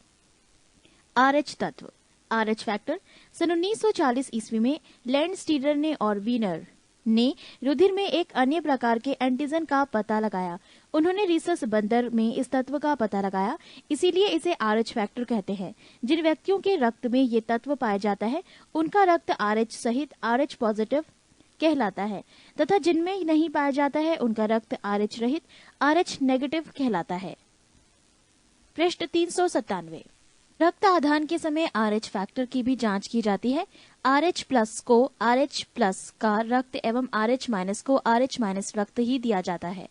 आरएच तत्व, आरएच फैक्टर। सन 1940 ईस्वी में लैंडस्टीनर ने और वीनर ने रुधिर में एक अन्य प्रकार के एंटीजन का पता लगाया। उन्होंने रीसस बंदर में इस तत्व का पता लगाया, इसीलिए इसे आरएच फैक्टर कहते हैं। जिन व्यक्तियों के रक्त में ये तत्व पाया जाता है, उनका रक्त आरएच सहित आरएच पॉजिटिव कहलाता है, तथा जिनमें नहीं पाया जाता है, उनका रक्त आरएच रहित आरएच नेगेटिव कहलाता है। पृष्ठ 397। रक्त आधान के समय आरएच फैक्टर की भी जांच की जाती है। आरएच प्लस को आरएच प्लस का रक्त एवं आरएच माइनस को आरएच माइनस रक्त ही दिया जाता है।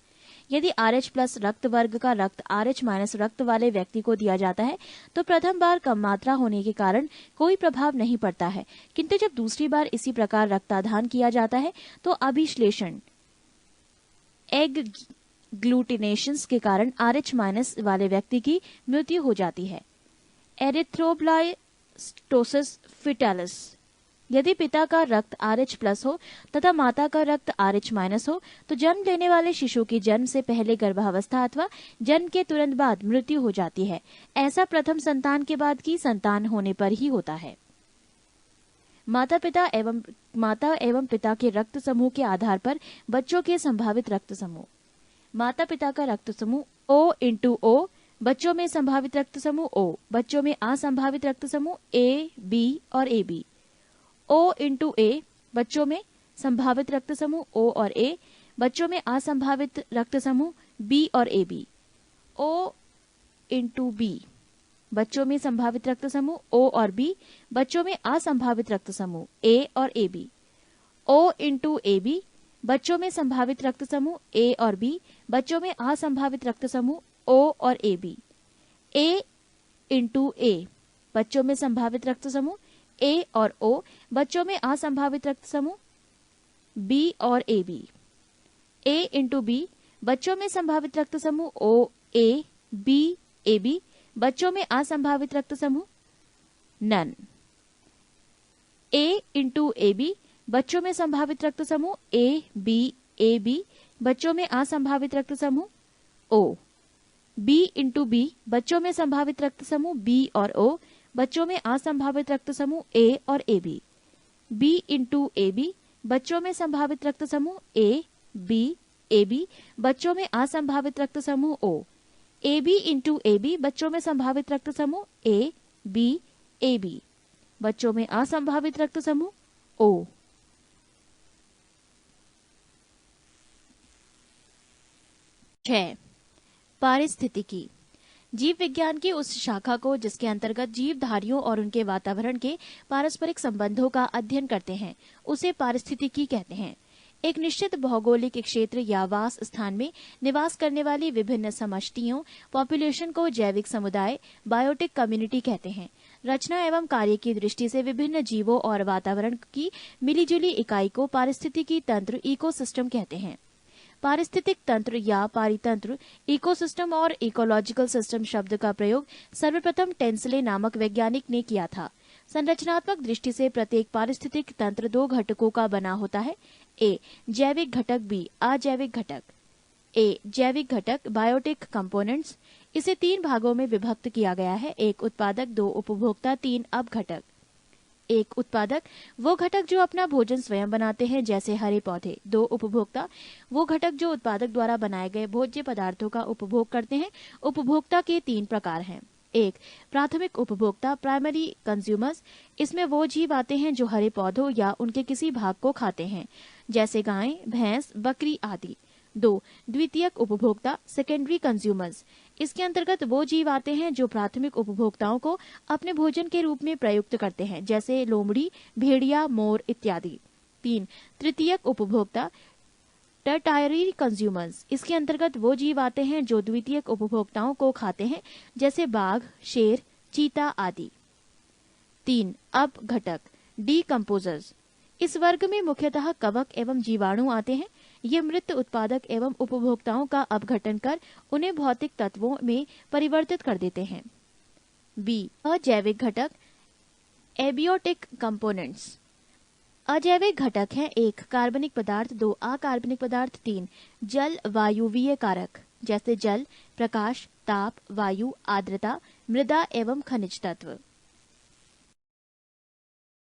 यदि आरएच प्लस रक्त वर्ग का रक्त आरएच माइनस रक्त वाले व्यक्ति को दिया जाता है तो प्रथम बार कम मात्रा होने के कारण कोई प्रभाव नहीं पड़ता है, किंतु जब दूसरी बार इसी प्रकार रक्ताधान किया जाता है तो अभिश्लेषण एग ग्लूटिनेशंस के कारण आरएच माइनस वाले व्यक्ति की मृत्यु हो जाती है। Erythroblastosis fetalis. यदि पिता का रक्त आरएच प्लस हो तथा माता का रक्त आरएच माइनस हो तो जन्म लेने वाले शिशु की जन्म से पहले गर्भावस्था अथवा जन्म के तुरंत बाद मृत्यु हो जाती है। ऐसा प्रथम संतान के बाद की संतान होने पर ही होता है। माता एवं पिता के रक्त समूह के आधार पर बच्चों के संभावित रक्त समूह। माता पिता का रक्त समूह O/O, बच्चों में संभावित रक्त समूह O, बच्चों में असंभावित रक्त समूह A, B और AB। O/A, बच्चों में संभावित रक्त समूह O और A, बच्चों में असंभावित रक्त समूह B और AB। O/B, बच्चों में संभावित रक्त समूह O और B, बच्चों में असंभावित रक्त समूह A और AB। O/AB, बच्चों में संभावित रक्त समूह A और B, बच्चों में असंभावित रक्त समूह O और AB। A/A, बच्चों में संभावित रक्त समूह A और O, बच्चों में असंभावित रक्त समूह B और AB। A/B, बच्चों में संभावित रक्त समूह OA, B, AB, बच्चों में असंभावित रक्त समूह नन। A/AB, बच्चों में संभावित रक्त समूह A, B, AB, बच्चों में असंभावित रक्त समूह O। B/B, बच्चों में संभावित रक्त समूह B और O, बच्चों में असंभावित रक्त समूह ए और AB। B इंटू AB, बच्चों में संभावित रक्त समूह A, B, AB, बच्चों में असंभावित रक्त समूह O। AB इंटू AB, बच्चों में संभावित रक्त समूह A, B, AB, बच्चों में असंभावित रक्त समूह O। पारिस्थितिकी, जीव विज्ञान की उस शाखा को जिसके अंतर्गत जीवधारियों और उनके वातावरण के पारस्परिक संबंधों का अध्ययन करते हैं, उसे पारिस्थितिकी कहते हैं। एक निश्चित भौगोलिक क्षेत्र या वास स्थान में निवास करने वाली विभिन्न समष्टियों, पॉपुलेशन को जैविक समुदाय, बायोटिक कम्युनिटी कहते हैं। रचना एवं कार्य की दृष्टि से विभिन्न जीवों और वातावरण की मिलीजुली इकाई को पारिस्थितिकी तंत्र, इकोसिस्टम कहते हैं। पारिस्थितिक तंत्र या पारितंत्र, इकोसिस्टम और इकोलॉजिकल सिस्टम शब्द का प्रयोग सर्वप्रथम टेंसले नामक वैज्ञानिक ने किया था। संरचनात्मक दृष्टि से प्रत्येक पारिस्थितिक तंत्र दो घटकों का बना होता है। ए जैविक घटक, बी अजैविक घटक। ए जैविक घटक, बायोटिक कंपोनेंट्स। इसे तीन भागों में विभक्त किया गया है। एक उत्पादक, दो उपभोक्ता, तीन अपघटक। एक उत्पादक, वो घटक जो अपना भोजन स्वयं बनाते हैं जैसे हरे पौधे। दो उपभोक्ता, वो घटक जो उत्पादक द्वारा बनाए गए भोज्य पदार्थों का उपभोग करते हैं। उपभोक्ता के तीन प्रकार हैं। एक प्राथमिक उपभोक्ता, प्राइमरी कंज्यूमर्स। इसमें वो जीव आते हैं जो हरे पौधों या उनके किसी भाग को खाते हैं जैसे गाय, भैंस, बकरी आदि। दो द्वितीयक उपभोक्ता, सेकेंडरी कंज्यूमर्स। इसके अंतर्गत वो जीव आते हैं जो प्राथमिक उपभोक्ताओं को अपने भोजन के रूप में प्रयुक्त करते हैं जैसे लोमड़ी, भेड़िया, मोर इत्यादि। तीन तृतीयक उपभोक्ता, टर्टायरी कंज्यूमर्स। इसके अंतर्गत वो जीव आते हैं जो द्वितीयक उपभोक्ताओं को खाते हैं जैसे बाघ, शेर, चीता आदि। तीन अपघटक, डीकंपोजर्स। इस वर्ग में मुख्यतः कवक एवं जीवाणु आते हैं। ये मृत उत्पादक एवं उपभोक्ताओं का अपघटन कर उन्हें भौतिक तत्वों में परिवर्तित कर देते हैं। बी अजैविक घटक, एबियोटिक कंपोनेंट्स। अजैविक घटक हैं एक कार्बनिक पदार्थ, दो अकार्बनिक पदार्थ, तीन जल वायुवीय कारक जैसे जल, प्रकाश, ताप, वायु, आर्द्रता, मृदा एवं खनिज तत्व।